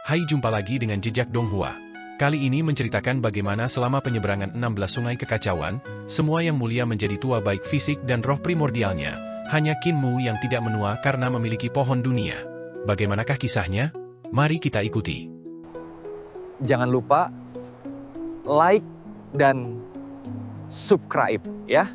Hai, jumpa lagi dengan Jejak Donghua. Kali ini menceritakan bagaimana selama penyeberangan 16 sungai kekacauan, semua yang mulia menjadi tua baik fisik dan roh primordialnya. Hanya Qin Mu yang tidak menua karena memiliki pohon dunia. Bagaimanakah kisahnya? Mari kita ikuti. Jangan lupa like dan subscribe ya.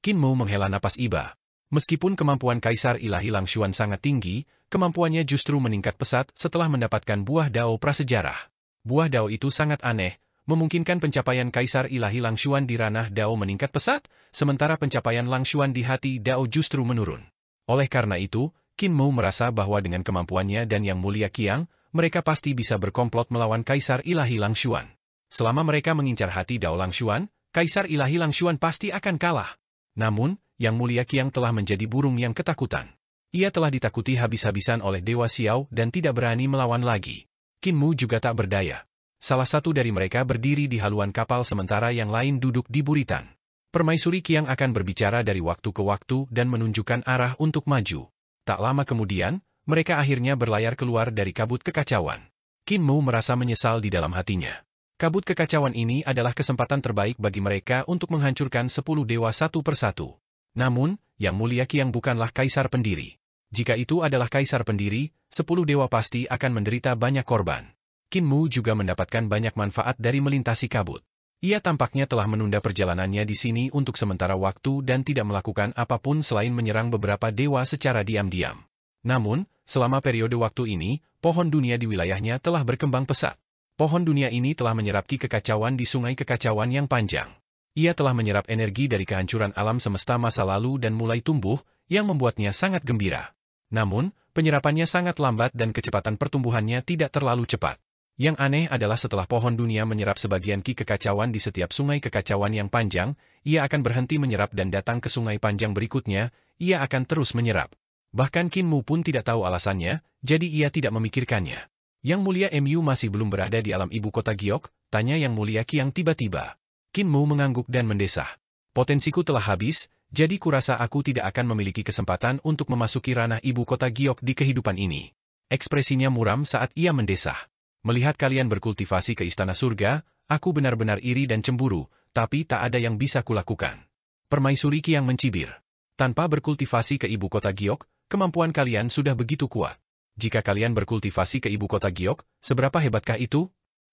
Qin Mu menghela napas iba. Meskipun kemampuan Kaisar Ilahi Langshuan sangat tinggi, kemampuannya justru meningkat pesat setelah mendapatkan buah Dao prasejarah. Buah Dao itu sangat aneh, memungkinkan pencapaian Kaisar Ilahi Langshuan di ranah Dao meningkat pesat, sementara pencapaian Langshuan di hati Dao justru menurun. Oleh karena itu, Qin Mu merasa bahwa dengan kemampuannya dan Yang Mulia Qiang, mereka pasti bisa berkomplot melawan Kaisar Ilahi Langshuan. Selama mereka mengincar hati Dao Langshuan, Kaisar Ilahi Langshuan pasti akan kalah. Namun, Yang Mulia Qiang telah menjadi burung yang ketakutan. Ia telah ditakuti habis-habisan oleh Dewa Xiao dan tidak berani melawan lagi. Qin Mu juga tak berdaya. Salah satu dari mereka berdiri di haluan kapal sementara yang lain duduk di buritan. Permaisuri Qiang akan berbicara dari waktu ke waktu dan menunjukkan arah untuk maju. Tak lama kemudian, mereka akhirnya berlayar keluar dari kabut kekacauan. Qin Mu merasa menyesal di dalam hatinya. Kabut kekacauan ini adalah kesempatan terbaik bagi mereka untuk menghancurkan 10 dewa satu persatu. Namun, Yang Mulia Qiang bukanlah kaisar pendiri. Jika itu adalah kaisar pendiri, 10 dewa pasti akan menderita banyak korban. Qin Mu juga mendapatkan banyak manfaat dari melintasi kabut. Ia tampaknya telah menunda perjalanannya di sini untuk sementara waktu dan tidak melakukan apapun selain menyerang beberapa dewa secara diam-diam. Namun, selama periode waktu ini, pohon dunia di wilayahnya telah berkembang pesat. Pohon dunia ini telah menyerap ki kekacauan di sungai kekacauan yang panjang. Ia telah menyerap energi dari kehancuran alam semesta masa lalu dan mulai tumbuh, yang membuatnya sangat gembira. Namun, penyerapannya sangat lambat dan kecepatan pertumbuhannya tidak terlalu cepat. Yang aneh adalah setelah pohon dunia menyerap sebagian ki kekacauan di setiap sungai kekacauan yang panjang, ia akan berhenti menyerap dan datang ke sungai panjang berikutnya, ia akan terus menyerap. Bahkan Qin Mu pun tidak tahu alasannya, jadi ia tidak memikirkannya. Yang Mulia Mu masih belum berada di alam ibu kota Giok, tanya Yang Mulia Qiang tiba-tiba. Qin Mu mengangguk dan mendesah. Potensiku telah habis, jadi kurasa aku tidak akan memiliki kesempatan untuk memasuki ranah ibu kota Giok di kehidupan ini. Ekspresinya muram saat ia mendesah. Melihat kalian berkultivasi ke istana surga, aku benar-benar iri dan cemburu, tapi tak ada yang bisa kulakukan. Permaisuri Qiang mencibir. Tanpa berkultivasi ke ibu kota Giok, kemampuan kalian sudah begitu kuat. Jika kalian berkultivasi ke ibu kota Giok, seberapa hebatkah itu?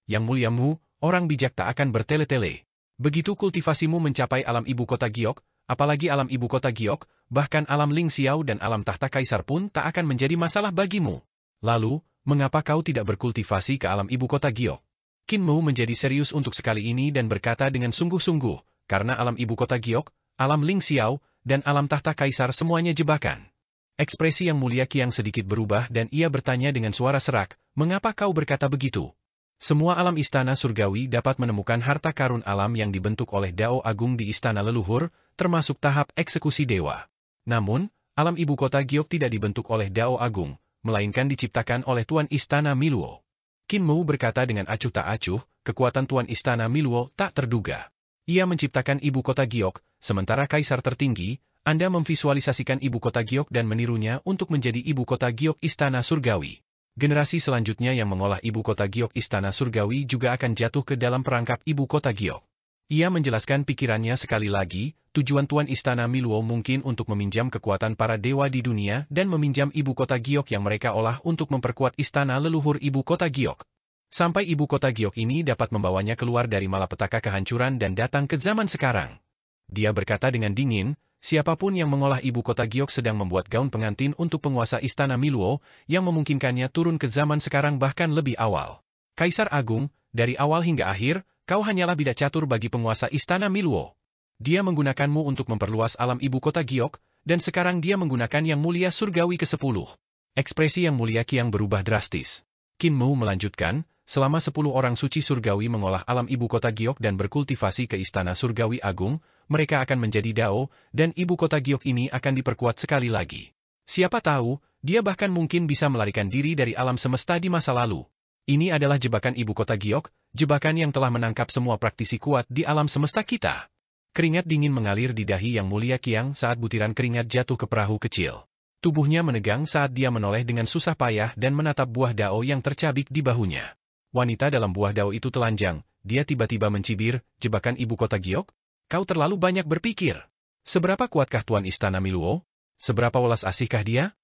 Yang Mulia Mu, orang bijak tak akan bertele-tele. Begitu kultivasimu mencapai alam ibu kota Giok, apalagi alam ibu kota Giok, bahkan alam Ling Xiao dan alam tahta kaisar pun tak akan menjadi masalah bagimu. Lalu, mengapa kau tidak berkultivasi ke alam ibu kota Giok? Qin Mu menjadi serius untuk sekali ini dan berkata dengan sungguh-sungguh, karena alam ibu kota Giok, alam Ling Xiao, dan alam tahta kaisar semuanya jebakan. Ekspresi Yang Mulia Qiang sedikit berubah dan ia bertanya dengan suara serak, mengapa kau berkata begitu? Semua alam istana surgawi dapat menemukan harta karun alam yang dibentuk oleh Dao Agung di istana leluhur, termasuk tahap eksekusi dewa. Namun, alam ibu kota Giok tidak dibentuk oleh Dao Agung, melainkan diciptakan oleh Tuan Istana Miluo. Qin Mu berkata dengan acuh tak acuh, kekuatan Tuan Istana Miluo tak terduga. Ia menciptakan ibu kota Giok, sementara kaisar tertinggi, Anda memvisualisasikan ibu kota Giok dan menirunya untuk menjadi ibu kota Giok istana surgawi. Generasi selanjutnya yang mengolah ibu kota Giok istana surgawi juga akan jatuh ke dalam perangkap ibu kota Giok. Ia menjelaskan pikirannya sekali lagi, tujuan Tuan Istana Miluo mungkin untuk meminjam kekuatan para dewa di dunia dan meminjam ibu kota Giok yang mereka olah untuk memperkuat istana leluhur ibu kota Giok. Sampai ibu kota Giok ini dapat membawanya keluar dari malapetaka kehancuran dan datang ke zaman sekarang. Dia berkata dengan dingin, siapapun yang mengolah ibu kota Giok sedang membuat gaun pengantin untuk penguasa istana Miluo, yang memungkinkannya turun ke zaman sekarang bahkan lebih awal. Kaisar Agung, dari awal hingga akhir, kau hanyalah bidak catur bagi penguasa istana Miluo. Dia menggunakanmu untuk memperluas alam ibu kota Giok, dan sekarang dia menggunakan Yang Mulia Surgawi ke-10. Ekspresi Yang Mulia Qiang berubah drastis. Qin Mu melanjutkan, selama 10 orang suci surgawi mengolah alam ibu kota Giok dan berkultivasi ke istana surgawi agung, mereka akan menjadi Dao, dan ibu kota Giok ini akan diperkuat sekali lagi. Siapa tahu, dia bahkan mungkin bisa melarikan diri dari alam semesta di masa lalu. Ini adalah jebakan ibu kota Giok, jebakan yang telah menangkap semua praktisi kuat di alam semesta kita. Keringat dingin mengalir di dahi Yang Mulia Qiang saat butiran keringat jatuh ke perahu kecil. Tubuhnya menegang saat dia menoleh dengan susah payah dan menatap buah dao yang tercabik di bahunya. Wanita dalam buah dao itu telanjang, dia tiba-tiba mencibir, jebakan ibu kota Giok? Kau terlalu banyak berpikir. Seberapa kuatkah Tuan Istana Miluo? Seberapa welas asihkah dia?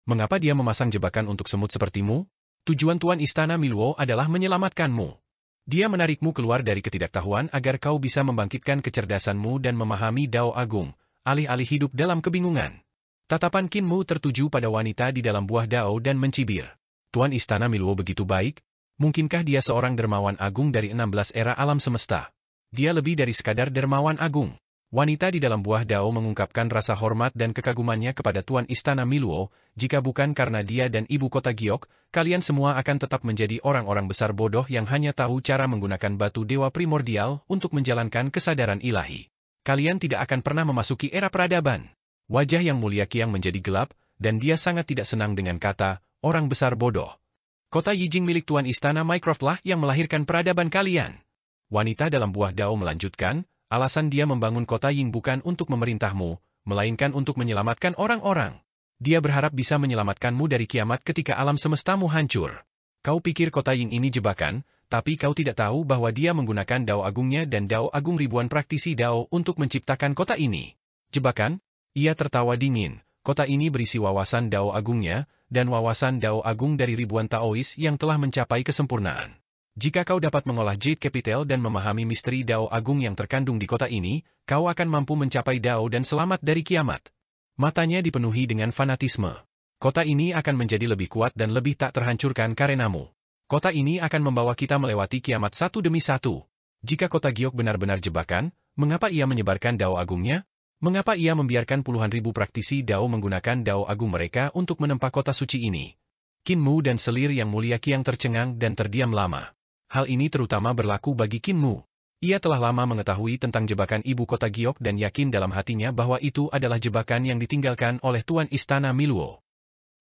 Mengapa dia memasang jebakan untuk semut sepertimu? Tujuan Tuan Istana Miluo adalah menyelamatkanmu. Dia menarikmu keluar dari ketidaktahuan agar kau bisa membangkitkan kecerdasanmu dan memahami Dao Agung, alih-alih hidup dalam kebingungan. Tatapan Qin Mu tertuju pada wanita di dalam buah dao dan mencibir. Tuan Istana Miluo begitu baik? Mungkinkah dia seorang dermawan agung dari 16 era alam semesta? Dia lebih dari sekadar dermawan agung. Wanita di dalam buah dao mengungkapkan rasa hormat dan kekagumannya kepada Tuan Istana Miluo. Jika bukan karena dia dan ibu kota Giok, kalian semua akan tetap menjadi orang-orang besar bodoh yang hanya tahu cara menggunakan batu dewa primordial untuk menjalankan kesadaran ilahi. Kalian tidak akan pernah memasuki era peradaban. Wajah yang mulia Qiang menjadi gelap, dan dia sangat tidak senang dengan kata, orang besar bodoh. Kota Yijing milik Tuan Istana Mycroft lah yang melahirkan peradaban kalian. Wanita dalam buah dao melanjutkan, alasan dia membangun kota Ying bukan untuk memerintahmu, melainkan untuk menyelamatkan orang-orang. Dia berharap bisa menyelamatkanmu dari kiamat ketika alam semestamu hancur. Kau pikir kota Ying ini jebakan, tapi kau tidak tahu bahwa dia menggunakan dao agungnya dan dao agung ribuan praktisi dao untuk menciptakan kota ini. Jebakan? Ia tertawa dingin. Kota ini berisi wawasan dao agungnya, dan wawasan dao agung dari ribuan Taois yang telah mencapai kesempurnaan. Jika kau dapat mengolah Jade Capital dan memahami misteri Dao Agung yang terkandung di kota ini, kau akan mampu mencapai Dao dan selamat dari kiamat. Matanya dipenuhi dengan fanatisme. Kota ini akan menjadi lebih kuat dan lebih tak terhancurkan karenamu. Kota ini akan membawa kita melewati kiamat satu demi satu. Jika kota Giok benar-benar jebakan, mengapa ia menyebarkan Dao Agungnya? Mengapa ia membiarkan puluhan ribu praktisi Dao menggunakan Dao Agung mereka untuk menempa kota suci ini? Qin Mu dan selir yang mulia Qiang tercengang dan terdiam lama. Hal ini terutama berlaku bagi Qin Mu. Ia telah lama mengetahui tentang jebakan ibu kota Giok dan yakin dalam hatinya bahwa itu adalah jebakan yang ditinggalkan oleh Tuan Istana Miluo.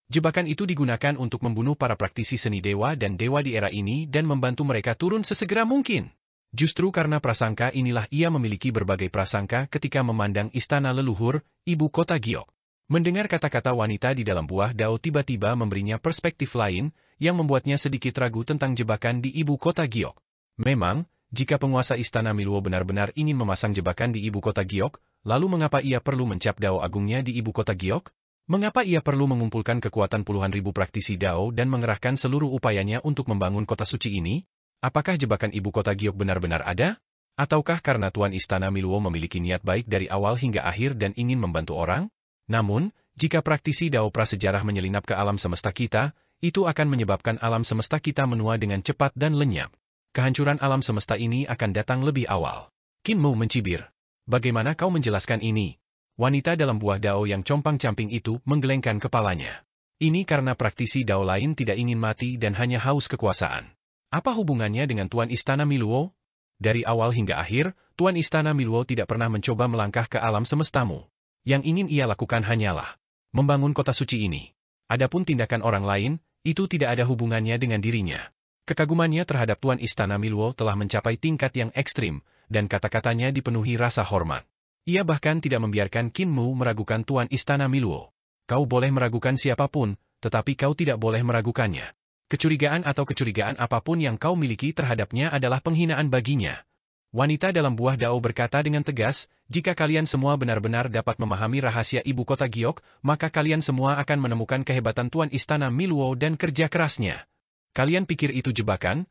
Jebakan itu digunakan untuk membunuh para praktisi seni dewa dan dewa di era ini dan membantu mereka turun sesegera mungkin. Justru karena prasangka inilah ia memiliki berbagai prasangka ketika memandang istana leluhur, ibu kota Giok. Mendengar kata-kata wanita di dalam buah dao tiba-tiba memberinya perspektif lain, yang membuatnya sedikit ragu tentang jebakan di ibu kota Giok. Memang, jika penguasa istana Miluo benar-benar ingin memasang jebakan di ibu kota Giok, lalu mengapa ia perlu mencap dao agungnya di ibu kota Giok? Mengapa ia perlu mengumpulkan kekuatan puluhan ribu praktisi dao dan mengerahkan seluruh upayanya untuk membangun kota suci ini? Apakah jebakan ibu kota Giok benar-benar ada? Ataukah karena Tuan Istana Miluo memiliki niat baik dari awal hingga akhir dan ingin membantu orang? Namun, jika praktisi dao prasejarah menyelinap ke alam semesta kita, itu akan menyebabkan alam semesta kita menua dengan cepat dan lenyap. Kehancuran alam semesta ini akan datang lebih awal. Qin Mu mencibir. Bagaimana kau menjelaskan ini? Wanita dalam buah dao yang compang-camping itu menggelengkan kepalanya. Ini karena praktisi dao lain tidak ingin mati dan hanya haus kekuasaan. Apa hubungannya dengan Tuan Istana Miluo? Dari awal hingga akhir, Tuan Istana Miluo tidak pernah mencoba melangkah ke alam semestamu. Yang ingin ia lakukan hanyalah membangun kota suci ini. Adapun tindakan orang lain, itu tidak ada hubungannya dengan dirinya. Kekagumannya terhadap Tuan Istana Miluo telah mencapai tingkat yang ekstrim, dan kata-katanya dipenuhi rasa hormat. Ia bahkan tidak membiarkan Qin Mu meragukan Tuan Istana Miluo. Kau boleh meragukan siapapun, tetapi kau tidak boleh meragukannya. Kecurigaan atau kecurigaan apapun yang kau miliki terhadapnya adalah penghinaan baginya. Wanita dalam buah dao berkata dengan tegas, jika kalian semua benar-benar dapat memahami rahasia ibu kota Giok, maka kalian semua akan menemukan kehebatan Tuan Istana Miluo dan kerja kerasnya. Kalian pikir itu jebakan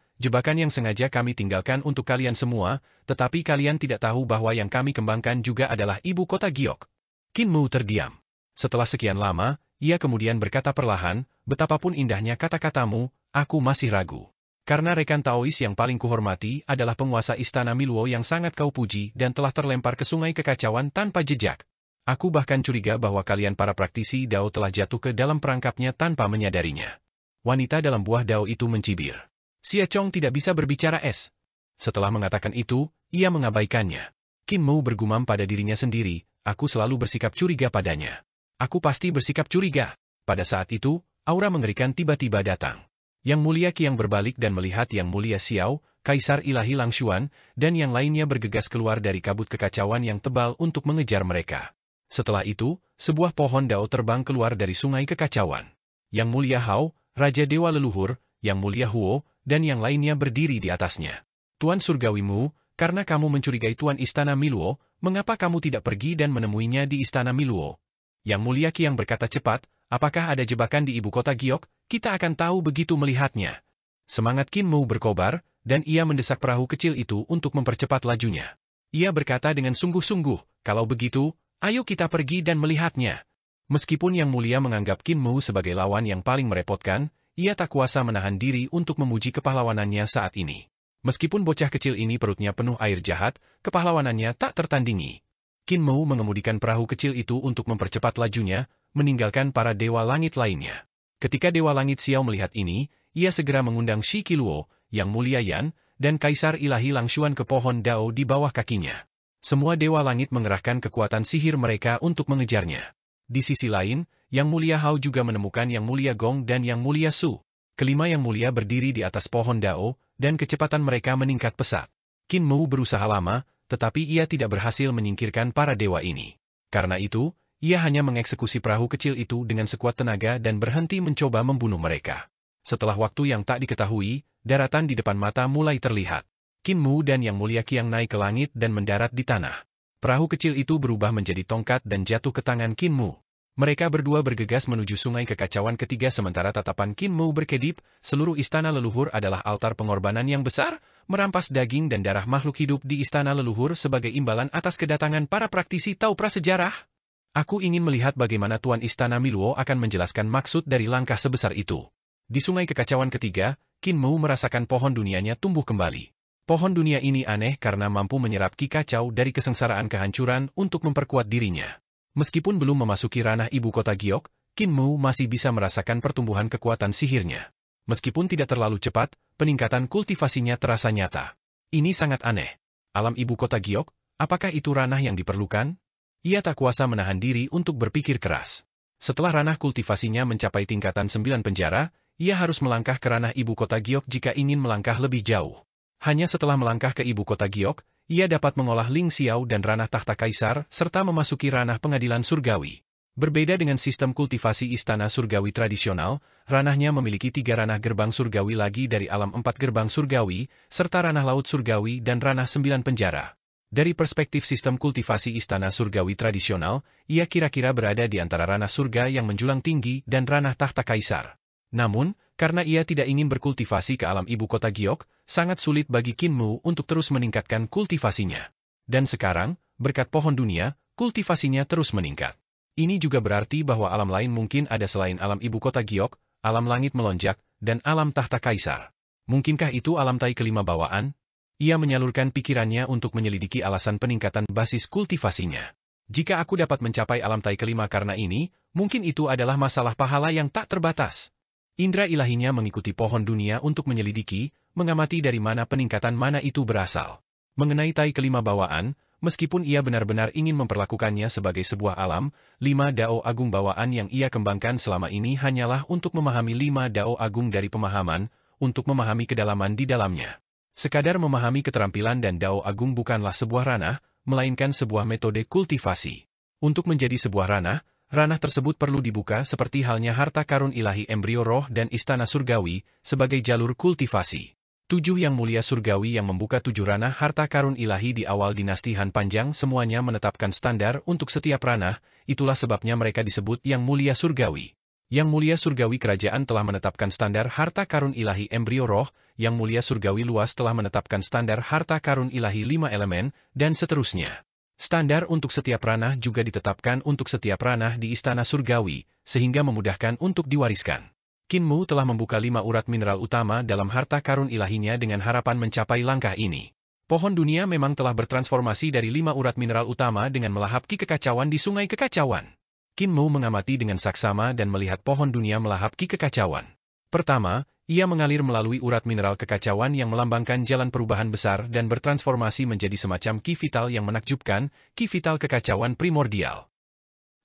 yang sengaja kami tinggalkan untuk kalian semua, tetapi kalian tidak tahu bahwa yang kami kembangkan juga adalah ibu kota Giok. Qin Mu terdiam. Setelah sekian lama, ia kemudian berkata perlahan, betapapun indahnya kata-katamu, aku masih ragu. Karena rekan Taois yang paling kuhormati adalah penguasa istana Miluo yang sangat kau puji dan telah terlempar ke sungai kekacauan tanpa jejak. Aku bahkan curiga bahwa kalian para praktisi dao telah jatuh ke dalam perangkapnya tanpa menyadarinya. Wanita dalam buah dao itu mencibir. Xie Chong tidak bisa berbicara es. Setelah mengatakan itu, ia mengabaikannya. Qin Mu bergumam pada dirinya sendiri, aku selalu bersikap curiga padanya. Aku pasti bersikap curiga. Pada saat itu, aura mengerikan tiba-tiba datang. Yang mulia Qiang berbalik dan melihat Yang mulia Xiao, Kaisar Ilahi Langshuan, dan yang lainnya bergegas keluar dari kabut kekacauan yang tebal untuk mengejar mereka. Setelah itu, sebuah pohon dao terbang keluar dari sungai kekacauan. Yang Mulia Hao, Raja Dewa Leluhur, Yang Mulia Huo, dan yang lainnya berdiri di atasnya. Tuan Surgawi Mu, karena kamu mencurigai Tuan Istana Miluo, mengapa kamu tidak pergi dan menemuinya di Istana Miluo? Yang Mulia Qiang berkata cepat, apakah ada jebakan di ibu kota Giok? Kita akan tahu begitu melihatnya. Semangat Qin Mu berkobar, dan ia mendesak perahu kecil itu untuk mempercepat lajunya. Ia berkata dengan sungguh-sungguh, kalau begitu, ayo kita pergi dan melihatnya. Meskipun Yang Mulia menganggap Qin Mu sebagai lawan yang paling merepotkan, ia tak kuasa menahan diri untuk memuji kepahlawanannya saat ini. Meskipun bocah kecil ini perutnya penuh air jahat, kepahlawanannya tak tertandingi. Qin Mu mengemudikan perahu kecil itu untuk mempercepat lajunya, meninggalkan para dewa langit lainnya. Ketika Dewa Langit Xiao melihat ini, ia segera mengundang Shi Qiluo, Yang Mulia Yan, dan Kaisar Ilahi Langshuan ke pohon dao di bawah kakinya. Semua Dewa Langit mengerahkan kekuatan sihir mereka untuk mengejarnya. Di sisi lain, Yang Mulia Hao juga menemukan Yang Mulia Gong dan Yang Mulia Su. Kelima Yang Mulia berdiri di atas pohon dao, dan kecepatan mereka meningkat pesat. Qin Mu berusaha lama, tetapi ia tidak berhasil menyingkirkan para dewa ini. Karena itu, ia hanya mengeksekusi perahu kecil itu dengan sekuat tenaga dan berhenti mencoba membunuh mereka. Setelah waktu yang tak diketahui, daratan di depan mata mulai terlihat. Qin Mu dan Yang Mulia Qiang naik ke langit dan mendarat di tanah. Perahu kecil itu berubah menjadi tongkat dan jatuh ke tangan Qin Mu. Mereka berdua bergegas menuju sungai kekacauan ketiga sementara tatapan Qin Mu berkedip, seluruh istana leluhur adalah altar pengorbanan yang besar, merampas daging dan darah makhluk hidup di istana leluhur sebagai imbalan atas kedatangan para praktisi Tao prasejarah. Aku ingin melihat bagaimana Tuan Istana Miluo akan menjelaskan maksud dari langkah sebesar itu. Di sungai kekacauan ketiga, Qin Mu merasakan pohon dunianya tumbuh kembali. Pohon dunia ini aneh karena mampu menyerap ki kacau dari kesengsaraan kehancuran untuk memperkuat dirinya. Meskipun belum memasuki ranah ibu kota Giok, Qin Mu masih bisa merasakan pertumbuhan kekuatan sihirnya. Meskipun tidak terlalu cepat, peningkatan kultivasinya terasa nyata. Ini sangat aneh. Alam ibu kota Giok, apakah itu ranah yang diperlukan? Ia tak kuasa menahan diri untuk berpikir keras. Setelah ranah kultivasinya mencapai tingkatan 9 penjara, ia harus melangkah ke ranah ibu kota Giok jika ingin melangkah lebih jauh. Hanya setelah melangkah ke ibu kota Giok, ia dapat mengolah Ling Xiao dan ranah tahta kaisar, serta memasuki ranah pengadilan surgawi. Berbeda dengan sistem kultivasi istana surgawi tradisional, ranahnya memiliki 3 ranah gerbang surgawi lagi dari alam 4 gerbang surgawi, serta ranah laut surgawi dan ranah 9 penjara. Dari perspektif sistem kultivasi istana surgawi tradisional, ia kira-kira berada di antara ranah surga yang menjulang tinggi dan ranah tahta kaisar. Namun, karena ia tidak ingin berkultivasi ke alam ibu kota Giok, sangat sulit bagi Qin Mu untuk terus meningkatkan kultivasinya. Dan sekarang, berkat pohon dunia, kultivasinya terus meningkat. Ini juga berarti bahwa alam lain mungkin ada selain alam ibu kota Giok, alam langit melonjak, dan alam tahta kaisar. Mungkinkah itu alam Tai kelima bawaan? Ia menyalurkan pikirannya untuk menyelidiki alasan peningkatan basis kultivasinya. Jika aku dapat mencapai alam Tai kelima karena ini, mungkin itu adalah masalah pahala yang tak terbatas. Indra ilahinya mengikuti pohon dunia untuk menyelidiki, mengamati dari mana peningkatan mana itu berasal. Mengenai Tai kelima bawaan, meskipun ia benar-benar ingin memperlakukannya sebagai sebuah alam, 5 dao agung bawaan yang ia kembangkan selama ini hanyalah untuk memahami 5 dao agung dari pemahaman, untuk memahami kedalaman di dalamnya. Sekadar memahami keterampilan dan dao agung bukanlah sebuah ranah, melainkan sebuah metode kultivasi. Untuk menjadi sebuah ranah tersebut perlu dibuka seperti halnya harta karun ilahi embrio roh dan istana surgawi, sebagai jalur kultivasi. 7 yang mulia surgawi yang membuka 7 ranah harta karun ilahi di awal dinasti Han Panjang semuanya menetapkan standar untuk setiap ranah, itulah sebabnya mereka disebut yang mulia surgawi. Yang mulia surgawi kerajaan telah menetapkan standar harta karun ilahi embrio roh, yang mulia surgawi luas telah menetapkan standar harta karun ilahi 5 elemen, dan seterusnya. Standar untuk setiap ranah juga ditetapkan untuk setiap ranah di istana surgawi, sehingga memudahkan untuk diwariskan. Qin Mu telah membuka 5 urat mineral utama dalam harta karun ilahinya dengan harapan mencapai langkah ini. Pohon dunia memang telah bertransformasi dari 5 urat mineral utama dengan melahap ki kekacauan di sungai kekacauan. Qin Mu mengamati dengan saksama dan melihat pohon dunia melahap ki kekacauan. Pertama, ia mengalir melalui urat mineral kekacauan yang melambangkan jalan perubahan besar dan bertransformasi menjadi semacam ki vital yang menakjubkan, ki vital kekacauan primordial.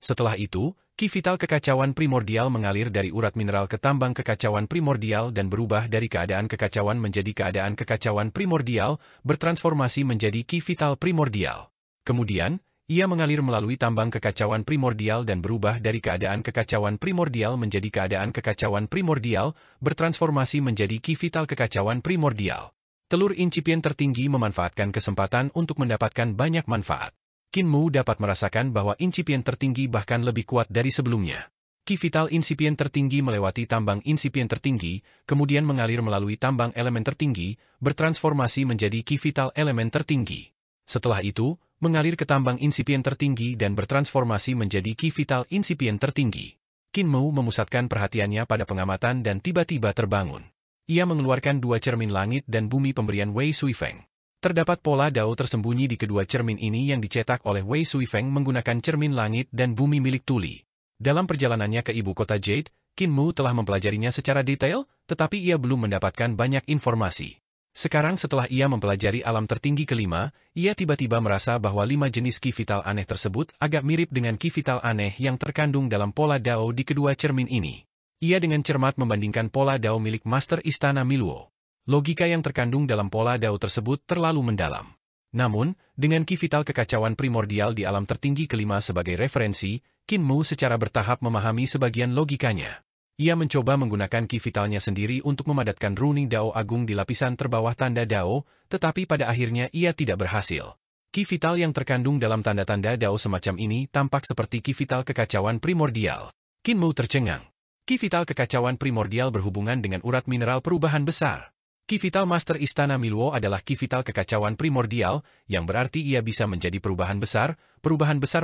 Setelah itu, ki vital kekacauan primordial mengalir dari urat mineral ke tambang kekacauan primordial dan berubah dari keadaan kekacauan menjadi keadaan kekacauan primordial, bertransformasi menjadi ki vital primordial. Kemudian, ia mengalir melalui tambang kekacauan primordial dan berubah dari keadaan kekacauan primordial menjadi keadaan kekacauan primordial, bertransformasi menjadi ki vital kekacauan primordial. Telur insipien tertinggi memanfaatkan kesempatan untuk mendapatkan banyak manfaat. Kinmu dapat merasakan bahwa insipien tertinggi bahkan lebih kuat dari sebelumnya. Ki vital insipien tertinggi melewati tambang insipien tertinggi, kemudian mengalir melalui tambang elemen tertinggi, bertransformasi menjadi ki vital elemen tertinggi. Setelah itu, mengalir ke tambang insipien tertinggi dan bertransformasi menjadi ki vital insipien tertinggi. Kinmu memusatkan perhatiannya pada pengamatan dan tiba-tiba terbangun. Ia mengeluarkan dua cermin langit dan bumi pemberian Wei Suifeng. Terdapat pola dao tersembunyi di kedua cermin ini yang dicetak oleh Wei Suifeng menggunakan cermin langit dan bumi milik Tuli. Dalam perjalanannya ke ibu kota Jade, Kinmu telah mempelajarinya secara detail, tetapi ia belum mendapatkan banyak informasi. Sekarang setelah ia mempelajari alam tertinggi kelima, ia tiba-tiba merasa bahwa 5 jenis ki vital aneh tersebut agak mirip dengan ki vital aneh yang terkandung dalam pola dao di kedua cermin ini. Ia dengan cermat membandingkan pola dao milik Master Istana Miluo. Logika yang terkandung dalam pola dao tersebut terlalu mendalam. Namun, dengan ki vital kekacauan primordial di alam tertinggi kelima sebagai referensi, Kinmu secara bertahap memahami sebagian logikanya. Ia mencoba menggunakan ki vitalnya sendiri untuk memadatkan runing dao agung di lapisan terbawah tanda dao, tetapi pada akhirnya ia tidak berhasil. Ki vital yang terkandung dalam tanda-tanda dao semacam ini tampak seperti ki vital kekacauan primordial. Kinmu tercengang. Ki vital kekacauan primordial berhubungan dengan urat mineral perubahan besar. Ki vital Master Istana Miluo adalah ki vital kekacauan primordial, yang berarti ia bisa menjadi perubahan besar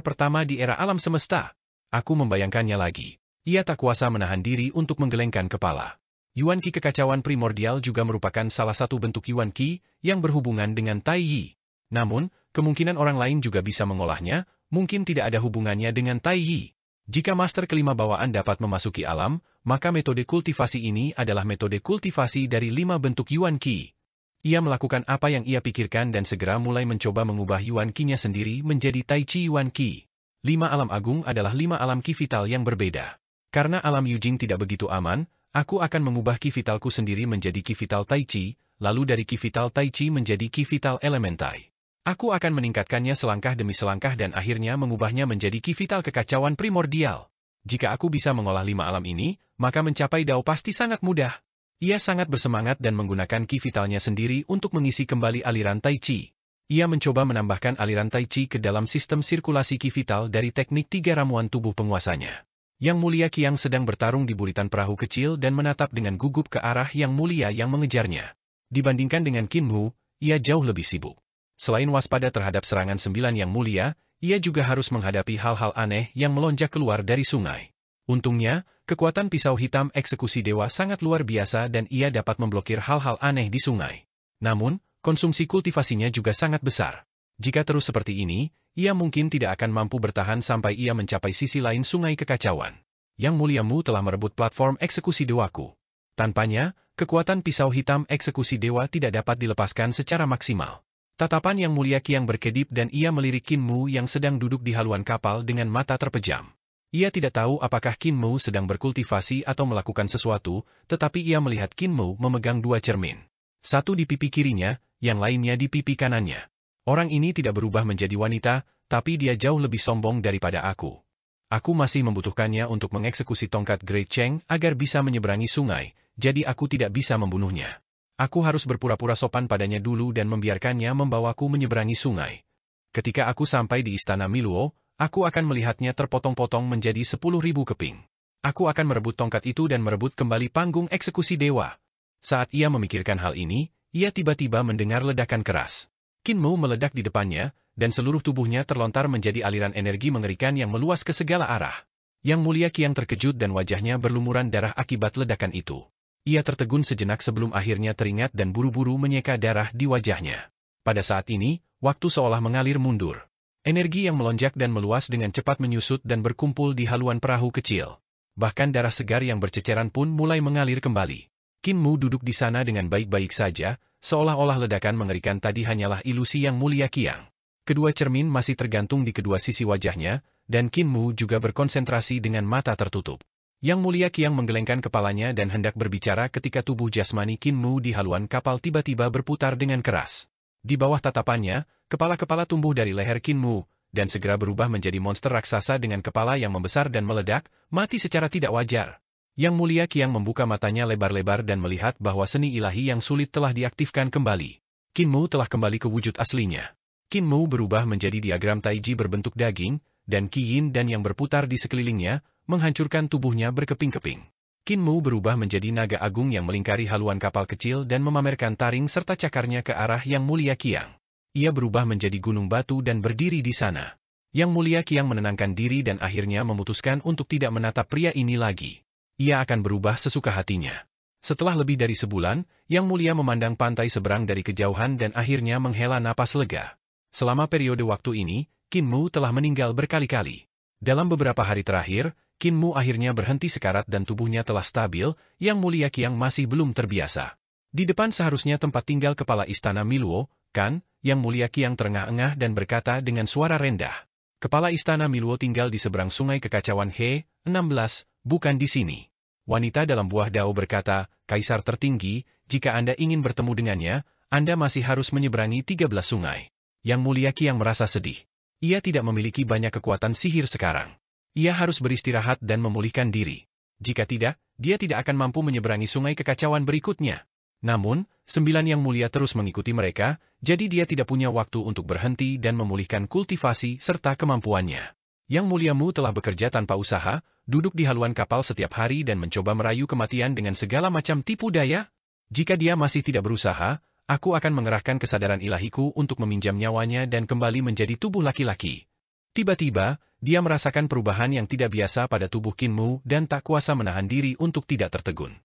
pertama di era alam semesta. Aku membayangkannya lagi. Ia tak kuasa menahan diri untuk menggelengkan kepala. Yuan Qi kekacauan primordial juga merupakan salah satu bentuk Yuan Qi yang berhubungan dengan Tai Yi. Namun, kemungkinan orang lain juga bisa mengolahnya, mungkin tidak ada hubungannya dengan Tai Yi. Jika Master kelima bawaan dapat memasuki alam, maka metode kultivasi ini adalah metode kultivasi dari 5 bentuk Yuan Qi. Ia melakukan apa yang ia pikirkan dan segera mulai mencoba mengubah Yuan Qi-nya sendiri menjadi Tai Chi Yuan Qi. 5 alam agung adalah 5 alam Qi vital yang berbeda. Karena alam Yujing tidak begitu aman, aku akan mengubah Qi vitalku sendiri menjadi Qi vital Tai Chi, lalu dari Qi vital Tai Chi menjadi Qi vital elementai. Aku akan meningkatkannya selangkah demi selangkah dan akhirnya mengubahnya menjadi Qi vital kekacauan primordial. Jika aku bisa mengolah 5 alam ini, maka mencapai dao pasti sangat mudah. Ia sangat bersemangat dan menggunakan Qi vitalnya sendiri untuk mengisi kembali aliran Tai Chi. Ia mencoba menambahkan aliran Tai Chi ke dalam sistem sirkulasi Qi vital dari teknik 3 ramuan tubuh penguasanya. Yang Mulia Qiang sedang bertarung di buritan perahu kecil dan menatap dengan gugup ke arah Yang Mulia yang mengejarnya. Dibandingkan dengan Kinmu, ia jauh lebih sibuk. Selain waspada terhadap serangan 9 Yang Mulia, ia juga harus menghadapi hal-hal aneh yang melonjak keluar dari sungai. Untungnya, kekuatan pisau hitam eksekusi dewa sangat luar biasa dan ia dapat memblokir hal-hal aneh di sungai. Namun, konsumsi kultivasinya juga sangat besar. Jika terus seperti ini, ia mungkin tidak akan mampu bertahan sampai ia mencapai sisi lain sungai kekacauan. Yang Muliamu telah merebut platform eksekusi dewaku. Tanpanya, kekuatan pisau hitam eksekusi dewa tidak dapat dilepaskan secara maksimal. Tatapan Yang Mulia Qiang berkedip dan ia melirik Kinmu yang sedang duduk di haluan kapal dengan mata terpejam. Ia tidak tahu apakah Kinmu sedang berkultivasi atau melakukan sesuatu, tetapi ia melihat Kinmu memegang 2 cermin. Satu di pipi kirinya, yang lainnya di pipi kanannya. Orang ini tidak berubah menjadi wanita, tapi dia jauh lebih sombong daripada aku. Aku masih membutuhkannya untuk mengeksekusi tongkat Great Cheng agar bisa menyeberangi sungai, jadi aku tidak bisa membunuhnya. Aku harus berpura-pura sopan padanya dulu dan membiarkannya membawaku menyeberangi sungai. Ketika aku sampai di Istana Miluo, aku akan melihatnya terpotong-potong menjadi 10.000 keping. Aku akan merebut tongkat itu dan merebut kembali panggung eksekusi dewa. Saat ia memikirkan hal ini, ia tiba-tiba mendengar ledakan keras. Kinmu meledak di depannya, dan seluruh tubuhnya terlontar menjadi aliran energi mengerikan yang meluas ke segala arah. Yang Mulia Qiang terkejut dan wajahnya berlumuran darah akibat ledakan itu. Ia tertegun sejenak sebelum akhirnya teringat dan buru-buru menyeka darah di wajahnya. Pada saat ini, waktu seolah mengalir mundur. Energi yang melonjak dan meluas dengan cepat menyusut dan berkumpul di haluan perahu kecil. Bahkan darah segar yang berceceran pun mulai mengalir kembali. Kinmu duduk di sana dengan baik-baik saja, seolah-olah ledakan mengerikan tadi hanyalah ilusi Yang Mulia Qiang. Kedua cermin masih tergantung di kedua sisi wajahnya, dan Kinmu juga berkonsentrasi dengan mata tertutup. Yang Mulia Qiang menggelengkan kepalanya dan hendak berbicara ketika tubuh jasmani Kinmu di haluan kapal tiba-tiba berputar dengan keras. Di bawah tatapannya, kepala-kepala tumbuh dari leher Kinmu, dan segera berubah menjadi monster raksasa dengan kepala yang membesar dan meledak, mati secara tidak wajar. Yang Mulia Qiang membuka matanya lebar-lebar dan melihat bahwa seni ilahi yang sulit telah diaktifkan kembali. Qin Mu telah kembali ke wujud aslinya. Qin Mu berubah menjadi diagram Taiji berbentuk daging, dan Qi Yin dan yang berputar di sekelilingnya, menghancurkan tubuhnya berkeping-keping. Qin Mu berubah menjadi naga agung yang melingkari haluan kapal kecil dan memamerkan taring serta cakarnya ke arah Yang Mulia Qiang. Ia berubah menjadi gunung batu dan berdiri di sana. Yang Mulia Qiang menenangkan diri dan akhirnya memutuskan untuk tidak menatap pria ini lagi. Ia akan berubah sesuka hatinya. Setelah lebih dari sebulan, Yang Mulia memandang pantai seberang dari kejauhan dan akhirnya menghela napas lega. Selama periode waktu ini, Qin Mu telah meninggal berkali-kali. Dalam beberapa hari terakhir, Qin Mu akhirnya berhenti sekarat dan tubuhnya telah stabil, Yang Mulia Qiang masih belum terbiasa. Di depan seharusnya tempat tinggal kepala istana Miluo, kan? Yang Mulia Qiang terengah-engah dan berkata dengan suara rendah. Kepala istana Miluo tinggal di seberang sungai kekacauan He, 16, bukan di sini. Wanita dalam buah dao berkata, Kaisar tertinggi, jika Anda ingin bertemu dengannya, Anda masih harus menyeberangi 13 sungai. Yang Mulia Qiang merasa sedih. Ia tidak memiliki banyak kekuatan sihir sekarang. Ia harus beristirahat dan memulihkan diri. Jika tidak, dia tidak akan mampu menyeberangi sungai kekacauan berikutnya. Namun, 9 Yang Mulia terus mengikuti mereka, jadi dia tidak punya waktu untuk berhenti dan memulihkan kultivasi serta kemampuannya. Yang Mulia Mu telah bekerja tanpa usaha, duduk di haluan kapal setiap hari dan mencoba merayu kematian dengan segala macam tipu daya. Jika dia masih tidak berusaha, aku akan mengerahkan kesadaran ilahiku untuk meminjam nyawanya dan kembali menjadi tubuh laki-laki. Tiba-tiba, dia merasakan perubahan yang tidak biasa pada tubuh Qin Mu dan tak kuasa menahan diri untuk tidak tertegun.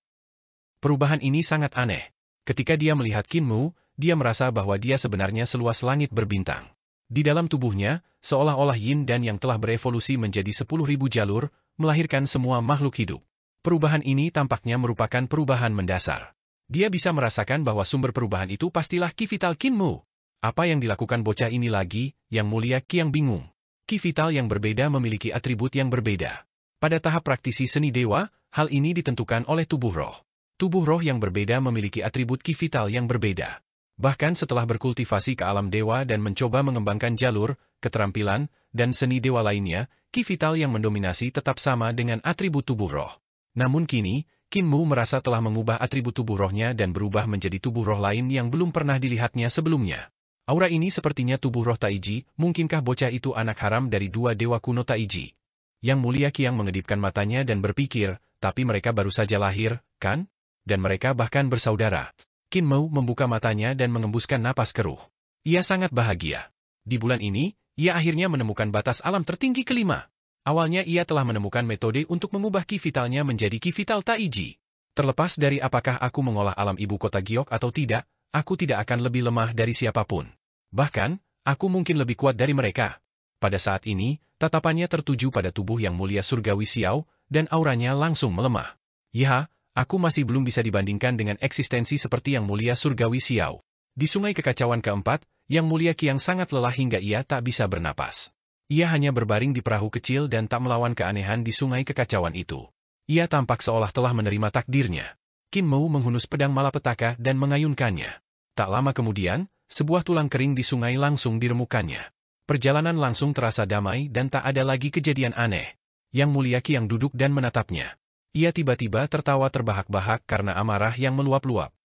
Perubahan ini sangat aneh. Ketika dia melihat Qin Mu, dia merasa bahwa dia sebenarnya seluas langit berbintang. Di dalam tubuhnya, seolah-olah yin dan yang telah berevolusi menjadi 10.000 jalur, melahirkan semua makhluk hidup. Perubahan ini tampaknya merupakan perubahan mendasar. Dia bisa merasakan bahwa sumber perubahan itu pastilah Qi Vital Qin Mu. Apa yang dilakukan bocah ini lagi? Yang Mulia Qiang bingung. Qi Vital yang berbeda memiliki atribut yang berbeda. Pada tahap praktisi seni dewa, hal ini ditentukan oleh tubuh roh. Tubuh roh yang berbeda memiliki atribut Qi Vital yang berbeda. Bahkan setelah berkultivasi ke alam dewa dan mencoba mengembangkan jalur, keterampilan, dan seni dewa lainnya, Qi Vital yang mendominasi tetap sama dengan atribut tubuh roh. Namun kini, Qin Mu merasa telah mengubah atribut tubuh rohnya dan berubah menjadi tubuh roh lain yang belum pernah dilihatnya sebelumnya. Aura ini sepertinya tubuh roh Taiji, mungkinkah bocah itu anak haram dari 2 dewa kuno Taiji? Yang Mulia Qiang mengedipkan matanya dan berpikir, tapi mereka baru saja lahir, kan? Dan mereka bahkan bersaudara. Qin Mu membuka matanya dan mengembuskan napas keruh. Ia sangat bahagia. Di bulan ini, ia akhirnya menemukan batas alam tertinggi kelima. Awalnya ia telah menemukan metode untuk mengubah Qi Vitalnya menjadi Qi Vital Taiji. Terlepas dari apakah aku mengolah alam ibu kota Giok atau tidak, aku tidak akan lebih lemah dari siapapun. Bahkan, aku mungkin lebih kuat dari mereka. Pada saat ini, tatapannya tertuju pada tubuh Yang Mulia Surgawi Xiao, dan auranya langsung melemah. Ya, aku masih belum bisa dibandingkan dengan eksistensi seperti Yang Mulia Surgawi Xiao. Di sungai kekacauan keempat, Yang Mulia Qiang sangat lelah hingga ia tak bisa bernapas. Ia hanya berbaring di perahu kecil dan tak melawan keanehan di sungai kekacauan itu. Ia tampak seolah telah menerima takdirnya. Qin Mu menghunus pedang malapetaka dan mengayunkannya. Tak lama kemudian, sebuah tulang kering di sungai langsung diremukkannya. Perjalanan langsung terasa damai dan tak ada lagi kejadian aneh. Yang Mulia Qiang duduk dan menatapnya. Ia tiba-tiba tertawa terbahak-bahak karena amarah yang meluap-luap.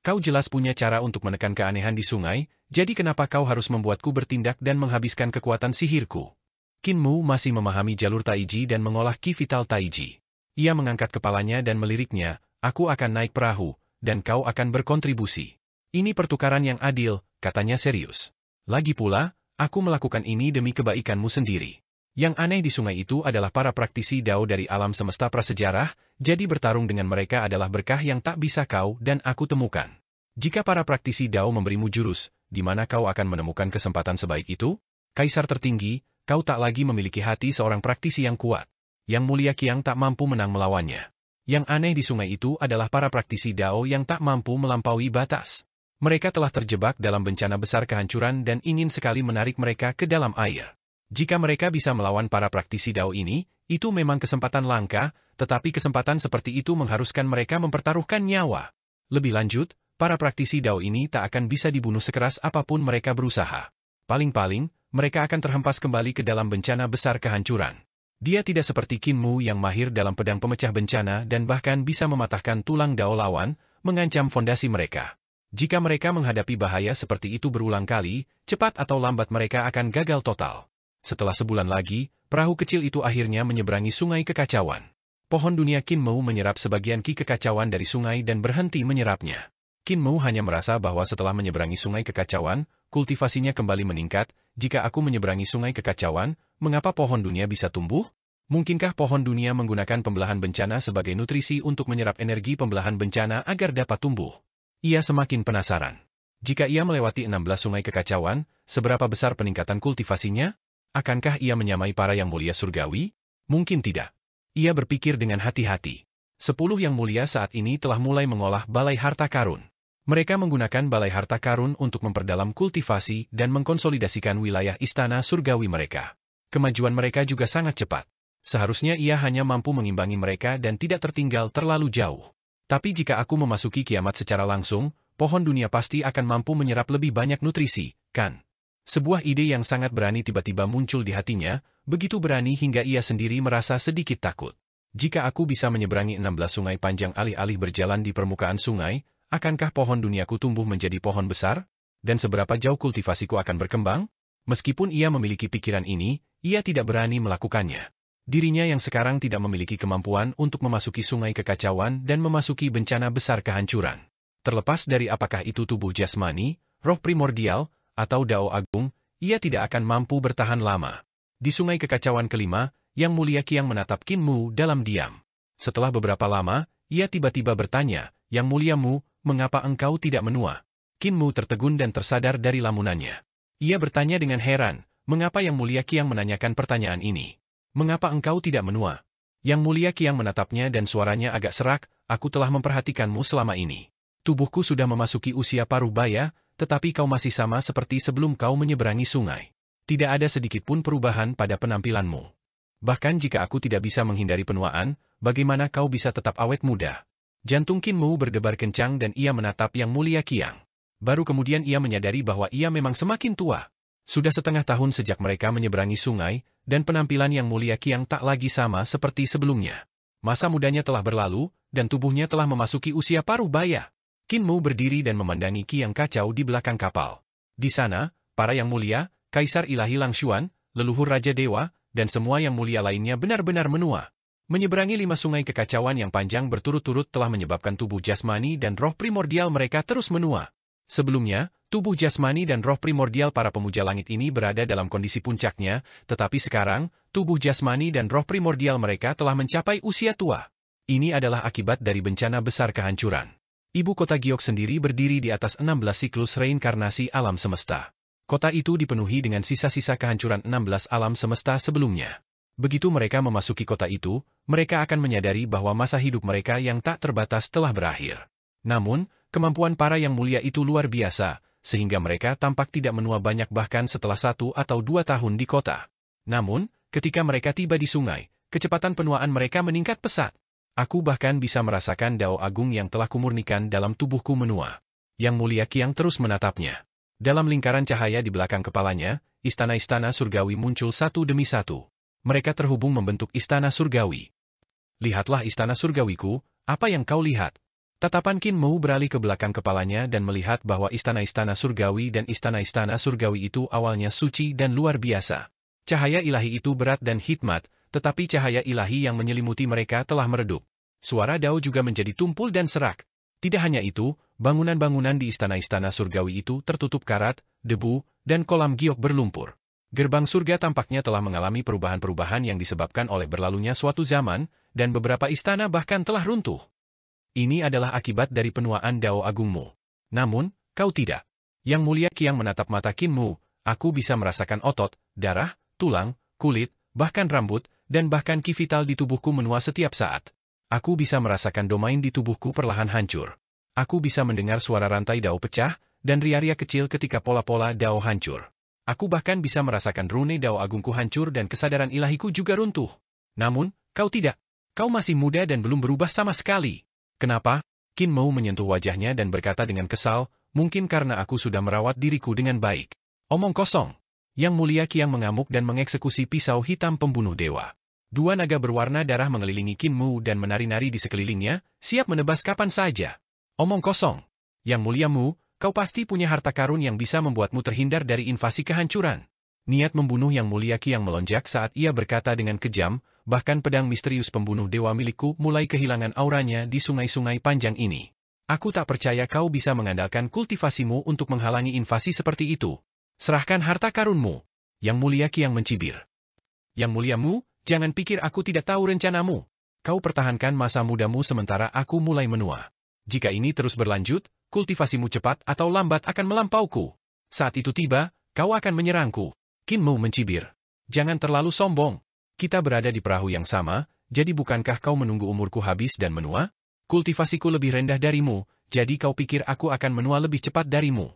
Kau jelas punya cara untuk menekan keanehan di sungai, jadi kenapa kau harus membuatku bertindak dan menghabiskan kekuatan sihirku? Qin Mu masih memahami jalur Taiji dan mengolah Qi Vital Taiji. Ia mengangkat kepalanya dan meliriknya, aku akan naik perahu, dan kau akan berkontribusi. Ini pertukaran yang adil, katanya serius. Lagi pula, aku melakukan ini demi kebaikanmu sendiri. Yang aneh di sungai itu adalah para praktisi Dao dari alam semesta prasejarah, jadi bertarung dengan mereka adalah berkah yang tak bisa kau dan aku temukan. Jika para praktisi Dao memberimu jurus, di mana kau akan menemukan kesempatan sebaik itu? Kaisar tertinggi, kau tak lagi memiliki hati seorang praktisi yang kuat. Yang Mulia Qiang tak mampu menang melawannya. Yang aneh di sungai itu adalah para praktisi Dao yang tak mampu melampaui batas. Mereka telah terjebak dalam bencana besar kehancuran dan ingin sekali menarik mereka ke dalam air. Jika mereka bisa melawan para praktisi Dao ini, itu memang kesempatan langka, tetapi kesempatan seperti itu mengharuskan mereka mempertaruhkan nyawa. Lebih lanjut, para praktisi Dao ini tak akan bisa dibunuh sekeras apapun mereka berusaha. Paling-paling, mereka akan terhempas kembali ke dalam bencana besar kehancuran. Dia tidak seperti Qin Mu yang mahir dalam pedang pemecah bencana dan bahkan bisa mematahkan tulang dao lawan, mengancam fondasi mereka. Jika mereka menghadapi bahaya seperti itu berulang kali, cepat atau lambat mereka akan gagal total. Setelah sebulan lagi, perahu kecil itu akhirnya menyeberangi sungai kekacauan. Pohon dunia Qin Mu menyerap sebagian ki kekacauan dari sungai dan berhenti menyerapnya. Qin Mu hanya merasa bahwa setelah menyeberangi sungai kekacauan, kultivasinya kembali meningkat. Jika aku menyeberangi sungai kekacauan, mengapa pohon dunia bisa tumbuh? Mungkinkah pohon dunia menggunakan pembelahan bencana sebagai nutrisi untuk menyerap energi pembelahan bencana agar dapat tumbuh? Ia semakin penasaran. Jika ia melewati 16 sungai kekacauan, seberapa besar peningkatan kultivasinya? Akankah ia menyamai para yang mulia surgawi? Mungkin tidak. Ia berpikir dengan hati-hati. 10 yang mulia saat ini telah mulai mengolah balai harta karun. Mereka menggunakan balai harta karun untuk memperdalam kultivasi dan mengkonsolidasikan wilayah istana surgawi mereka. Kemajuan mereka juga sangat cepat. Seharusnya ia hanya mampu mengimbangi mereka dan tidak tertinggal terlalu jauh. Tapi jika aku memasuki kiamat secara langsung, pohon dunia pasti akan mampu menyerap lebih banyak nutrisi, kan? Sebuah ide yang sangat berani tiba-tiba muncul di hatinya, begitu berani hingga ia sendiri merasa sedikit takut. Jika aku bisa menyeberangi 16 sungai panjang alih-alih berjalan di permukaan sungai, akankah pohon duniaku tumbuh menjadi pohon besar? Dan seberapa jauh kultivasiku akan berkembang? Meskipun ia memiliki pikiran ini, ia tidak berani melakukannya. Dirinya yang sekarang tidak memiliki kemampuan untuk memasuki sungai kekacauan dan memasuki bencana besar kehancuran. Terlepas dari apakah itu tubuh jasmani, roh primordial, atau dao agung, ia tidak akan mampu bertahan lama. Di sungai kekacauan kelima, Yang Mulia Qiang menatap Qin Mu dalam diam. Setelah beberapa lama, ia tiba-tiba bertanya, "Yang Mulia Mu, mengapa engkau tidak menua?" Qin Mu tertegun dan tersadar dari lamunannya. Ia bertanya dengan heran, "Mengapa Yang Mulia Qiang menanyakan pertanyaan ini? Mengapa engkau tidak menua?" Yang Mulia Qiang menatapnya dan suaranya agak serak, "Aku telah memperhatikanmu selama ini. Tubuhku sudah memasuki usia paruh baya, tetapi kau masih sama seperti sebelum kau menyeberangi sungai. Tidak ada sedikit pun perubahan pada penampilanmu. Bahkan jika aku tidak bisa menghindari penuaan, bagaimana kau bisa tetap awet muda?" Jantung Qin Mu berdebar kencang dan ia menatap Yang Mulia Qiang. Baru kemudian ia menyadari bahwa ia memang semakin tua. Sudah setengah tahun sejak mereka menyeberangi sungai, dan penampilan Yang Mulia Qiang tak lagi sama seperti sebelumnya. Masa mudanya telah berlalu, dan tubuhnya telah memasuki usia paruh baya. Qin Mu berdiri dan memandangi Qiang kacau di belakang kapal. Di sana, para Yang Mulia, Kaisar Ilahi Lang Xuan, leluhur Raja Dewa, dan semua yang mulia lainnya benar-benar menua. Menyeberangi 5 sungai kekacauan yang panjang berturut-turut telah menyebabkan tubuh jasmani dan roh primordial mereka terus menua. Sebelumnya, tubuh jasmani dan roh primordial para pemuja langit ini berada dalam kondisi puncaknya, tetapi sekarang, tubuh jasmani dan roh primordial mereka telah mencapai usia tua. Ini adalah akibat dari bencana besar kehancuran. Ibu kota Giok sendiri berdiri di atas 16 siklus reinkarnasi alam semesta. Kota itu dipenuhi dengan sisa-sisa kehancuran 16 alam semesta sebelumnya. Begitu mereka memasuki kota itu, mereka akan menyadari bahwa masa hidup mereka yang tak terbatas telah berakhir. Namun, kemampuan para yang mulia itu luar biasa, sehingga mereka tampak tidak menua banyak bahkan setelah 1 atau 2 tahun di kota. Namun, ketika mereka tiba di sungai, kecepatan penuaan mereka meningkat pesat. Aku bahkan bisa merasakan dao agung yang telah kumurnikan dalam tubuhku menua. Yang Mulia Qiang terus menatapnya. Dalam lingkaran cahaya di belakang kepalanya, istana-istana surgawi muncul satu demi satu. Mereka terhubung membentuk istana surgawi. "Lihatlah istana surgawiku, apa yang kau lihat?" Tatapan Qin Mu beralih ke belakang kepalanya dan melihat bahwa istana-istana surgawi dan istana-istana surgawi itu awalnya suci dan luar biasa. Cahaya ilahi itu berat dan hikmat, tetapi cahaya ilahi yang menyelimuti mereka telah meredup. Suara dao juga menjadi tumpul dan serak. Tidak hanya itu, bangunan-bangunan di istana-istana surgawi itu tertutup karat, debu, dan kolam giok berlumpur. Gerbang surga tampaknya telah mengalami perubahan-perubahan yang disebabkan oleh berlalunya suatu zaman, dan beberapa istana bahkan telah runtuh. Ini adalah akibat dari penuaan dao agungmu. Namun, kau tidak. Yang Mulia Qiang menatap mata Qin Mu. "Aku bisa merasakan otot, darah, tulang, kulit, bahkan rambut, dan bahkan ki vital di tubuhku menua setiap saat. Aku bisa merasakan domain di tubuhku perlahan hancur. Aku bisa mendengar suara rantai dao pecah, dan ria-ria kecil ketika pola-pola dao hancur. Aku bahkan bisa merasakan rune dao agungku hancur dan kesadaran ilahiku juga runtuh. Namun, kau tidak. Kau masih muda dan belum berubah sama sekali. Kenapa?" Qin Mu menyentuh wajahnya dan berkata dengan kesal, "Mungkin karena aku sudah merawat diriku dengan baik." "Omong kosong. Yang Mulia Qiang mengamuk dan mengeksekusi pisau hitam pembunuh dewa. Dua naga berwarna darah mengelilingi Qin Mu dan menari-nari di sekelilingnya, siap menebas kapan saja. Omong kosong. Yang Mulia Mu, kau pasti punya harta karun yang bisa membuatmu terhindar dari invasi kehancuran. Niat membunuh Yang Mulia Qiang melonjak saat ia berkata dengan kejam, bahkan pedang misterius pembunuh dewa milikku mulai kehilangan auranya di sungai-sungai panjang ini. Aku tak percaya kau bisa mengandalkan kultivasimu untuk menghalangi invasi seperti itu. Serahkan harta karunmu. Yang Mulia Qiang mencibir. Yang Mulia Mu, jangan pikir aku tidak tahu rencanamu. Kau pertahankan masa mudamu sementara aku mulai menua. Jika ini terus berlanjut, kultivasimu cepat atau lambat akan melampauku. Saat itu tiba, kau akan menyerangku. Qin Mu mencibir. Jangan terlalu sombong. Kita berada di perahu yang sama, jadi bukankah kau menunggu umurku habis dan menua? Kultivasiku lebih rendah darimu, jadi kau pikir aku akan menua lebih cepat darimu.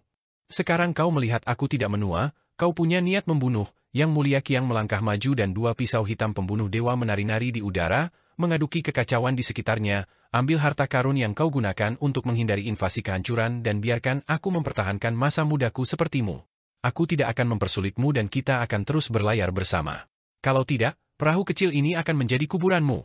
Sekarang kau melihat aku tidak menua, kau punya niat membunuh. Yang Mulia Qiang melangkah maju dan dua pisau hitam pembunuh dewa menari-nari di udara, mengaduki kekacauan di sekitarnya. Ambil harta karun yang kau gunakan untuk menghindari invasi kehancuran dan biarkan aku mempertahankan masa mudaku sepertimu. Aku tidak akan mempersulitmu dan kita akan terus berlayar bersama. Kalau tidak, perahu kecil ini akan menjadi kuburanmu.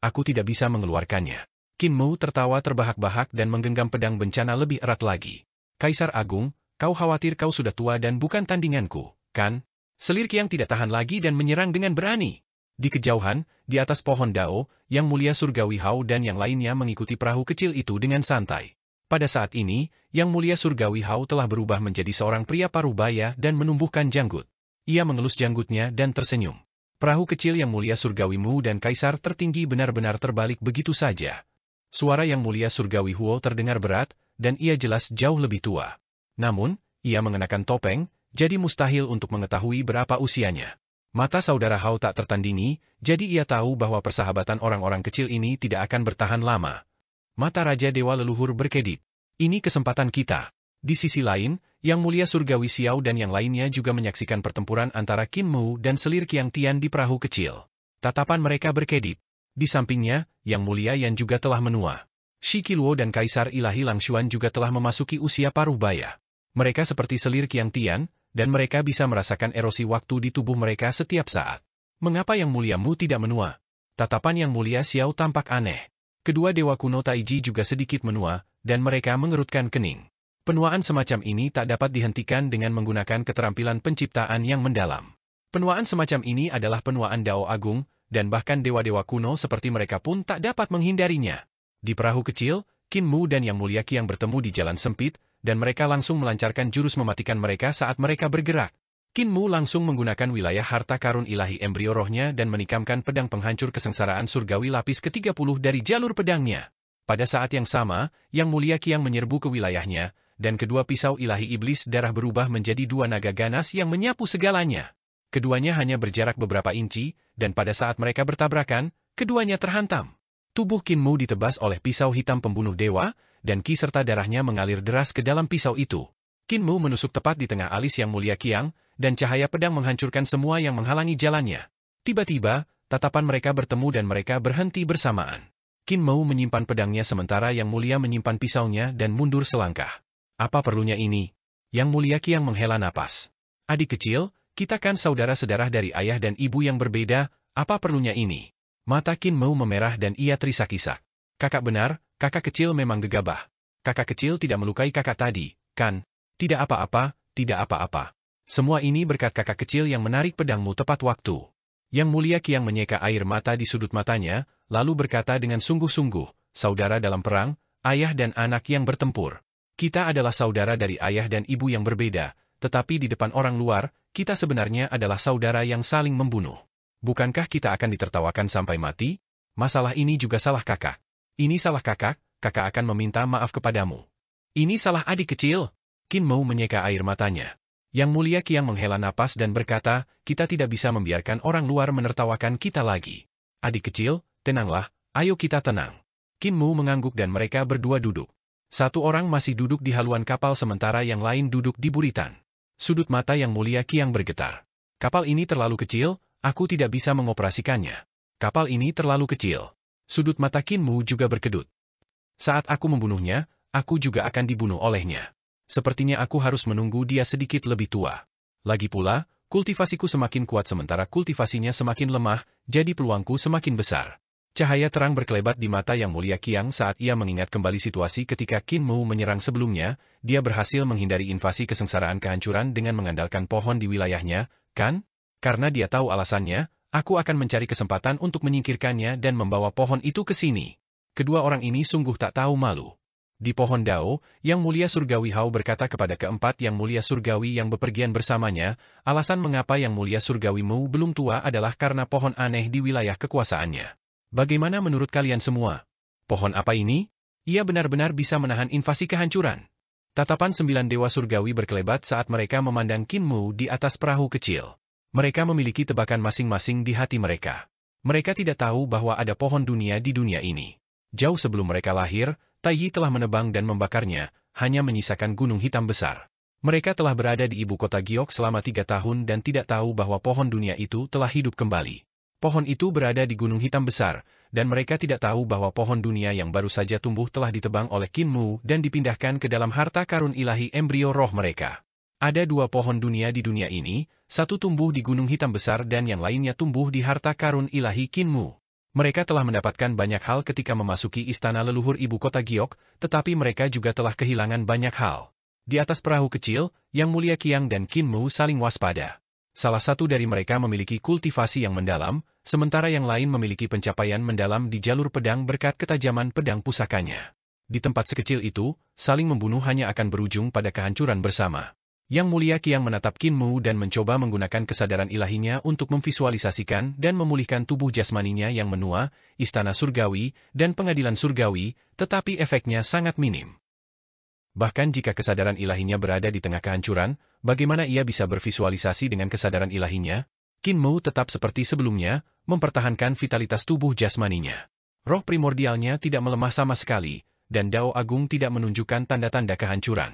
Aku tidak bisa mengeluarkannya. Qin Mu tertawa terbahak-bahak dan menggenggam pedang bencana lebih erat lagi. Kaisar Agung, kau khawatir kau sudah tua dan bukan tandinganku, kan? Selir Qiang tidak tahan lagi dan menyerang dengan berani. Di kejauhan, di atas pohon Dao, Yang Mulia Surgawi Hao dan yang lainnya mengikuti perahu kecil itu dengan santai. Pada saat ini, Yang Mulia Surgawi Hao telah berubah menjadi seorang pria parubaya dan menumbuhkan janggut. Ia mengelus janggutnya dan tersenyum. Perahu kecil Yang Mulia Surgawi Mu dan Kaisar tertinggi benar-benar terbalik begitu saja. Suara Yang Mulia Surgawi Huo terdengar berat, dan ia jelas jauh lebih tua. Namun, ia mengenakan topeng, jadi mustahil untuk mengetahui berapa usianya. Mata saudara Hao tak tertandingi, jadi ia tahu bahwa persahabatan orang-orang kecil ini tidak akan bertahan lama. Mata Raja Dewa Leluhur berkedip. Ini kesempatan kita. Di sisi lain, Yang Mulia Surgawi Xiao dan yang lainnya juga menyaksikan pertempuran antara Qin Mu dan Selir Qiang Tian di perahu kecil. Tatapan mereka berkedip. Di sampingnya, Yang Mulia Yan juga telah menua. Shi Qiluo dan Kaisar Ilahi Langshuan juga telah memasuki usia paruh baya. Mereka seperti Selir Qiang Tian, dan mereka bisa merasakan erosi waktu di tubuh mereka setiap saat. Mengapa Yang Mulia Mu tidak menua? Tatapan Yang Mulia Xiao tampak aneh. Kedua dewa kuno Taiji juga sedikit menua, dan mereka mengerutkan kening. Penuaan semacam ini tak dapat dihentikan dengan menggunakan keterampilan penciptaan yang mendalam. Penuaan semacam ini adalah penuaan Dao Agung, dan bahkan dewa-dewa kuno seperti mereka pun tak dapat menghindarinya. Di perahu kecil, Qin Mu dan Yang Mulia Qiang bertemu di jalan sempit, dan mereka langsung melancarkan jurus mematikan mereka saat mereka bergerak. Qin Mu langsung menggunakan wilayah harta karun ilahi embrio rohnya dan menikamkan pedang penghancur kesengsaraan surgawi lapis ke-30 dari jalur pedangnya. Pada saat yang sama, Yang Mulia Qiang menyerbu ke wilayahnya, dan kedua pisau ilahi iblis darah berubah menjadi dua naga ganas yang menyapu segalanya. Keduanya hanya berjarak beberapa inci, dan pada saat mereka bertabrakan, keduanya terhantam. Tubuh Qin Mu ditebas oleh pisau hitam pembunuh dewa, dan ki serta darahnya mengalir deras ke dalam pisau itu. Qin Mu menusuk tepat di tengah alis Yang Mulia Qiang, dan cahaya pedang menghancurkan semua yang menghalangi jalannya. Tiba-tiba, tatapan mereka bertemu dan mereka berhenti bersamaan. Qin Mu menyimpan pedangnya sementara Yang Mulia menyimpan pisaunya dan mundur selangkah. Apa perlunya ini? Yang Mulia Qiang menghela napas. Adik kecil, kita kan saudara-saudara dari ayah dan ibu yang berbeda, apa perlunya ini? Mata Qin Mu memerah dan ia terisak-isak. Kakak benar, kakak kecil memang gegabah. Kakak kecil tidak melukai kakak tadi, kan? Tidak apa-apa, tidak apa-apa. Semua ini berkat kakak kecil yang menarik pedangmu tepat waktu. Yang Mulia Qiang menyeka air mata di sudut matanya, lalu berkata dengan sungguh-sungguh, saudara dalam perang, ayah dan anak yang bertempur. Kita adalah saudara dari ayah dan ibu yang berbeda, tetapi di depan orang luar, kita sebenarnya adalah saudara yang saling membunuh. Bukankah kita akan ditertawakan sampai mati? Masalah ini juga salah kakak. Ini salah kakak, kakak akan meminta maaf kepadamu. Ini salah adik kecil. Qin Mu menyeka air matanya. Yang Mulia Qiang menghela napas dan berkata, kita tidak bisa membiarkan orang luar menertawakan kita lagi. Adik kecil, tenanglah, ayo kita tenang. Qin Mu mengangguk dan mereka berdua duduk. Satu orang masih duduk di haluan kapal sementara yang lain duduk di buritan. Sudut mata Yang Mulia Qiang bergetar. Kapal ini terlalu kecil, aku tidak bisa mengoperasikannya. Kapal ini terlalu kecil. Sudut mata Qin Mu juga berkedut. Saat aku membunuhnya, aku juga akan dibunuh olehnya. Sepertinya aku harus menunggu dia sedikit lebih tua. Lagi pula, Kultivasiku semakin kuat sementara kultivasinya semakin lemah, jadi peluangku semakin besar. Cahaya terang berkelebat di mata Yang Mulia Qiang saat ia mengingat kembali situasi ketika Qin Mu menyerang sebelumnya. Dia berhasil menghindari invasi kesengsaraan kehancuran dengan mengandalkan pohon di wilayahnya, kan? Karena dia tahu alasannya, aku akan mencari kesempatan untuk menyingkirkannya dan membawa pohon itu ke sini. Kedua orang ini sungguh tak tahu malu. Di pohon Dao, Yang Mulia Surgawi Hao berkata kepada keempat Yang Mulia Surgawi yang bepergian bersamanya, alasan mengapa Yang Mulia Surgawi Mu belum tua adalah karena pohon aneh di wilayah kekuasaannya. Bagaimana menurut kalian semua? Pohon apa ini? Ia benar-benar bisa menahan invasi kehancuran. Tatapan 9 dewa surgawi berkelebat saat mereka memandang Qin Mu di atas perahu kecil. Mereka memiliki tebakan masing-masing di hati mereka. Mereka tidak tahu bahwa ada pohon dunia di dunia ini. Jauh sebelum mereka lahir, Tai Yi telah menebang dan membakarnya, hanya menyisakan gunung hitam besar. Mereka telah berada di ibu kota Giok selama 3 tahun dan tidak tahu bahwa pohon dunia itu telah hidup kembali. Pohon itu berada di gunung hitam besar, dan mereka tidak tahu bahwa pohon dunia yang baru saja tumbuh telah ditebang oleh Qin Mu dan dipindahkan ke dalam harta karun ilahi embrio roh mereka. Ada 2 pohon dunia di dunia ini, satu tumbuh di gunung hitam besar dan yang lainnya tumbuh di harta karun ilahi Qin Mu. Mereka telah mendapatkan banyak hal ketika memasuki istana leluhur ibu kota Giok, tetapi mereka juga telah kehilangan banyak hal. Di atas perahu kecil, Yang Mulia Qiang dan Qin Mu saling waspada. Salah satu dari mereka memiliki kultivasi yang mendalam, sementara yang lain memiliki pencapaian mendalam di jalur pedang berkat ketajaman pedang pusakanya. Di tempat sekecil itu, saling membunuh hanya akan berujung pada kehancuran bersama. Yang Mulia Qiang menatap Qin Mu dan mencoba menggunakan kesadaran ilahinya untuk memvisualisasikan dan memulihkan tubuh jasmaninya yang menua, istana surgawi, dan pengadilan surgawi, tetapi efeknya sangat minim. Bahkan jika kesadaran ilahinya berada di tengah kehancuran, bagaimana ia bisa bervisualisasi dengan kesadaran ilahinya? Qin Mu tetap seperti sebelumnya, mempertahankan vitalitas tubuh jasmaninya. Roh primordialnya tidak melemah sama sekali, dan Dao Agung tidak menunjukkan tanda-tanda kehancuran.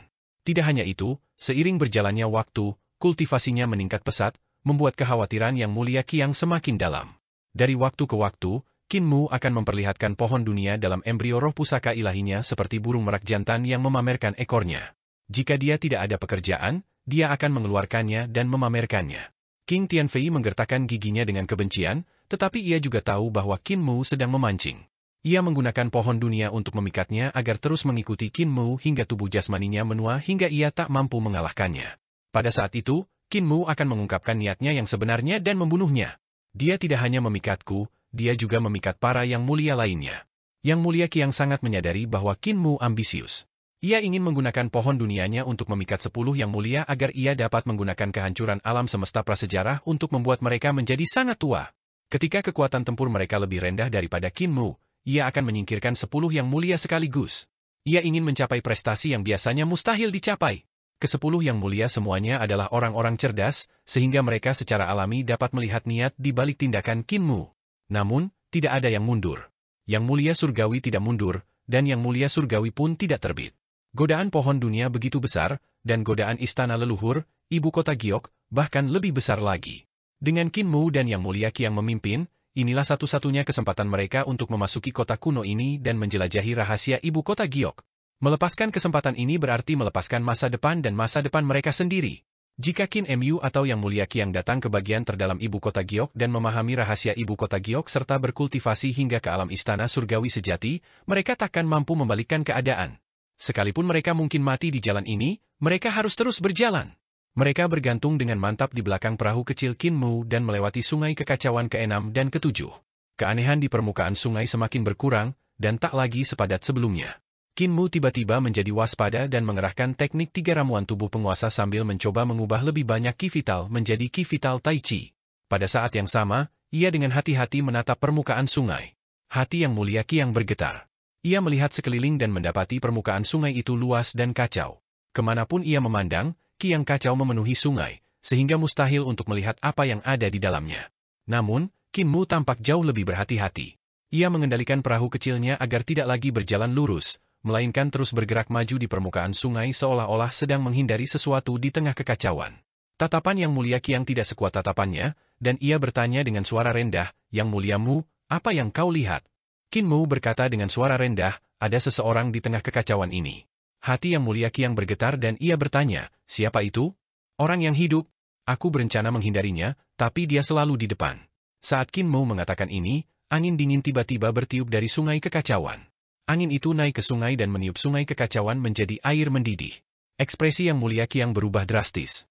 Tidak hanya itu, seiring berjalannya waktu, kultivasinya meningkat pesat, membuat kekhawatiran Yang Mulia Qiang semakin dalam. Dari waktu ke waktu, Qin Mu akan memperlihatkan pohon dunia dalam embrio roh pusaka ilahinya seperti burung merak jantan yang memamerkan ekornya. Jika dia tidak ada pekerjaan, dia akan mengeluarkannya dan memamerkannya. King Tianfei menggertakkan giginya dengan kebencian, tetapi ia juga tahu bahwa Qin Mu sedang memancing. Ia menggunakan pohon dunia untuk memikatnya agar terus mengikuti Qin Mu hingga tubuh jasmaninya menua hingga ia tak mampu mengalahkannya. Pada saat itu, Qin Mu akan mengungkapkan niatnya yang sebenarnya dan membunuhnya. Dia tidak hanya memikatku, dia juga memikat para yang mulia lainnya. Yang Mulia Qiang sangat menyadari bahwa Qin Mu ambisius. Ia ingin menggunakan pohon dunianya untuk memikat 10 yang mulia agar ia dapat menggunakan kehancuran alam semesta prasejarah untuk membuat mereka menjadi sangat tua. Ketika kekuatan tempur mereka lebih rendah daripada Qin Mu, ia akan menyingkirkan 10 yang mulia sekaligus. Ia ingin mencapai prestasi yang biasanya mustahil dicapai. Ke-10 yang mulia semuanya adalah orang-orang cerdas, sehingga mereka secara alami dapat melihat niat di balik tindakan Qin Mu. Namun, tidak ada yang mundur. Yang Mulia Surgawi tidak mundur, dan Yang Mulia Surgawi pun tidak terbit. Godaan pohon dunia begitu besar, dan godaan istana leluhur, ibu kota Giok, bahkan lebih besar lagi. Dengan Qin Mu dan Yang Mulia Qiang memimpin, inilah satu-satunya kesempatan mereka untuk memasuki kota kuno ini dan menjelajahi rahasia ibu kota Giok. Melepaskan kesempatan ini berarti melepaskan masa depan dan masa depan mereka sendiri. Jika Qin Mu atau Yang Mulia Qiang datang ke bagian terdalam ibu kota Giok dan memahami rahasia ibu kota Giok serta berkultivasi hingga ke alam istana surgawi sejati, mereka takkan mampu membalikkan keadaan. Sekalipun mereka mungkin mati di jalan ini, mereka harus terus berjalan. Mereka bergantung dengan mantap di belakang perahu kecil Qin Mu dan melewati sungai kekacauan ke-6 dan ke-7. Keanehan di permukaan sungai semakin berkurang, dan tak lagi sepadat sebelumnya. Qin Mu tiba-tiba menjadi waspada dan mengerahkan teknik 3 ramuan tubuh penguasa sambil mencoba mengubah lebih banyak Qi Vital menjadi Qi Vital Tai Chi. Pada saat yang sama, ia dengan hati-hati menatap permukaan sungai. Hati Yang Mulia Qiang bergetar. Ia melihat sekeliling dan mendapati permukaan sungai itu luas dan kacau. Kemanapun ia memandang, Qi yang kacau memenuhi sungai, sehingga mustahil untuk melihat apa yang ada di dalamnya. Namun, Qin Mu tampak jauh lebih berhati-hati. Ia mengendalikan perahu kecilnya agar tidak lagi berjalan lurus, melainkan terus bergerak maju di permukaan sungai seolah-olah sedang menghindari sesuatu di tengah kekacauan. Tatapan Yang Mulia Qiang tidak sekuat tatapannya, dan ia bertanya dengan suara rendah, "Yang Mulia Mu, apa yang kau lihat?" Qin Mu berkata dengan suara rendah, "Ada seseorang di tengah kekacauan ini." Hati Yang Mulia Qiang bergetar dan ia bertanya, "Siapa itu?" "Orang yang hidup." Aku berencana menghindarinya, tapi dia selalu di depan. Saat Qin Mo mengatakan ini, angin dingin tiba-tiba bertiup dari sungai kekacauan. Angin itu naik ke sungai dan meniup sungai kekacauan menjadi air mendidih. Ekspresi Yang Mulia Qiang berubah drastis.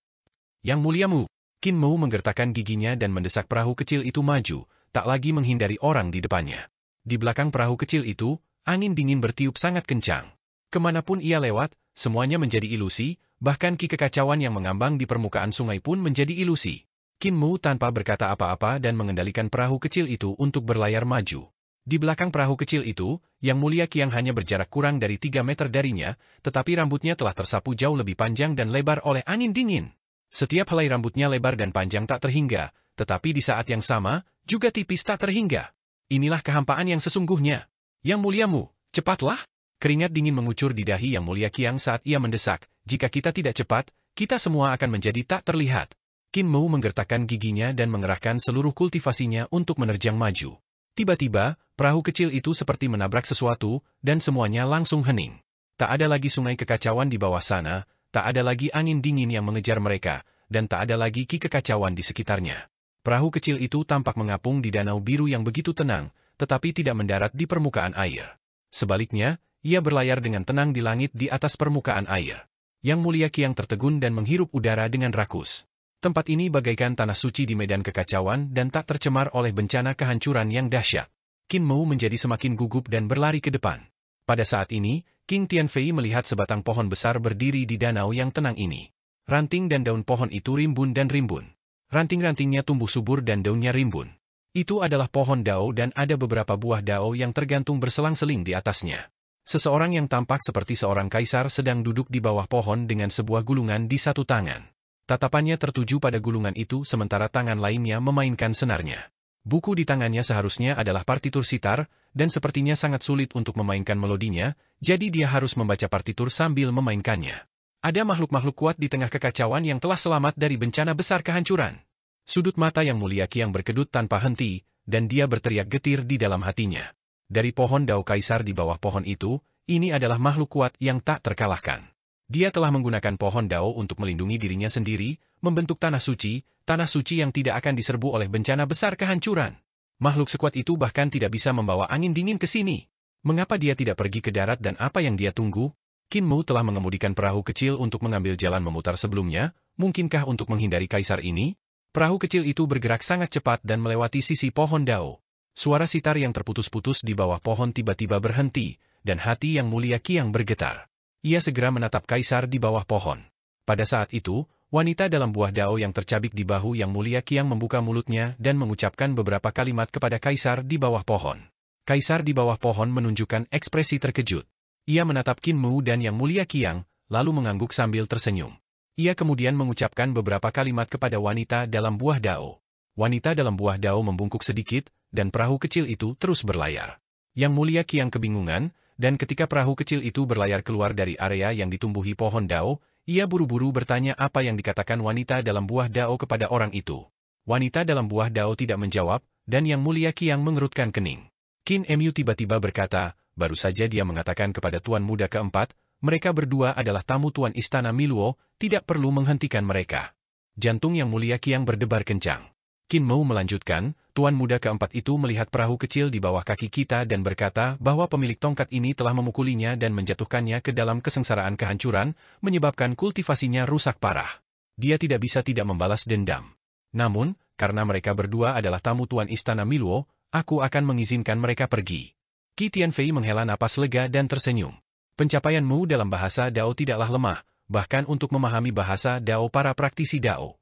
Yang Mulia Mu, Qin Mo menggertakkan giginya dan mendesak perahu kecil itu maju, tak lagi menghindari orang di depannya. Di belakang perahu kecil itu, angin dingin bertiup sangat kencang. Kemanapun ia lewat, semuanya menjadi ilusi, bahkan ki kekacauan yang mengambang di permukaan sungai pun menjadi ilusi. Qin Mo tanpa berkata apa-apa dan mengendalikan perahu kecil itu untuk berlayar maju. Di belakang perahu kecil itu, Yang Mulia Qiang hanya berjarak kurang dari 3 meter darinya, tetapi rambutnya telah tersapu jauh lebih panjang dan lebar oleh angin dingin. Setiap helai rambutnya lebar dan panjang tak terhingga, tetapi di saat yang sama, juga tipis tak terhingga. Inilah kehampaan yang sesungguhnya. Yang Mulia Mu, cepatlah! Keringat dingin mengucur di dahi Yang Mulia Qiang saat ia mendesak, jika kita tidak cepat, kita semua akan menjadi tak terlihat. Qin Mo menggertakkan giginya dan mengerahkan seluruh kultivasinya untuk menerjang maju. Tiba-tiba, perahu kecil itu seperti menabrak sesuatu, dan semuanya langsung hening. Tak ada lagi sungai kekacauan di bawah sana, tak ada lagi angin dingin yang mengejar mereka, dan tak ada lagi ki kekacauan di sekitarnya. Perahu kecil itu tampak mengapung di danau biru yang begitu tenang, tetapi tidak mendarat di permukaan air. Sebaliknya, ia berlayar dengan tenang di langit di atas permukaan air. Yang Mulia Qiang tertegun dan menghirup udara dengan rakus. Tempat ini bagaikan tanah suci di medan kekacauan dan tak tercemar oleh bencana kehancuran yang dahsyat. Qin Mo menjadi semakin gugup dan berlari ke depan. Pada saat ini, King Tianfei melihat sebatang pohon besar berdiri di danau yang tenang ini. Ranting dan daun pohon itu rimbun dan rimbun. Ranting-rantingnya tumbuh subur dan daunnya rimbun. Itu adalah pohon dao dan ada beberapa buah dao yang tergantung berselang-seling di atasnya. Seseorang yang tampak seperti seorang kaisar sedang duduk di bawah pohon dengan sebuah gulungan di satu tangan. Tatapannya tertuju pada gulungan itu sementara tangan lainnya memainkan senarnya. Buku di tangannya seharusnya adalah partitur sitar, dan sepertinya sangat sulit untuk memainkan melodinya, jadi dia harus membaca partitur sambil memainkannya. Ada makhluk-makhluk kuat di tengah kekacauan yang telah selamat dari bencana besar kehancuran. Sudut mata Yang Mulia Qiang berkedut tanpa henti, dan dia berteriak getir di dalam hatinya. Dari pohon dao kaisar di bawah pohon itu, ini adalah makhluk kuat yang tak terkalahkan. Dia telah menggunakan pohon dao untuk melindungi dirinya sendiri, membentuk tanah suci yang tidak akan diserbu oleh bencana besar kehancuran. Makhluk sekuat itu bahkan tidak bisa membawa angin dingin ke sini. Mengapa dia tidak pergi ke darat dan apa yang dia tunggu? Qin Mo telah mengemudikan perahu kecil untuk mengambil jalan memutar sebelumnya, mungkinkah untuk menghindari kaisar ini? Perahu kecil itu bergerak sangat cepat dan melewati sisi pohon dao. Suara sitar yang terputus-putus di bawah pohon tiba-tiba berhenti, dan hati Yang Mulia Qiang bergetar. Ia segera menatap kaisar di bawah pohon. Pada saat itu, wanita dalam buah dao yang tercabik di bahu Yang Mulia Qiang membuka mulutnya dan mengucapkan beberapa kalimat kepada kaisar di bawah pohon. Kaisar di bawah pohon menunjukkan ekspresi terkejut. Ia menatap Qin Mo dan Yang Mulia Qiang, lalu mengangguk sambil tersenyum. Ia kemudian mengucapkan beberapa kalimat kepada wanita dalam buah dao. Wanita dalam buah dao membungkuk sedikit, dan perahu kecil itu terus berlayar. Yang Mulia Qiang kebingungan, dan ketika perahu kecil itu berlayar keluar dari area yang ditumbuhi pohon dao, ia buru-buru bertanya apa yang dikatakan wanita dalam buah dao kepada orang itu. Wanita dalam buah dao tidak menjawab, dan Yang Mulia Qiang mengerutkan kening. Qin Mu tiba-tiba berkata, baru saja dia mengatakan kepada Tuan Muda keempat, mereka berdua adalah tamu Tuan Istana Miluo, tidak perlu menghentikan mereka. Jantung Yang Mulia Qiang berdebar kencang. Qin Mo melanjutkan, Tuan Muda keempat itu melihat perahu kecil di bawah kaki kita dan berkata bahwa pemilik tongkat ini telah memukulinya dan menjatuhkannya ke dalam kesengsaraan kehancuran, menyebabkan kultivasinya rusak parah. Dia tidak bisa tidak membalas dendam. Namun, karena mereka berdua adalah tamu Tuan Istana Miluo, aku akan mengizinkan mereka pergi. Qi Tianfei menghela napas lega dan tersenyum. Pencapaianmu dalam bahasa Dao tidaklah lemah, bahkan untuk memahami bahasa Dao para praktisi Dao.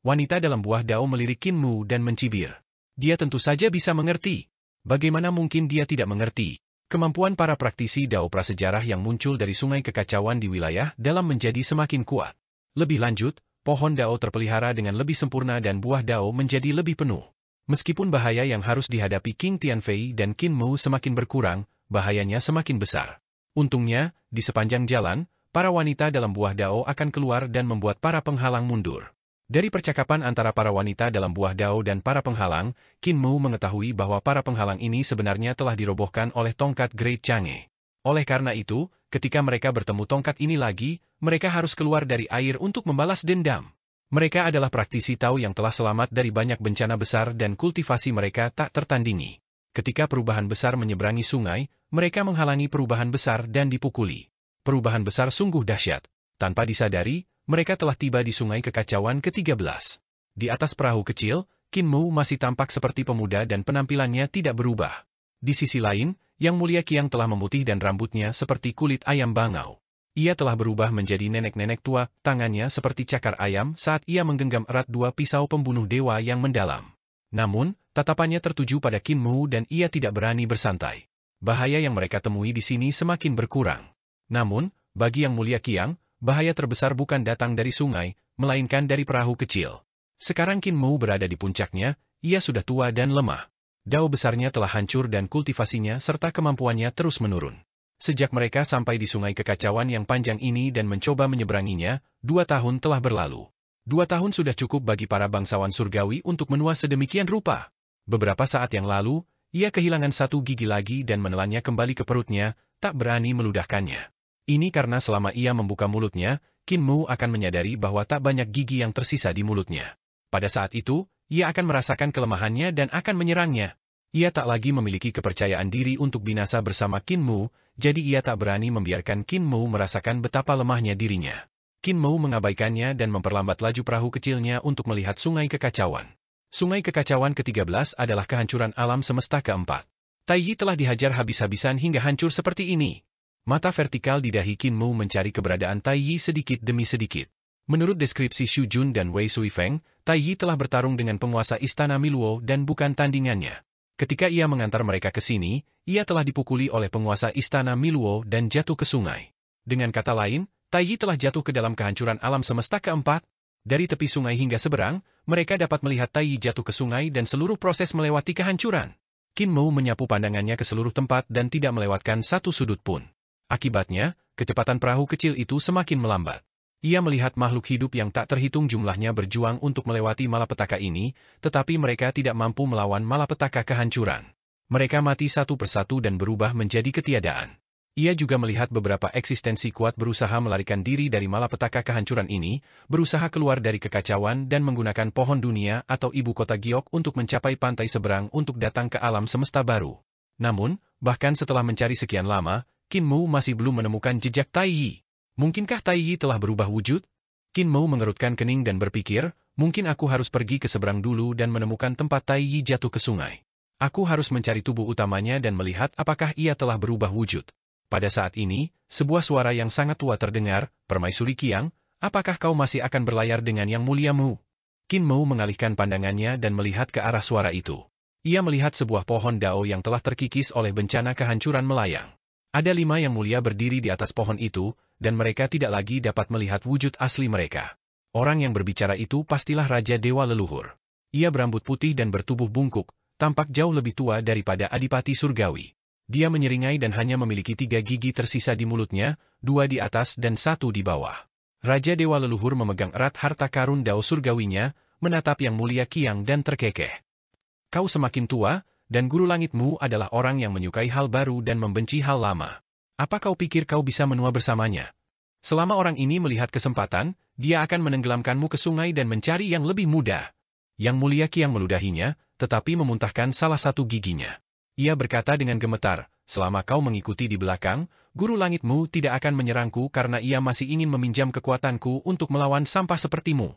Wanita dalam buah dao melirik Qin Mo dan mencibir. Dia tentu saja bisa mengerti. Bagaimana mungkin dia tidak mengerti? Kemampuan para praktisi dao prasejarah yang muncul dari sungai kekacauan di wilayah dalam menjadi semakin kuat. Lebih lanjut, pohon dao terpelihara dengan lebih sempurna dan buah dao menjadi lebih penuh. Meskipun bahaya yang harus dihadapi King Tianfei dan Qin Mo semakin berkurang, bahayanya semakin besar. Untungnya, di sepanjang jalan, para wanita dalam buah dao akan keluar dan membuat para penghalang mundur. Dari percakapan antara para wanita dalam buah dao dan para penghalang, Qin Mo mengetahui bahwa para penghalang ini sebenarnya telah dirobohkan oleh tongkat Great Chang'e. Oleh karena itu, ketika mereka bertemu tongkat ini lagi, mereka harus keluar dari air untuk membalas dendam. Mereka adalah praktisi Tao yang telah selamat dari banyak bencana besar dan kultivasi mereka tak tertandingi. Ketika perubahan besar menyeberangi sungai, mereka menghalangi perubahan besar dan dipukuli. Perubahan besar sungguh dahsyat. Tanpa disadari, mereka telah tiba di sungai kekacauan ke-13. Di atas perahu kecil, Qin Mu masih tampak seperti pemuda dan penampilannya tidak berubah. Di sisi lain, Yang Mulia Qiang telah memutih dan rambutnya seperti kulit ayam bangau. Ia telah berubah menjadi nenek-nenek tua, tangannya seperti cakar ayam saat ia menggenggam erat dua pisau pembunuh dewa yang mendalam. Namun, tatapannya tertuju pada Qin Mu dan ia tidak berani bersantai. Bahaya yang mereka temui di sini semakin berkurang. Namun, bagi Yang Mulia Qiang, bahaya terbesar bukan datang dari sungai, melainkan dari perahu kecil. Sekarang Qin Mu berada di puncaknya, ia sudah tua dan lemah. Dao besarnya telah hancur dan kultivasinya serta kemampuannya terus menurun. Sejak mereka sampai di sungai kekacauan yang panjang ini dan mencoba menyeberanginya, 2 tahun telah berlalu. 2 tahun sudah cukup bagi para bangsawan surgawi untuk menua sedemikian rupa. Beberapa saat yang lalu, ia kehilangan satu gigi lagi dan menelannya kembali ke perutnya, tak berani meludahkannya. Ini karena selama ia membuka mulutnya, Qin Mu akan menyadari bahwa tak banyak gigi yang tersisa di mulutnya. Pada saat itu, ia akan merasakan kelemahannya dan akan menyerangnya. Ia tak lagi memiliki kepercayaan diri untuk binasa bersama Qin Mu, jadi ia tak berani membiarkan Qin Mu merasakan betapa lemahnya dirinya. Qin Mu mengabaikannya dan memperlambat laju perahu kecilnya untuk melihat sungai kekacauan. Sungai kekacauan ke-13 adalah kehancuran alam semesta keempat. Tai Yi telah dihajar habis-habisan hingga hancur seperti ini. Mata vertikal di dahi Qin Mu mencari keberadaan Tai Yi sedikit demi sedikit. Menurut deskripsi Xu Jun dan Wei Sui Feng, Tai Yi telah bertarung dengan penguasa istana Miluo dan bukan tandingannya. Ketika ia mengantar mereka ke sini, ia telah dipukuli oleh penguasa istana Miluo dan jatuh ke sungai. Dengan kata lain, Tai Yi telah jatuh ke dalam kehancuran alam semesta keempat. Dari tepi sungai hingga seberang, mereka dapat melihat Tai Yi jatuh ke sungai dan seluruh proses melewati kehancuran. Qin Mu menyapu pandangannya ke seluruh tempat dan tidak melewatkan satu sudut pun. Akibatnya, kecepatan perahu kecil itu semakin melambat. Ia melihat makhluk hidup yang tak terhitung jumlahnya berjuang untuk melewati malapetaka ini, tetapi mereka tidak mampu melawan malapetaka kehancuran. Mereka mati satu persatu dan berubah menjadi ketiadaan. Ia juga melihat beberapa eksistensi kuat berusaha melarikan diri dari malapetaka kehancuran ini, berusaha keluar dari kekacauan dan menggunakan pohon dunia atau ibu kota Giok untuk mencapai pantai seberang untuk datang ke alam semesta baru. Namun, bahkan setelah mencari sekian lama, Qin Mu masih belum menemukan jejak Tai Yi. Mungkinkah Tai Yi telah berubah wujud? Qin Mu mengerutkan kening dan berpikir, mungkin aku harus pergi ke seberang dulu dan menemukan tempat Tai Yi jatuh ke sungai. Aku harus mencari tubuh utamanya dan melihat apakah ia telah berubah wujud. Pada saat ini, sebuah suara yang sangat tua terdengar, "Permaisuri Qiang, apakah kau masih akan berlayar dengan Yang Mulia Mu?" Qin Mu mengalihkan pandangannya dan melihat ke arah suara itu. Ia melihat sebuah pohon dao yang telah terkikis oleh bencana kehancuran melayang. Ada 5 Yang Mulia berdiri di atas pohon itu, dan mereka tidak lagi dapat melihat wujud asli mereka. Orang yang berbicara itu pastilah Raja Dewa Leluhur. Ia berambut putih dan bertubuh bungkuk, tampak jauh lebih tua daripada Adipati Surgawi. Dia menyeringai dan hanya memiliki 3 gigi tersisa di mulutnya, 2 di atas dan 1 di bawah. Raja Dewa Leluhur memegang erat harta karun dao surgawinya, menatap Yang Mulia Qiang dan terkekeh. Kau semakin tua, dan Guru Langitmu adalah orang yang menyukai hal baru dan membenci hal lama. Apa kau pikir kau bisa menua bersamanya? Selama orang ini melihat kesempatan, dia akan menenggelamkanmu ke sungai dan mencari yang lebih mudah. Yang Mulia Qiang meludahinya, tetapi memuntahkan salah satu giginya. Ia berkata dengan gemetar, "Selama kau mengikuti di belakang, Guru Langitmu tidak akan menyerangku karena ia masih ingin meminjam kekuatanku untuk melawan sampah sepertimu."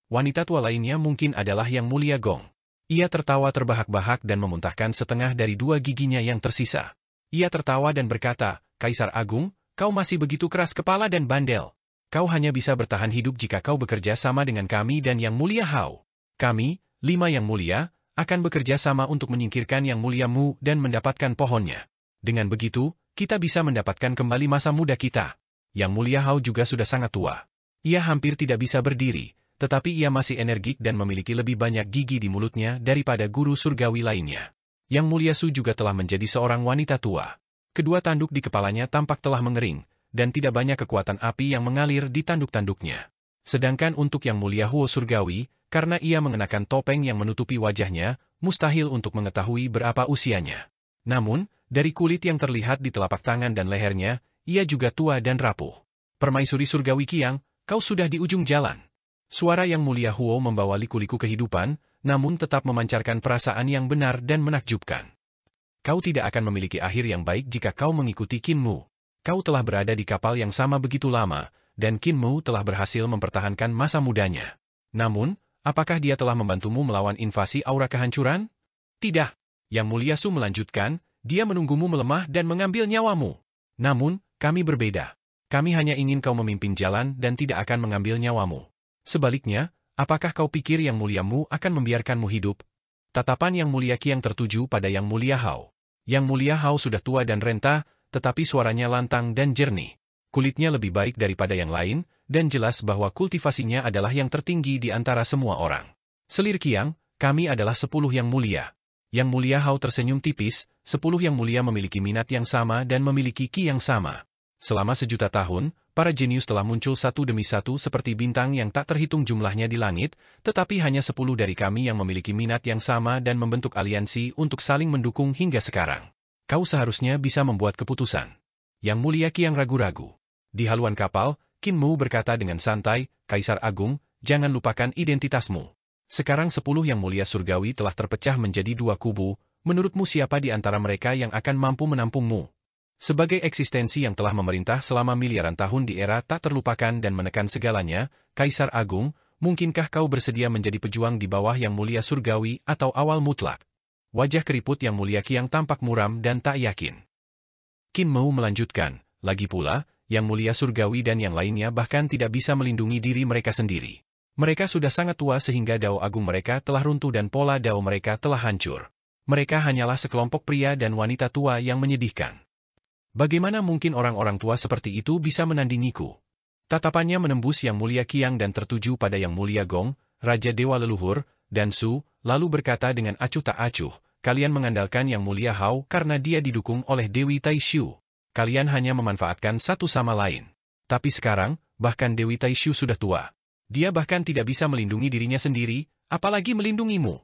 Wanita tua lainnya mungkin adalah Yang Mulia Gong. Ia tertawa terbahak-bahak dan memuntahkan setengah dari 2 giginya yang tersisa. Ia tertawa dan berkata, "Kaisar Agung, kau masih begitu keras kepala dan bandel. Kau hanya bisa bertahan hidup jika kau bekerja sama dengan kami dan Yang Mulia Hao. Kami, 5 Yang Mulia, akan bekerja sama untuk menyingkirkan Yang Mulia Mu dan mendapatkan pohonnya. Dengan begitu, kita bisa mendapatkan kembali masa muda kita." Yang Mulia Hao juga sudah sangat tua. Ia hampir tidak bisa berdiri, tetapi ia masih energik dan memiliki lebih banyak gigi di mulutnya daripada guru surgawi lainnya. Yang Mulia Su juga telah menjadi seorang wanita tua. Kedua tanduk di kepalanya tampak telah mengering, dan tidak banyak kekuatan api yang mengalir di tanduk-tanduknya. Sedangkan untuk Yang Mulia Huo surgawi, karena ia mengenakan topeng yang menutupi wajahnya, mustahil untuk mengetahui berapa usianya. Namun, dari kulit yang terlihat di telapak tangan dan lehernya, ia juga tua dan rapuh. "Permaisuri surgawi Qiang, kau sudah di ujung jalan. Suara Yang Mulia Huo membawa liku-liku kehidupan, namun tetap memancarkan perasaan yang benar dan menakjubkan. Kau tidak akan memiliki akhir yang baik jika kau mengikuti Qin Mu. Kau telah berada di kapal yang sama begitu lama, dan Qin Mu telah berhasil mempertahankan masa mudanya. Namun, apakah dia telah membantumu melawan invasi aura kehancuran? Tidak. Yang Mulia Su melanjutkan, dia menunggumu melemah dan mengambil nyawamu. Namun, kami berbeda. Kami hanya ingin kau memimpin jalan dan tidak akan mengambil nyawamu. Sebaliknya, apakah kau pikir Yang Mulia Mu akan membiarkanmu hidup? Tatapan Yang Mulia Qiang tertuju pada Yang Mulia Hao. Yang Mulia Hao sudah tua dan renta, tetapi suaranya lantang dan jernih. Kulitnya lebih baik daripada yang lain, dan jelas bahwa kultivasinya adalah yang tertinggi di antara semua orang. Selir Qiang, kami adalah 10 Yang Mulia. Yang Mulia Hao tersenyum tipis, 10 Yang Mulia memiliki minat yang sama dan memiliki ki yang sama. Selama sejuta tahun, para jenius telah muncul satu demi satu seperti bintang yang tak terhitung jumlahnya di langit, tetapi hanya 10 dari kami yang memiliki minat yang sama dan membentuk aliansi untuk saling mendukung hingga sekarang. Kau seharusnya bisa membuat keputusan. Yang Mulia Qiang ragu-ragu. Di haluan kapal, Qin Mu berkata dengan santai, Kaisar Agung, jangan lupakan identitasmu. Sekarang 10 Yang Mulia Surgawi telah terpecah menjadi 2 kubu, menurutmu siapa di antara mereka yang akan mampu menampungmu? Sebagai eksistensi yang telah memerintah selama miliaran tahun di era tak terlupakan dan menekan segalanya, Kaisar Agung, mungkinkah kau bersedia menjadi pejuang di bawah Yang Mulia Surgawi atau awal mutlak? Wajah keriput Yang Mulia Qiang tampak muram dan tak yakin. Qin Mu melanjutkan, lagi pula, Yang Mulia Surgawi dan yang lainnya bahkan tidak bisa melindungi diri mereka sendiri. Mereka sudah sangat tua sehingga dao agung mereka telah runtuh dan pola dao mereka telah hancur. Mereka hanyalah sekelompok pria dan wanita tua yang menyedihkan. Bagaimana mungkin orang-orang tua seperti itu bisa menandingiku? Tatapannya menembus Yang Mulia Qiang dan tertuju pada Yang Mulia Gong, Raja Dewa Leluhur, dan Su, lalu berkata dengan acuh tak acuh, kalian mengandalkan Yang Mulia Hao karena dia didukung oleh Dewi Taishu. Kalian hanya memanfaatkan satu sama lain. Tapi sekarang, bahkan Dewi Taishu sudah tua. Dia bahkan tidak bisa melindungi dirinya sendiri, apalagi melindungimu.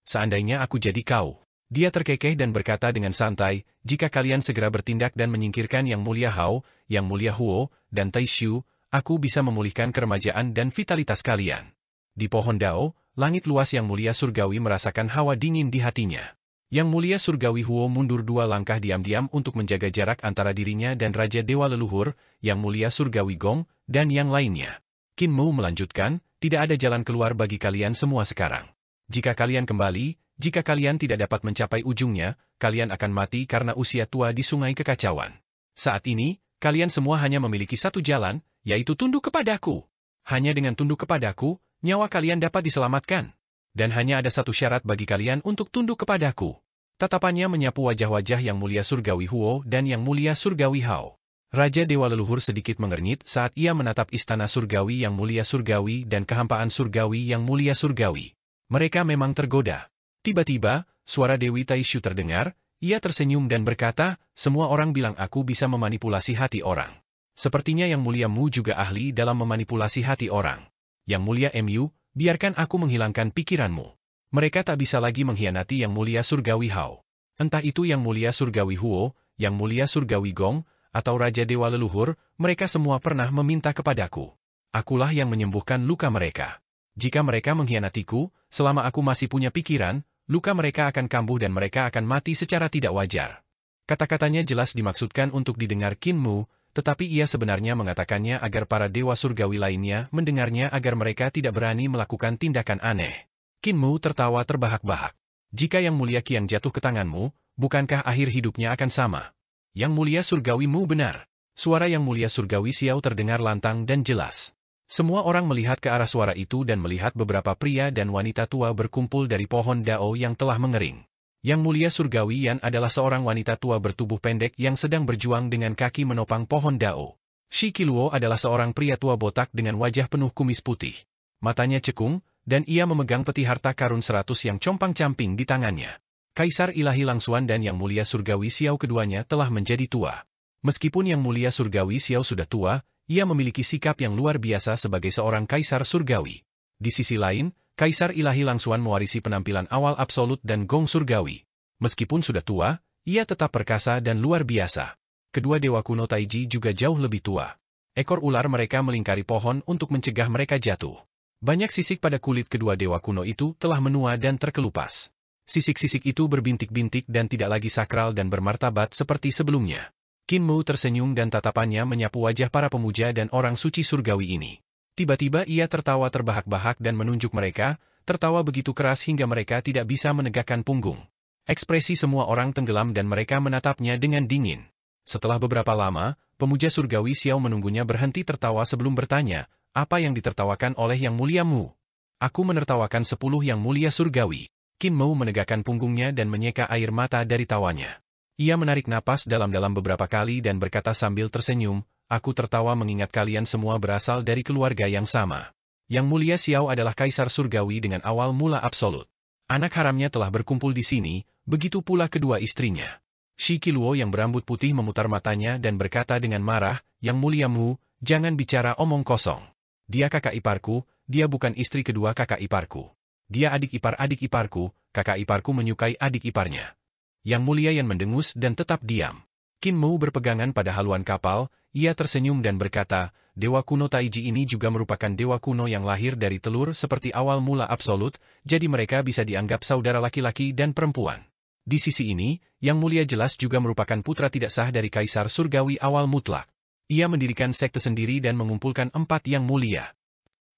Seandainya aku jadi kau. Dia terkekeh dan berkata dengan santai, jika kalian segera bertindak dan menyingkirkan Yang Mulia Hao, Yang Mulia Huo, dan Taishu, aku bisa memulihkan keremajaan dan vitalitas kalian. Di pohon Dao, langit luas Yang Mulia Surgawi merasakan hawa dingin di hatinya. Yang Mulia Surgawi Huo mundur 2 langkah diam-diam untuk menjaga jarak antara dirinya dan Raja Dewa Leluhur, Yang Mulia Surgawi Gong, dan yang lainnya. Qin Mu melanjutkan, tidak ada jalan keluar bagi kalian semua sekarang. Jika kalian kembali, jika kalian tidak dapat mencapai ujungnya, kalian akan mati karena usia tua di sungai kekacauan. Saat ini, kalian semua hanya memiliki satu jalan, yaitu tunduk kepadaku. Hanya dengan tunduk kepadaku, nyawa kalian dapat diselamatkan. Dan hanya ada satu syarat bagi kalian untuk tunduk kepadaku. Tatapannya menyapu wajah-wajah Yang Mulia Surgawi Huo dan Yang Mulia Surgawi Hao. Raja Dewa Leluhur sedikit mengernyit saat ia menatap istana surgawi Yang Mulia Surgawi dan kehampaan surgawi Yang Mulia Surgawi. Mereka memang tergoda. Tiba-tiba, suara Dewi Taishu terdengar, ia tersenyum dan berkata, semua orang bilang aku bisa memanipulasi hati orang. Sepertinya Yang Mulia Mu juga ahli dalam memanipulasi hati orang. Yang Mulia Mu, biarkan aku menghilangkan pikiranmu. Mereka tak bisa lagi mengkhianati Yang Mulia Surgawi Hao. Entah itu Yang Mulia Surgawi Huo, Yang Mulia Surgawi Gong, atau Raja Dewa Leluhur, mereka semua pernah meminta kepadaku. Akulah yang menyembuhkan luka mereka. Jika mereka mengkhianatiku, selama aku masih punya pikiran, luka mereka akan kambuh dan mereka akan mati secara tidak wajar. Kata-katanya jelas dimaksudkan untuk didengar Qin Mu, tetapi ia sebenarnya mengatakannya agar para dewa surgawi lainnya mendengarnya agar mereka tidak berani melakukan tindakan aneh. Qin Mu tertawa terbahak-bahak. Jika Yang Mulia Qiang jatuh ke tanganmu, bukankah akhir hidupnya akan sama? Yang Mulia Surgawi Mu benar. Suara Yang Mulia Surgawi Xiao terdengar lantang dan jelas. Semua orang melihat ke arah suara itu dan melihat beberapa pria dan wanita tua berkumpul dari pohon Dao yang telah mengering. Yang Mulia Surgawi Yan adalah seorang wanita tua bertubuh pendek yang sedang berjuang dengan kaki menopang pohon Dao. Shi Qiluo adalah seorang pria tua botak dengan wajah penuh kumis putih. Matanya cekung, dan ia memegang peti harta karun 100 yang compang-camping di tangannya. Kaisar Ilahi Langsuan dan Yang Mulia Surgawi Xiao keduanya telah menjadi tua. Meskipun Yang Mulia Surgawi Xiao sudah tua, ia memiliki sikap yang luar biasa sebagai seorang kaisar surgawi. Di sisi lain, Kaisar Ilahi Langsuan mewarisi penampilan awal absolut dan gong surgawi. Meskipun sudah tua, ia tetap perkasa dan luar biasa. Kedua dewa kuno Taiji juga jauh lebih tua. Ekor ular mereka melingkari pohon untuk mencegah mereka jatuh. Banyak sisik pada kulit kedua dewa kuno itu telah menua dan terkelupas. Sisik-sisik itu berbintik-bintik dan tidak lagi sakral dan bermartabat seperti sebelumnya. Qin Mu tersenyum dan tatapannya menyapu wajah para pemuja dan orang suci surgawi ini. Tiba-tiba ia tertawa terbahak-bahak dan menunjuk mereka, tertawa begitu keras hingga mereka tidak bisa menegakkan punggung. Ekspresi semua orang tenggelam dan mereka menatapnya dengan dingin. Setelah beberapa lama, pemuja surgawi Xiao menunggunya berhenti tertawa sebelum bertanya, apa yang ditertawakan oleh Yang Mulia Mu? Aku menertawakan 10 Yang Mulia Surgawi. Qin Mu menegakkan punggungnya dan menyeka air mata dari tawanya. Ia menarik napas dalam-dalam beberapa kali dan berkata sambil tersenyum, aku tertawa mengingat kalian semua berasal dari keluarga yang sama. Yang Mulia Xiao adalah kaisar surgawi dengan awal mula absolut. Anak haramnya telah berkumpul di sini, begitu pula kedua istrinya. Shi Qiluo yang berambut putih memutar matanya dan berkata dengan marah, Yang Mulia Mu, jangan bicara omong kosong. Dia kakak iparku, dia bukan istri kedua kakak iparku. Dia adik iparku, kakak iparku menyukai adik iparnya. Yang Mulia Yan mendengus dan tetap diam. Qin Mu berpegangan pada haluan kapal, ia tersenyum dan berkata, Dewa kuno Taiji ini juga merupakan dewa kuno yang lahir dari telur seperti awal mula absolut, jadi mereka bisa dianggap saudara laki-laki dan perempuan. Di sisi ini, Yang Mulia jelas juga merupakan putra tidak sah dari kaisar surgawi awal mutlak. Ia mendirikan sekte sendiri dan mengumpulkan 4 Yang Mulia.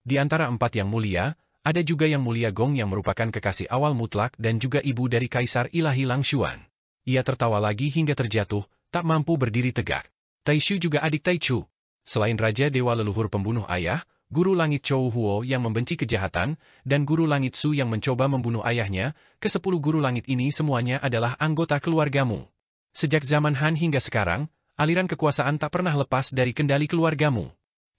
Di antara 4 Yang Mulia, ada juga Yang Mulia Gong yang merupakan kekasih awal mutlak dan juga ibu dari Kaisar Ilahi Lang Xuan. Ia tertawa lagi hingga terjatuh, tak mampu berdiri tegak. Taishu juga adik Taichu. Selain Raja Dewa Leluhur Pembunuh Ayah, Guru Langit Chou Huo yang membenci kejahatan, dan Guru Langit Su yang mencoba membunuh ayahnya, ke-10 Guru Langit ini semuanya adalah anggota keluargamu. Sejak zaman Han hingga sekarang, aliran kekuasaan tak pernah lepas dari kendali keluargamu.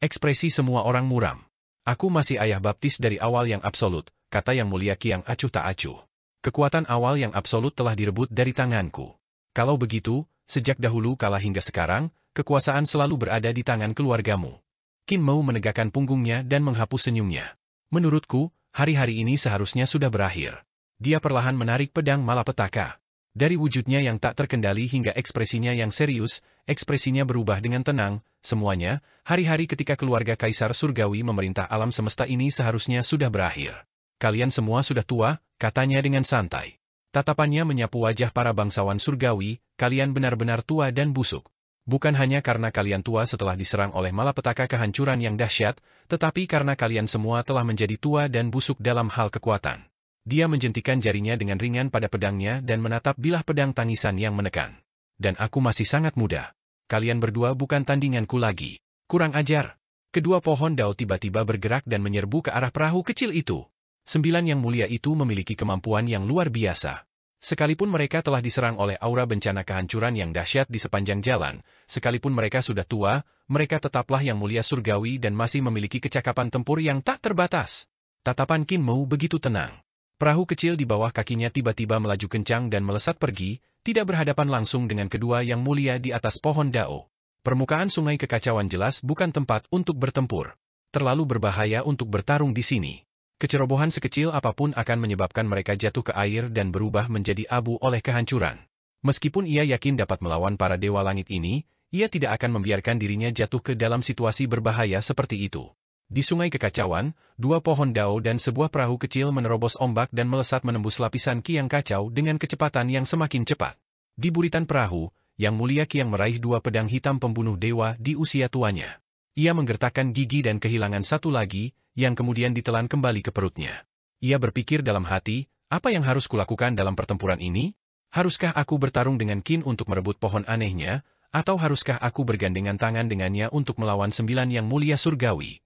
Ekspresi semua orang muram. Aku masih ayah baptis dari awal yang absolut, kata Yang Mulia Qiang acuh tak acuh. Kekuatan awal yang absolut telah direbut dari tanganku. Kalau begitu, sejak dahulu kala hingga sekarang, kekuasaan selalu berada di tangan keluargamu. Qin Mu menegakkan punggungnya dan menghapus senyumnya. Menurutku, hari-hari ini seharusnya sudah berakhir. Dia perlahan menarik pedang malapetaka. Dari wujudnya yang tak terkendali hingga ekspresinya yang serius, ekspresinya berubah dengan tenang, semuanya, hari-hari ketika keluarga Kaisar Surgawi memerintah alam semesta ini seharusnya sudah berakhir. Kalian semua sudah tua, katanya dengan santai. Tatapannya menyapu wajah para bangsawan Surgawi, kalian benar-benar tua dan busuk. Bukan hanya karena kalian tua setelah diserang oleh malapetaka kehancuran yang dahsyat, tetapi karena kalian semua telah menjadi tua dan busuk dalam hal kekuatan. Dia menjentikan jarinya dengan ringan pada pedangnya dan menatap bilah pedang tangisan yang menekan. Dan aku masih sangat muda. Kalian berdua bukan tandinganku lagi. Kurang ajar. Kedua pohon dao tiba-tiba bergerak dan menyerbu ke arah perahu kecil itu. 9 Yang Mulia itu memiliki kemampuan yang luar biasa. Sekalipun mereka telah diserang oleh aura bencana kehancuran yang dahsyat di sepanjang jalan, sekalipun mereka sudah tua, mereka tetaplah Yang Mulia Surgawi dan masih memiliki kecakapan tempur yang tak terbatas. Tatapan Qin Mu begitu tenang. Perahu kecil di bawah kakinya tiba-tiba melaju kencang dan melesat pergi, tidak berhadapan langsung dengan kedua Yang Mulia di atas pohon dao. Permukaan sungai kekacauan jelas bukan tempat untuk bertempur. Terlalu berbahaya untuk bertarung di sini. Kecerobohan sekecil apapun akan menyebabkan mereka jatuh ke air dan berubah menjadi abu oleh kehancuran. Meskipun ia yakin dapat melawan para dewa langit ini, ia tidak akan membiarkan dirinya jatuh ke dalam situasi berbahaya seperti itu. Di sungai kekacauan, 2 pohon dao dan sebuah perahu kecil menerobos ombak dan melesat menembus lapisan Qiang kacau dengan kecepatan yang semakin cepat. Di buritan perahu, Yang Mulia Qiang meraih 2 pedang hitam pembunuh dewa di usia tuanya. Ia menggertakkan gigi dan kehilangan satu lagi, yang kemudian ditelan kembali ke perutnya. Ia berpikir dalam hati, apa yang harus kulakukan dalam pertempuran ini? Haruskah aku bertarung dengan Qin untuk merebut pohon anehnya, atau haruskah aku bergandengan tangan dengannya untuk melawan 9 Yang Mulia Surgawi?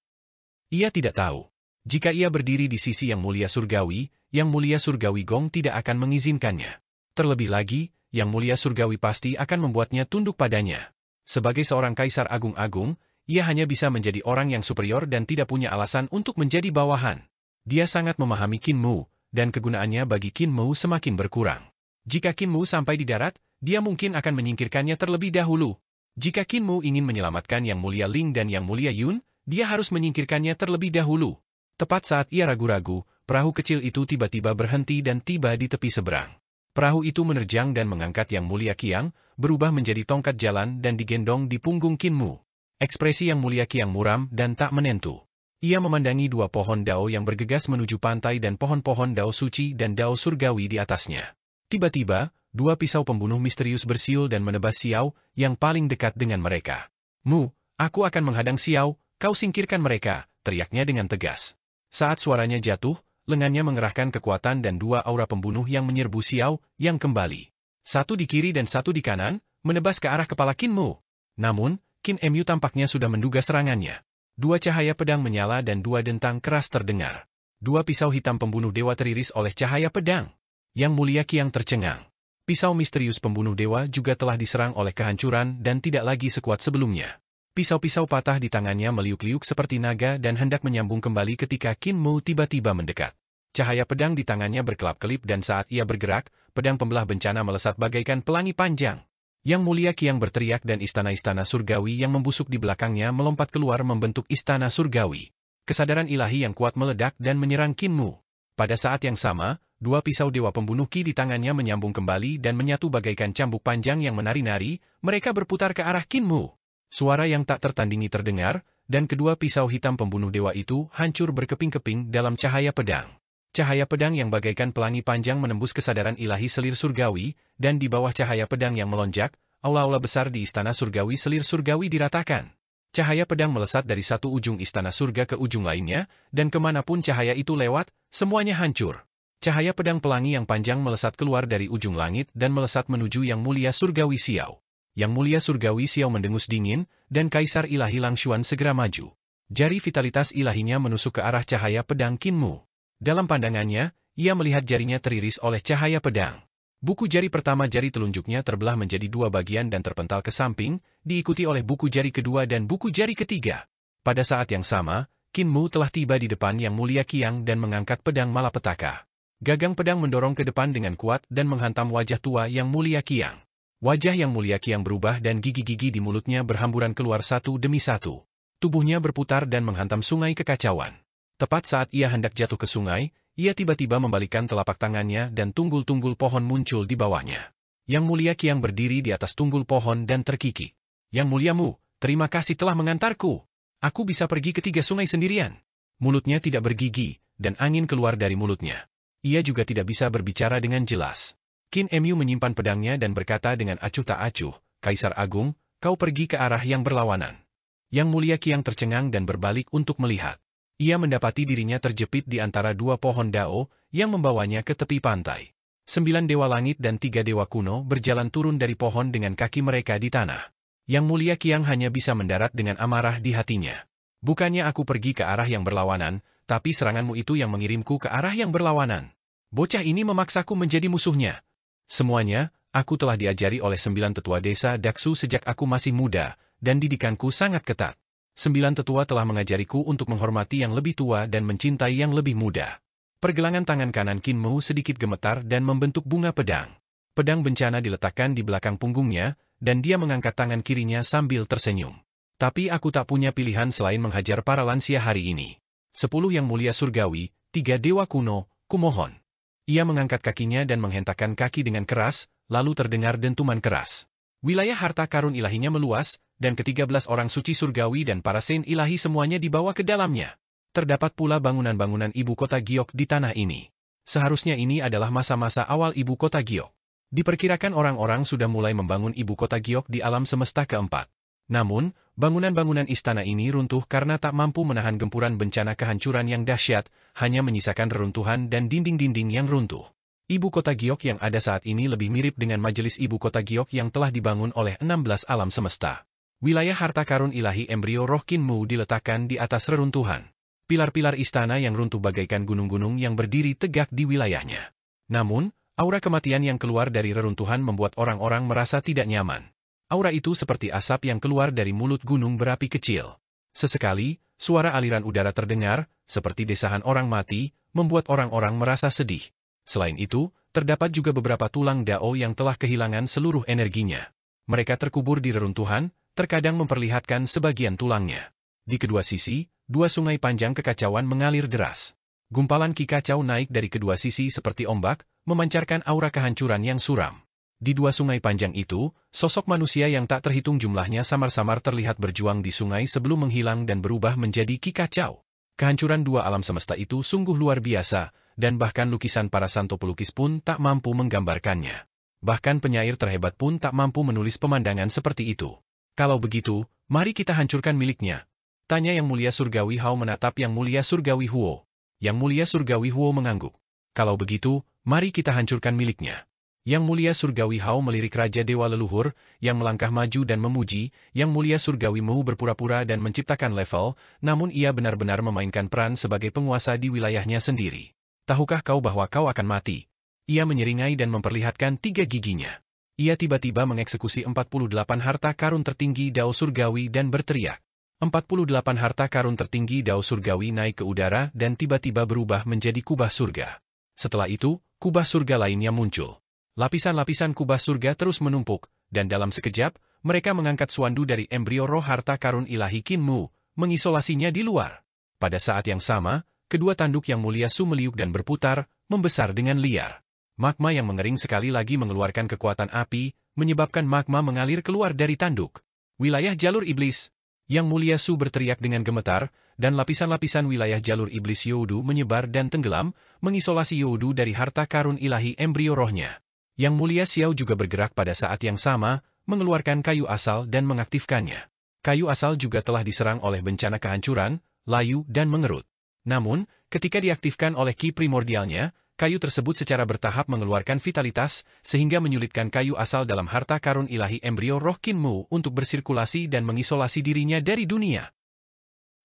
Ia tidak tahu. Jika ia berdiri di sisi Yang Mulia Surgawi, Yang Mulia Surgawi Gong tidak akan mengizinkannya. Terlebih lagi, Yang Mulia Surgawi pasti akan membuatnya tunduk padanya. Sebagai seorang kaisar agung-agung, ia hanya bisa menjadi orang yang superior dan tidak punya alasan untuk menjadi bawahan. Dia sangat memahami Qin Mu, dan kegunaannya bagi Qin Mu semakin berkurang. Jika Qin Mu sampai di darat, dia mungkin akan menyingkirkannya terlebih dahulu. Jika Qin Mu ingin menyelamatkan Yang Mulia Ling dan Yang Mulia Yun, dia harus menyingkirkannya terlebih dahulu. Tepat saat ia ragu-ragu, perahu kecil itu tiba-tiba berhenti dan tiba di tepi seberang. Perahu itu menerjang dan mengangkat Yang Mulia Qiang, berubah menjadi tongkat jalan dan digendong di punggung Qin Mu. Ekspresi Yang Mulia Qiang muram dan tak menentu. Ia memandangi dua pohon dao yang bergegas menuju pantai dan pohon-pohon dao suci dan dao surgawi di atasnya. Tiba-tiba, dua pisau pembunuh misterius bersiul dan menebas Xiao yang paling dekat dengan mereka. Mu, aku akan menghadang Xiao, kau singkirkan mereka, teriaknya dengan tegas. Saat suaranya jatuh, lengannya mengerahkan kekuatan dan dua aura pembunuh yang menyerbu Xiao yang kembali. Satu di kiri dan satu di kanan, menebas ke arah kepala Qin Mu. Namun, Qin Mu tampaknya sudah menduga serangannya. Dua cahaya pedang menyala dan dua dentang keras terdengar. Dua pisau hitam pembunuh dewa teriris oleh cahaya pedang. Yang Mulia Qiang tercengang. Pisau misterius pembunuh dewa juga telah diserang oleh kehancuran dan tidak lagi sekuat sebelumnya. Pisau-pisau patah di tangannya meliuk-liuk seperti naga dan hendak menyambung kembali ketika Qin Mu tiba-tiba mendekat. Cahaya pedang di tangannya berkelap-kelip dan saat ia bergerak, pedang pembelah bencana melesat bagaikan pelangi panjang. Yang Mulia Qiang berteriak dan istana-istana surgawi yang membusuk di belakangnya melompat keluar membentuk istana surgawi. Kesadaran ilahi yang kuat meledak dan menyerang Qin Mu. Pada saat yang sama, dua pisau dewa pembunuh Qi di tangannya menyambung kembali dan menyatu bagaikan cambuk panjang yang menari-nari, mereka berputar ke arah Qin Mu. Suara yang tak tertandingi terdengar, dan kedua pisau hitam pembunuh dewa itu hancur berkeping-keping dalam cahaya pedang. Cahaya pedang yang bagaikan pelangi panjang menembus kesadaran ilahi selir surgawi, dan di bawah cahaya pedang yang melonjak, aula-aula besar di istana surgawi selir surgawi diratakan. Cahaya pedang melesat dari satu ujung istana surga ke ujung lainnya, dan kemanapun cahaya itu lewat, semuanya hancur. Cahaya pedang pelangi yang panjang melesat keluar dari ujung langit dan melesat menuju Yang Mulia Surgawi Xiao. Yang Mulia Surgawi Xiao mendengus dingin, dan Kaisar Ilahi Langshuan segera maju. Jari vitalitas ilahinya menusuk ke arah cahaya pedang Qin Mu. Dalam pandangannya, ia melihat jarinya teriris oleh cahaya pedang. Buku jari pertama jari telunjuknya terbelah menjadi dua bagian dan terpental ke samping, diikuti oleh buku jari kedua dan buku jari ketiga. Pada saat yang sama, Qin Mu telah tiba di depan Yang Mulia Qiang dan mengangkat pedang malapetaka. Gagang pedang mendorong ke depan dengan kuat dan menghantam wajah tua Yang Mulia Qiang. Wajah Yang Mulia Qiang berubah dan gigi-gigi di mulutnya berhamburan keluar satu demi satu. Tubuhnya berputar dan menghantam sungai kekacauan. Tepat saat ia hendak jatuh ke sungai, ia tiba-tiba membalikkan telapak tangannya dan tunggul-tunggul pohon muncul di bawahnya. Yang Mulia Qiang berdiri di atas tunggul pohon dan terkikik. Yang Mulia Mu, terima kasih telah mengantarku. Aku bisa pergi ke tiga sungai sendirian. Mulutnya tidak bergigi, dan angin keluar dari mulutnya. Ia juga tidak bisa berbicara dengan jelas. Qin Mu menyimpan pedangnya dan berkata dengan acuh tak acuh, Kaisar Agung, kau pergi ke arah yang berlawanan. Yang Mulia Qiang tercengang dan berbalik untuk melihat. Ia mendapati dirinya terjepit di antara dua pohon dao yang membawanya ke tepi pantai. 9 dewa langit dan 3 dewa kuno berjalan turun dari pohon dengan kaki mereka di tanah. Yang Mulia Qiang hanya bisa mendarat dengan amarah di hatinya. Bukannya aku pergi ke arah yang berlawanan, tapi seranganmu itu yang mengirimku ke arah yang berlawanan. Bocah ini memaksaku menjadi musuhnya. Semuanya, aku telah diajari oleh 9 tetua desa Daksu sejak aku masih muda, dan didikanku sangat ketat. 9 tetua telah mengajariku untuk menghormati yang lebih tua dan mencintai yang lebih muda. Pergelangan tangan kanan Qin Mu sedikit gemetar dan membentuk bunga pedang. Pedang bencana diletakkan di belakang punggungnya, dan dia mengangkat tangan kirinya sambil tersenyum. Tapi aku tak punya pilihan selain menghajar para lansia hari ini. 10 Yang Mulia Surgawi, 3 dewa kuno, kumohon. Ia mengangkat kakinya dan menghentakkan kaki dengan keras, lalu terdengar dentuman keras. Wilayah harta karun ilahinya meluas, dan ke-13 orang suci surgawi dan para saint ilahi semuanya dibawa ke dalamnya. Terdapat pula bangunan-bangunan ibu kota Giok di tanah ini. Seharusnya ini adalah masa-masa awal ibu kota Giok. Diperkirakan orang-orang sudah mulai membangun ibu kota Giok di alam semesta keempat. Namun, bangunan-bangunan istana ini runtuh karena tak mampu menahan gempuran bencana kehancuran yang dahsyat, hanya menyisakan reruntuhan dan dinding-dinding yang runtuh. Ibu kota Giok yang ada saat ini lebih mirip dengan majelis ibu kota Giok yang telah dibangun oleh 16 alam semesta. Wilayah harta karun ilahi embrio roh Qin Mu diletakkan di atas reruntuhan. Pilar-pilar istana yang runtuh bagaikan gunung-gunung yang berdiri tegak di wilayahnya. Namun, aura kematian yang keluar dari reruntuhan membuat orang-orang merasa tidak nyaman. Aura itu seperti asap yang keluar dari mulut gunung berapi kecil. Sesekali, suara aliran udara terdengar, seperti desahan orang mati, membuat orang-orang merasa sedih. Selain itu, terdapat juga beberapa tulang dao yang telah kehilangan seluruh energinya. Mereka terkubur di reruntuhan, terkadang memperlihatkan sebagian tulangnya. Di kedua sisi, 2 sungai panjang kekacauan mengalir deras. Gumpalan ki kacau naik dari kedua sisi seperti ombak, memancarkan aura kehancuran yang suram. Di 2 sungai panjang itu, sosok manusia yang tak terhitung jumlahnya samar-samar terlihat berjuang di sungai sebelum menghilang dan berubah menjadi ki kacau. Kehancuran dua alam semesta itu sungguh luar biasa, dan bahkan lukisan para santo pelukis pun tak mampu menggambarkannya. Bahkan penyair terhebat pun tak mampu menulis pemandangan seperti itu. Kalau begitu, mari kita hancurkan miliknya. Tanya Yang Mulia Surgawi Hao menatap Yang Mulia Surgawi Huo. Yang Mulia Surgawi Huo mengangguk. Kalau begitu, mari kita hancurkan miliknya. Yang Mulia Surgawi Hao melirik Raja Dewa Leluhur, yang melangkah maju dan memuji. Yang Mulia Surgawi Mu berpura-pura dan menciptakan level, namun ia benar-benar memainkan peran sebagai penguasa di wilayahnya sendiri. Tahukah kau bahwa kau akan mati? Ia menyeringai dan memperlihatkan 3 giginya. Ia tiba-tiba mengeksekusi 48 harta karun tertinggi Dao Surgawi dan berteriak. 48 harta karun tertinggi Dao Surgawi naik ke udara dan tiba-tiba berubah menjadi kubah surga. Setelah itu, kubah surga lainnya muncul. Lapisan-lapisan kubah surga terus menumpuk, dan dalam sekejap, mereka mengangkat Xuandu dari embrio roh harta karun ilahi Qin Mu, mengisolasinya di luar. Pada saat yang sama, kedua tanduk Yang Mulia Su meliuk dan berputar, membesar dengan liar. Magma yang mengering sekali lagi mengeluarkan kekuatan api, menyebabkan magma mengalir keluar dari tanduk. Wilayah jalur iblis. Yang Mulia Su berteriak dengan gemetar, dan lapisan-lapisan wilayah jalur iblis Youdu menyebar dan tenggelam, mengisolasi Youdu dari harta karun ilahi embrio rohnya. Yang Mulia Xiao juga bergerak pada saat yang sama, mengeluarkan kayu asal dan mengaktifkannya. Kayu asal juga telah diserang oleh bencana kehancuran, layu dan mengerut. Namun, ketika diaktifkan oleh ki primordialnya, kayu tersebut secara bertahap mengeluarkan vitalitas, sehingga menyulitkan kayu asal dalam harta karun ilahi embrio roh Qin Mu untuk bersirkulasi dan mengisolasi dirinya dari dunia.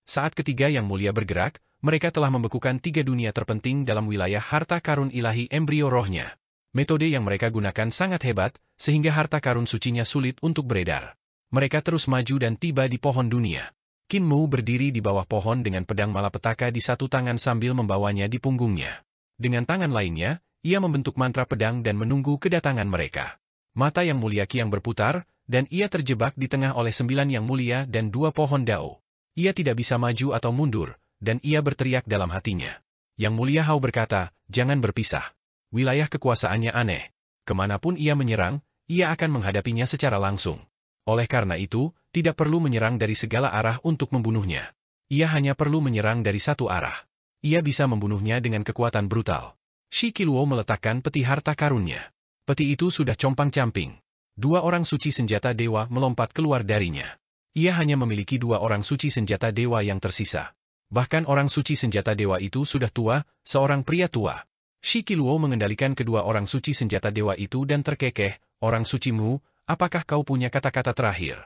Saat ketiga Yang Mulia bergerak, mereka telah membekukan 3 dunia terpenting dalam wilayah harta karun ilahi embrio rohnya. Metode yang mereka gunakan sangat hebat, sehingga harta karun sucinya sulit untuk beredar. Mereka terus maju dan tiba di pohon dunia. Qin Mu berdiri di bawah pohon dengan pedang malapetaka di satu tangan sambil membawanya di punggungnya. Dengan tangan lainnya, ia membentuk mantra pedang dan menunggu kedatangan mereka. Mata Yang Mulia Qiang berputar, dan ia terjebak di tengah oleh 9 Yang Mulia dan 2 pohon Dao. Ia tidak bisa maju atau mundur, dan ia berteriak dalam hatinya. Yang Mulia Hao berkata, jangan berpisah. Wilayah kekuasaannya aneh. Kemanapun ia menyerang, ia akan menghadapinya secara langsung. Oleh karena itu, tidak perlu menyerang dari segala arah untuk membunuhnya. Ia hanya perlu menyerang dari satu arah. Ia bisa membunuhnya dengan kekuatan brutal. Shi Qiluo meletakkan peti harta karunnya. Peti itu sudah compang-camping. 2 orang suci senjata dewa melompat keluar darinya. Ia hanya memiliki 2 orang suci senjata dewa yang tersisa. Bahkan orang suci senjata dewa itu sudah tua, seorang pria tua. Shi Qiluo mengendalikan kedua orang suci senjata dewa itu dan terkekeh, orang suci Mu, apakah kau punya kata-kata terakhir?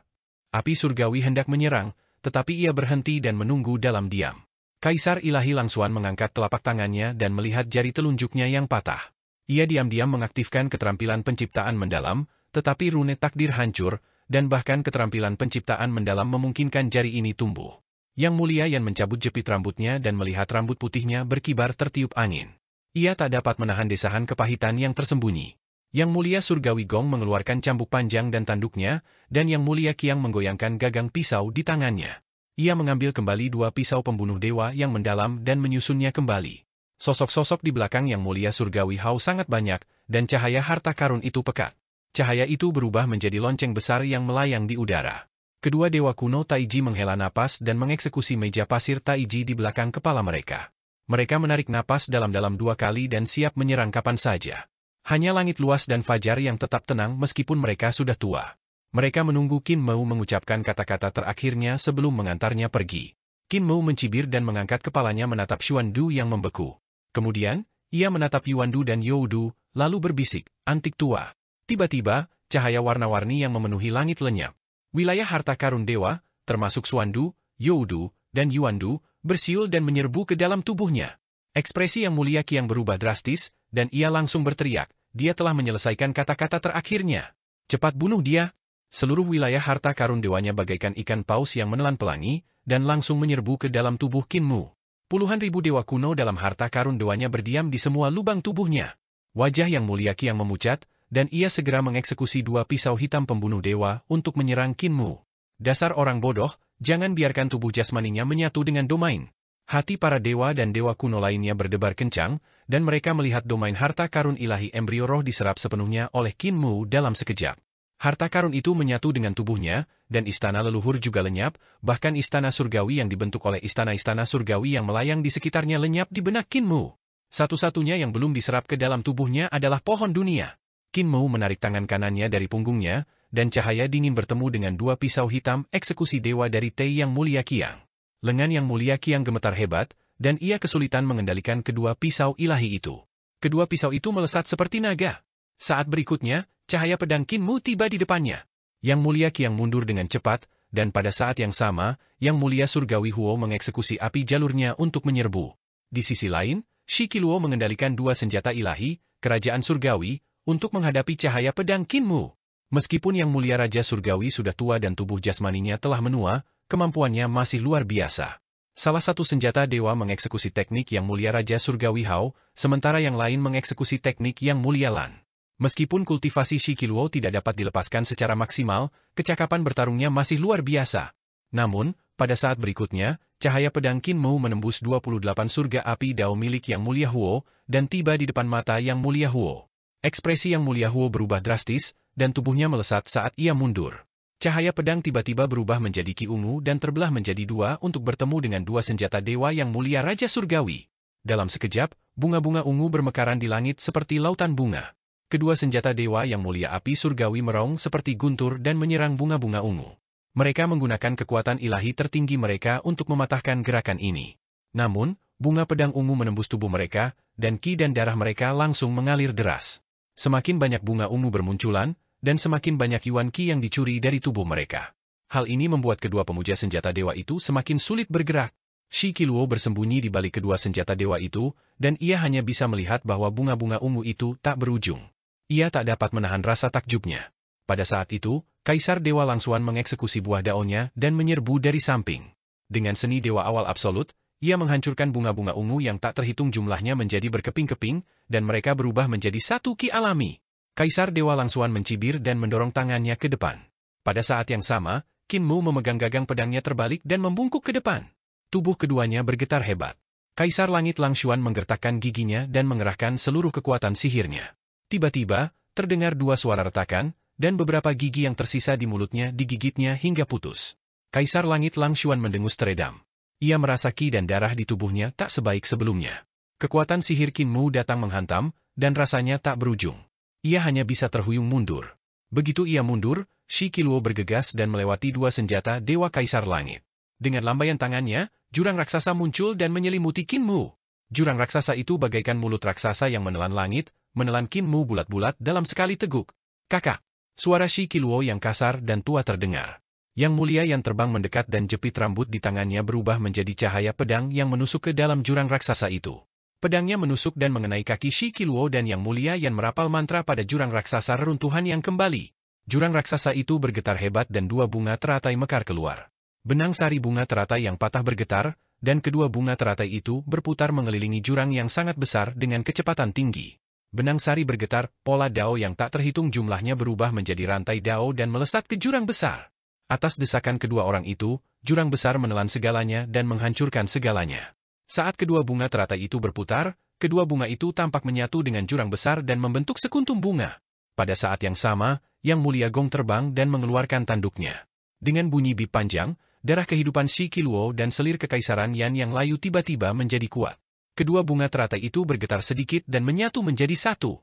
Api surgawi hendak menyerang, tetapi ia berhenti dan menunggu dalam diam. Kaisar Ilahi Langsuan mengangkat telapak tangannya dan melihat jari telunjuknya yang patah. Ia diam-diam mengaktifkan keterampilan penciptaan mendalam, tetapi rune takdir hancur, dan bahkan keterampilan penciptaan mendalam memungkinkan jari ini tumbuh. Yang Mulia Yan mencabut jepit rambutnya dan melihat rambut putihnya berkibar tertiup angin. Ia tak dapat menahan desahan kepahitan yang tersembunyi. Yang Mulia Surgawi Gong mengeluarkan cambuk panjang dan tanduknya, dan Yang Mulia Qiang menggoyangkan gagang pisau di tangannya. Ia mengambil kembali 2 pisau pembunuh dewa yang mendalam dan menyusunnya kembali. Sosok-sosok di belakang Yang Mulia Surgawi Hao sangat banyak, dan cahaya harta karun itu pekat. Cahaya itu berubah menjadi lonceng besar yang melayang di udara. Kedua dewa kuno Taiji menghela napas dan mengeksekusi meja pasir Taiji di belakang kepala mereka. Mereka menarik napas dalam-dalam 2 kali dan siap menyerang kapan saja. Hanya langit luas dan fajar yang tetap tenang meskipun mereka sudah tua. Mereka menunggu Qin Mu mengucapkan kata-kata terakhirnya sebelum mengantarnya pergi. Qin Mu mencibir dan mengangkat kepalanya menatap Xuandu yang membeku. Kemudian, ia menatap Yuandu dan Youdu, lalu berbisik, antik tua. Tiba-tiba, cahaya warna-warni yang memenuhi langit lenyap. Wilayah harta karun dewa, termasuk Xuandu, Youdu, dan Yuandu, bersiul dan menyerbu ke dalam tubuhnya. Ekspresi Yang Mulia Qiang berubah drastis, dan ia langsung berteriak, dia telah menyelesaikan kata-kata terakhirnya. Cepat bunuh dia. Seluruh wilayah harta karun dewanya bagaikan ikan paus yang menelan pelangi, dan langsung menyerbu ke dalam tubuh Qin Mu. Puluhan ribu dewa kuno dalam harta karun dewanya berdiam di semua lubang tubuhnya. Wajah Yang Mulia Qiang memucat, dan ia segera mengeksekusi 2 pisau hitam pembunuh dewa untuk menyerang Qin Mu. Dasar orang bodoh, jangan biarkan tubuh jasmaninya menyatu dengan domain. Hati para dewa dan dewa kuno lainnya berdebar kencang, dan mereka melihat domain harta karun ilahi embrio roh diserap sepenuhnya oleh Qin Mu dalam sekejap. Harta karun itu menyatu dengan tubuhnya, dan istana leluhur juga lenyap, bahkan istana surgawi yang dibentuk oleh istana-istana surgawi yang melayang di sekitarnya lenyap di benak Qin Mu. Satu-satunya yang belum diserap ke dalam tubuhnya adalah pohon dunia. Qin Mu menarik tangan kanannya dari punggungnya, dan cahaya dingin bertemu dengan dua pisau hitam eksekusi dewa dari Tei Yang Mulia Qiang. Lengan Yang Mulia Qiang gemetar hebat, dan ia kesulitan mengendalikan kedua pisau ilahi itu. Kedua pisau itu melesat seperti naga. Saat berikutnya, cahaya pedang Qin Mu tiba di depannya. Yang Mulia Qiang mundur dengan cepat, dan pada saat yang sama, Yang Mulia Surgawi Huo mengeksekusi api jalurnya untuk menyerbu. Di sisi lain, Shi Qiluo mengendalikan dua senjata ilahi, kerajaan surgawi, untuk menghadapi cahaya pedang Qin Mu. Meskipun Yang Mulia Raja Surgawi sudah tua dan tubuh jasmaninya telah menua, kemampuannya masih luar biasa. Salah satu senjata dewa mengeksekusi teknik Yang Mulia Raja Surgawi Hao, sementara yang lain mengeksekusi teknik Yang Mulia Lan. Meskipun kultivasi Shi Qiluo tidak dapat dilepaskan secara maksimal, kecakapan bertarungnya masih luar biasa. Namun, pada saat berikutnya, cahaya pedang Qin Mu menembus 28 surga api dao milik Yang Mulia Huo, dan tiba di depan mata Yang Mulia Huo. Ekspresi Yang Mulia Huo berubah drastis, dan tubuhnya melesat saat ia mundur. Cahaya pedang tiba-tiba berubah menjadi ki ungu dan terbelah menjadi dua untuk bertemu dengan dua senjata dewa Yang Mulia Raja Surgawi. Dalam sekejap, bunga-bunga ungu bermekaran di langit seperti lautan bunga. Kedua senjata dewa Yang Mulia Api Surgawi merong seperti guntur dan menyerang bunga-bunga ungu. Mereka menggunakan kekuatan ilahi tertinggi mereka untuk mematahkan gerakan ini. Namun, bunga pedang ungu menembus tubuh mereka, dan ki dan darah mereka langsung mengalir deras. Semakin banyak bunga ungu bermunculan, dan semakin banyak yuan ki yang dicuri dari tubuh mereka. Hal ini membuat kedua pemuja senjata dewa itu semakin sulit bergerak. Shi Qiluo bersembunyi di balik kedua senjata dewa itu, dan ia hanya bisa melihat bahwa bunga-bunga ungu itu tak berujung. Ia tak dapat menahan rasa takjubnya. Pada saat itu, Kaisar Dewa Langsuan mengeksekusi buah daunnya dan menyerbu dari samping. Dengan seni dewa awal absolut, ia menghancurkan bunga-bunga ungu yang tak terhitung jumlahnya menjadi berkeping-keping, dan mereka berubah menjadi satu ki alami. Kaisar Dewa Langsuan mencibir dan mendorong tangannya ke depan. Pada saat yang sama, Qin Mu memegang gagang pedangnya terbalik dan membungkuk ke depan. Tubuh keduanya bergetar hebat. Kaisar Langit Langshuan menggertakkan giginya dan mengerahkan seluruh kekuatan sihirnya. Tiba-tiba, terdengar dua suara retakan, dan beberapa gigi yang tersisa di mulutnya digigitnya hingga putus. Kaisar Langit Langshuan mendengus teredam. Ia merasa ki dan darah di tubuhnya tak sebaik sebelumnya. Kekuatan sihir Qin Mu datang menghantam, dan rasanya tak berujung. Ia hanya bisa terhuyung mundur. Begitu ia mundur, Shi Qiluo bergegas dan melewati dua senjata Dewa Kaisar Langit. Dengan lambaian tangannya, jurang raksasa muncul dan menyelimuti Qin Mu. Jurang raksasa itu bagaikan mulut raksasa yang menelan langit, menelan Qin Mu bulat-bulat dalam sekali teguk. "Kakak!" Suara Shi Qiluo yang kasar dan tua terdengar. Yang Mulia yang terbang mendekat dan jepit rambut di tangannya berubah menjadi cahaya pedang yang menusuk ke dalam jurang raksasa itu. Pedangnya menusuk dan mengenai kaki Shi Qiluo dan Yang Mulia yang merapal mantra pada jurang raksasa reruntuhan yang kembali. Jurang raksasa itu bergetar hebat dan dua bunga teratai mekar keluar. Benang sari bunga teratai yang patah bergetar, dan kedua bunga teratai itu berputar mengelilingi jurang yang sangat besar dengan kecepatan tinggi. Benang sari bergetar, pola dao yang tak terhitung jumlahnya berubah menjadi rantai dao dan melesat ke jurang besar. Atas desakan kedua orang itu, jurang besar menelan segalanya dan menghancurkan segalanya. Saat kedua bunga teratai itu berputar, kedua bunga itu tampak menyatu dengan jurang besar dan membentuk sekuntum bunga. Pada saat yang sama, Yang Mulia Gong terbang dan mengeluarkan tanduknya. Dengan bunyi bip panjang, darah kehidupan Shi Qiluo dan selir kekaisaran Yan yang layu tiba-tiba menjadi kuat. Kedua bunga teratai itu bergetar sedikit dan menyatu menjadi satu.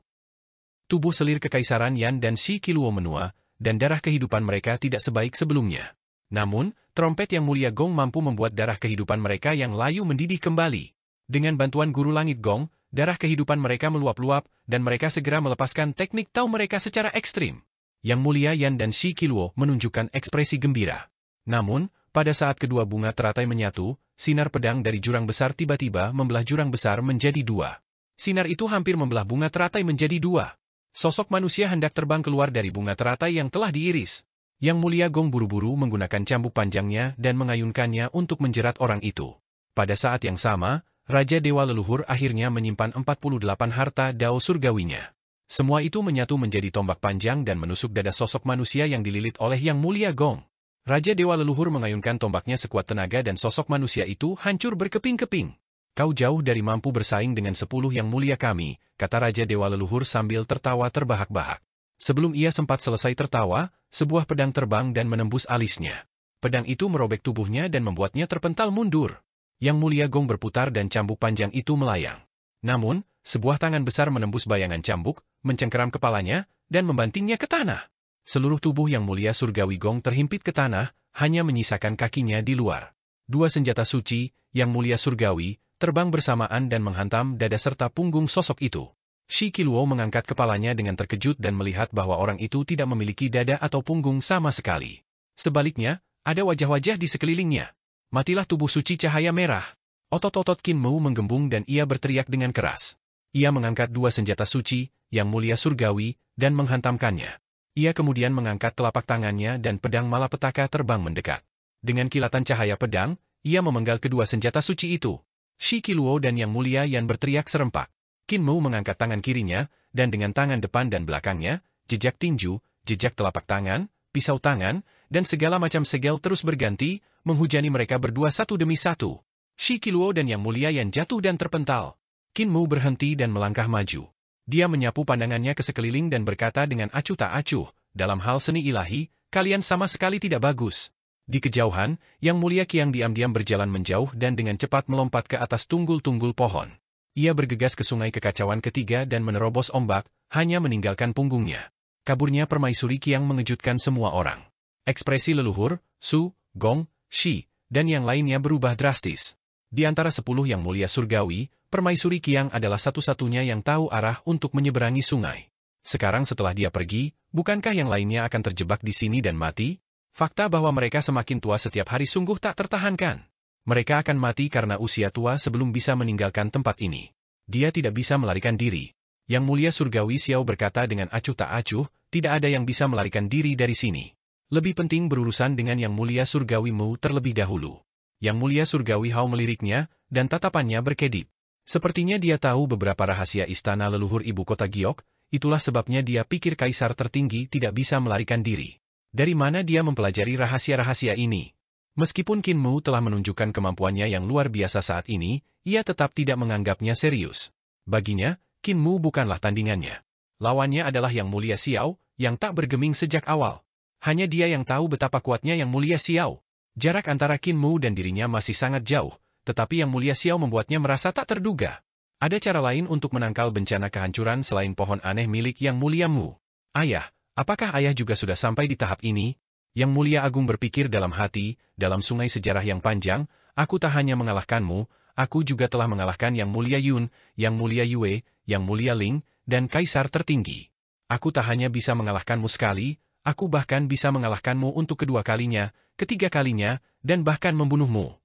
Tubuh selir kekaisaran Yan dan Shi Qiluo menua, dan darah kehidupan mereka tidak sebaik sebelumnya. Namun, trompet Yang Mulia Gong mampu membuat darah kehidupan mereka yang layu mendidih kembali. Dengan bantuan Guru Langit Gong, darah kehidupan mereka meluap-luap, dan mereka segera melepaskan teknik Tao mereka secara ekstrim. Yang Mulia Yan dan Shi Qiluo menunjukkan ekspresi gembira. Namun, pada saat kedua bunga teratai menyatu, sinar pedang dari jurang besar tiba-tiba membelah jurang besar menjadi dua. Sinar itu hampir membelah bunga teratai menjadi dua. Sosok manusia hendak terbang keluar dari bunga teratai yang telah diiris. Yang Mulia Gong buru-buru menggunakan cambuk panjangnya dan mengayunkannya untuk menjerat orang itu. Pada saat yang sama, Raja Dewa Leluhur akhirnya menyimpan 48 harta dao surgawinya. Semua itu menyatu menjadi tombak panjang dan menusuk dada sosok manusia yang dililit oleh Yang Mulia Gong. Raja Dewa Leluhur mengayunkan tombaknya sekuat tenaga dan sosok manusia itu hancur berkeping-keping. "Kau jauh dari mampu bersaing dengan 10 Yang Mulia kami," kata Raja Dewa Leluhur sambil tertawa terbahak-bahak. Sebelum ia sempat selesai tertawa, sebuah pedang terbang dan menembus alisnya. Pedang itu merobek tubuhnya dan membuatnya terpental mundur. Yang Mulia Gong berputar dan cambuk panjang itu melayang. Namun, sebuah tangan besar menembus bayangan cambuk, mencengkeram kepalanya, dan membantingnya ke tanah. Seluruh tubuh Yang Mulia Surgawi Gong terhimpit ke tanah, hanya menyisakan kakinya di luar. Dua senjata suci, Yang Mulia Surgawi, terbang bersamaan dan menghantam dada serta punggung sosok itu. Shi Qiluo mengangkat kepalanya dengan terkejut dan melihat bahwa orang itu tidak memiliki dada atau punggung sama sekali. Sebaliknya, ada wajah-wajah di sekelilingnya. Matilah tubuh suci cahaya merah. Otot-otot Qin Mu menggembung dan ia berteriak dengan keras. Ia mengangkat dua senjata suci, Yang Mulia Surgawi, dan menghantamkannya. Ia kemudian mengangkat telapak tangannya dan pedang malapetaka terbang mendekat. Dengan kilatan cahaya pedang, ia memenggal kedua senjata suci itu. Shi Qiluo dan Yang Mulia Yan berteriak serempak. Qin Mu mengangkat tangan kirinya, dan dengan tangan depan dan belakangnya, jejak tinju, jejak telapak tangan, pisau tangan, dan segala macam segel terus berganti, menghujani mereka berdua satu demi satu. Shi Qiluo dan Yang Mulia Yan jatuh dan terpental. Qin Mu berhenti dan melangkah maju. Dia menyapu pandangannya ke sekeliling dan berkata dengan acuh tak acuh, dalam hal seni ilahi, kalian sama sekali tidak bagus. Di kejauhan, Yang Mulia Qiang diam-diam berjalan menjauh dan dengan cepat melompat ke atas tunggul-tunggul pohon. Ia bergegas ke sungai kekacauan ketiga dan menerobos ombak, hanya meninggalkan punggungnya. Kaburnya permaisuri Qiang mengejutkan semua orang. Ekspresi leluhur, Su, Gong, Shi, dan yang lainnya berubah drastis. Di antara 10 Yang Mulia Surgawi, permaisuri Qiang adalah satu-satunya yang tahu arah untuk menyeberangi sungai. Sekarang setelah dia pergi, bukankah yang lainnya akan terjebak di sini dan mati? Fakta bahwa mereka semakin tua setiap hari sungguh tak tertahankan. Mereka akan mati karena usia tua sebelum bisa meninggalkan tempat ini. Dia tidak bisa melarikan diri. Yang Mulia Surgawi Xiao berkata dengan acuh tak acuh, tidak ada yang bisa melarikan diri dari sini. Lebih penting berurusan dengan Yang Mulia Surgawi Mu terlebih dahulu. Yang Mulia Surgawi Hao meliriknya, dan tatapannya berkedip. Sepertinya dia tahu beberapa rahasia istana leluhur ibu kota Giok, itulah sebabnya dia pikir kaisar tertinggi tidak bisa melarikan diri. Dari mana dia mempelajari rahasia-rahasia ini? Meskipun Qin Mu telah menunjukkan kemampuannya yang luar biasa saat ini, ia tetap tidak menganggapnya serius. Baginya, Qin Mu bukanlah tandingannya. Lawannya adalah Yang Mulia Xiao, yang tak bergeming sejak awal. Hanya dia yang tahu betapa kuatnya Yang Mulia Xiao. Jarak antara Qin Mu dan dirinya masih sangat jauh, tetapi Yang Mulia Xiao membuatnya merasa tak terduga. Ada cara lain untuk menangkal bencana kehancuran selain pohon aneh milik Yang Mulia Mu. Ayah, apakah ayah juga sudah sampai di tahap ini? Yang Mulia Agung berpikir dalam hati, dalam sungai sejarah yang panjang, aku tak hanya mengalahkanmu, aku juga telah mengalahkan Yang Mulia Yun, Yang Mulia Yue, Yang Mulia Ling, dan Kaisar tertinggi. Aku tak hanya bisa mengalahkanmu sekali, aku bahkan bisa mengalahkanmu untuk kedua kalinya, ketiga kalinya, dan bahkan membunuhmu.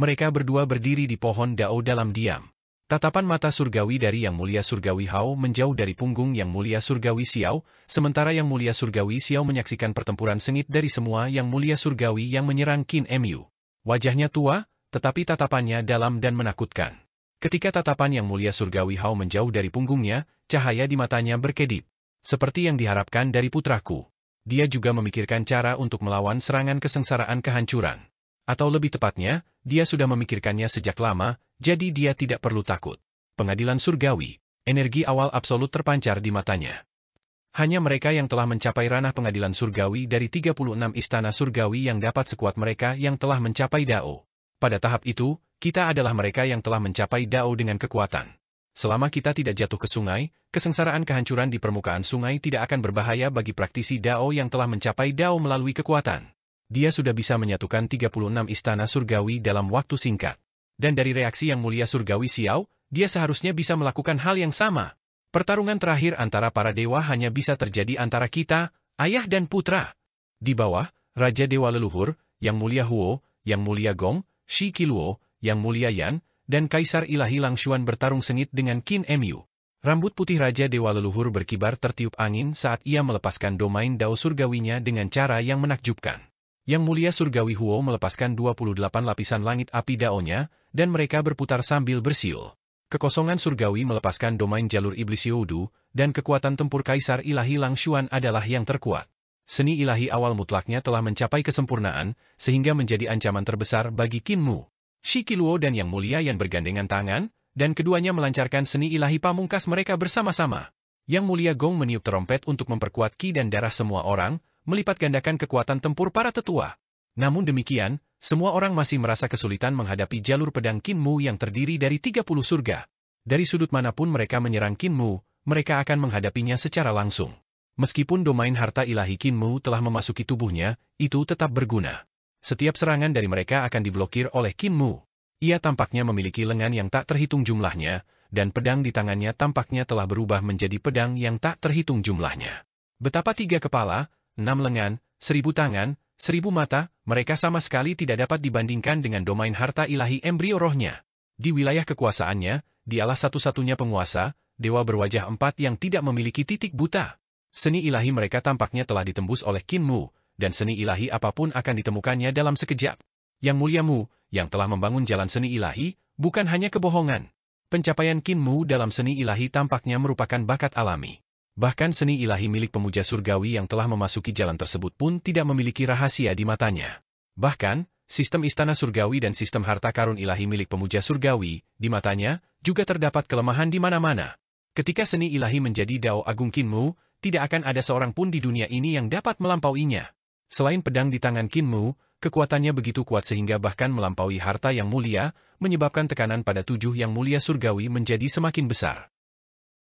Mereka berdua berdiri di pohon dao dalam diam. Tatapan mata surgawi dari Yang Mulia Surgawi Hao menjauh dari punggung Yang Mulia Surgawi Xiao, sementara Yang Mulia Surgawi Xiao menyaksikan pertempuran sengit dari semua Yang Mulia Surgawi yang menyerang Qin Mu. Wajahnya tua, tetapi tatapannya dalam dan menakutkan. Ketika tatapan Yang Mulia Surgawi Hao menjauh dari punggungnya, cahaya di matanya berkedip. Seperti yang diharapkan dari putraku. Dia juga memikirkan cara untuk melawan serangan kesengsaraan kehancuran. Atau lebih tepatnya, dia sudah memikirkannya sejak lama, jadi dia tidak perlu takut. Pengadilan surgawi, energi awal absolut terpancar di matanya. Hanya mereka yang telah mencapai ranah pengadilan surgawi dari 36 istana surgawi yang dapat sekuat mereka yang telah mencapai dao. Pada tahap itu, kita adalah mereka yang telah mencapai dao dengan kekuatan. Selama kita tidak jatuh ke sungai, kesengsaraan kehancuran di permukaan sungai tidak akan berbahaya bagi praktisi dao yang telah mencapai dao melalui kekuatan. Dia sudah bisa menyatukan 36 istana surgawi dalam waktu singkat. Dan dari reaksi Yang Mulia Surgawi Xiao, dia seharusnya bisa melakukan hal yang sama. Pertarungan terakhir antara para dewa hanya bisa terjadi antara kita, ayah dan putra. Di bawah, Raja Dewa Leluhur, Yang Mulia Huo, Yang Mulia Gong, Shi Qiluo, Yang Mulia Yan, dan Kaisar Ilahi Langshuan bertarung sengit dengan Qin Mu. Rambut putih Raja Dewa Leluhur berkibar tertiup angin saat ia melepaskan domain dao surgawinya dengan cara yang menakjubkan. Yang Mulia Surgawi Huo melepaskan 28 lapisan langit api daonya, dan mereka berputar sambil bersiul. Kekosongan surgawi melepaskan domain jalur iblis Youdu, dan kekuatan tempur Kaisar Ilahi Langshuan adalah yang terkuat. Seni ilahi awal mutlaknya telah mencapai kesempurnaan, sehingga menjadi ancaman terbesar bagi Qin Mu. Shi Qiluo dan Yang Mulia yang bergandengan tangan, dan keduanya melancarkan seni ilahi pamungkas mereka bersama-sama. Yang Mulia Gong meniup terompet untuk memperkuat ki dan darah semua orang, melipat gandakan kekuatan tempur para tetua. Namun demikian, semua orang masih merasa kesulitan menghadapi jalur pedang Qin Mu yang terdiri dari 30 surga. Dari sudut manapun mereka menyerang Qin Mu, mereka akan menghadapinya secara langsung. Meskipun domain harta ilahi Qin Mu telah memasuki tubuhnya, itu tetap berguna. Setiap serangan dari mereka akan diblokir oleh Qin Mu. Ia tampaknya memiliki lengan yang tak terhitung jumlahnya, dan pedang di tangannya tampaknya telah berubah menjadi pedang yang tak terhitung jumlahnya. Betapa 3 kepala, 6 lengan, 1000 tangan, 1000 mata, mereka sama sekali tidak dapat dibandingkan dengan domain harta ilahi embrio rohnya. Di wilayah kekuasaannya, dialah satu-satunya penguasa, dewa berwajah 4 yang tidak memiliki titik buta. Seni ilahi mereka tampaknya telah ditembus oleh Qin Mu, dan seni ilahi apapun akan ditemukannya dalam sekejap. Yang Mulia Mu, yang telah membangun jalan seni ilahi, bukan hanya kebohongan. Pencapaian Qin Mu dalam seni ilahi tampaknya merupakan bakat alami. Bahkan seni ilahi milik pemuja surgawi yang telah memasuki jalan tersebut pun tidak memiliki rahasia di matanya. Bahkan, sistem istana surgawi dan sistem harta karun ilahi milik pemuja surgawi, di matanya, juga terdapat kelemahan di mana-mana. Ketika seni ilahi menjadi Dao Agung Qin Mu, tidak akan ada seorang pun di dunia ini yang dapat melampauinya. Selain pedang di tangan Qin Mu, kekuatannya begitu kuat sehingga bahkan melampaui harta yang mulia, menyebabkan tekanan pada 7 yang mulia surgawi menjadi semakin besar.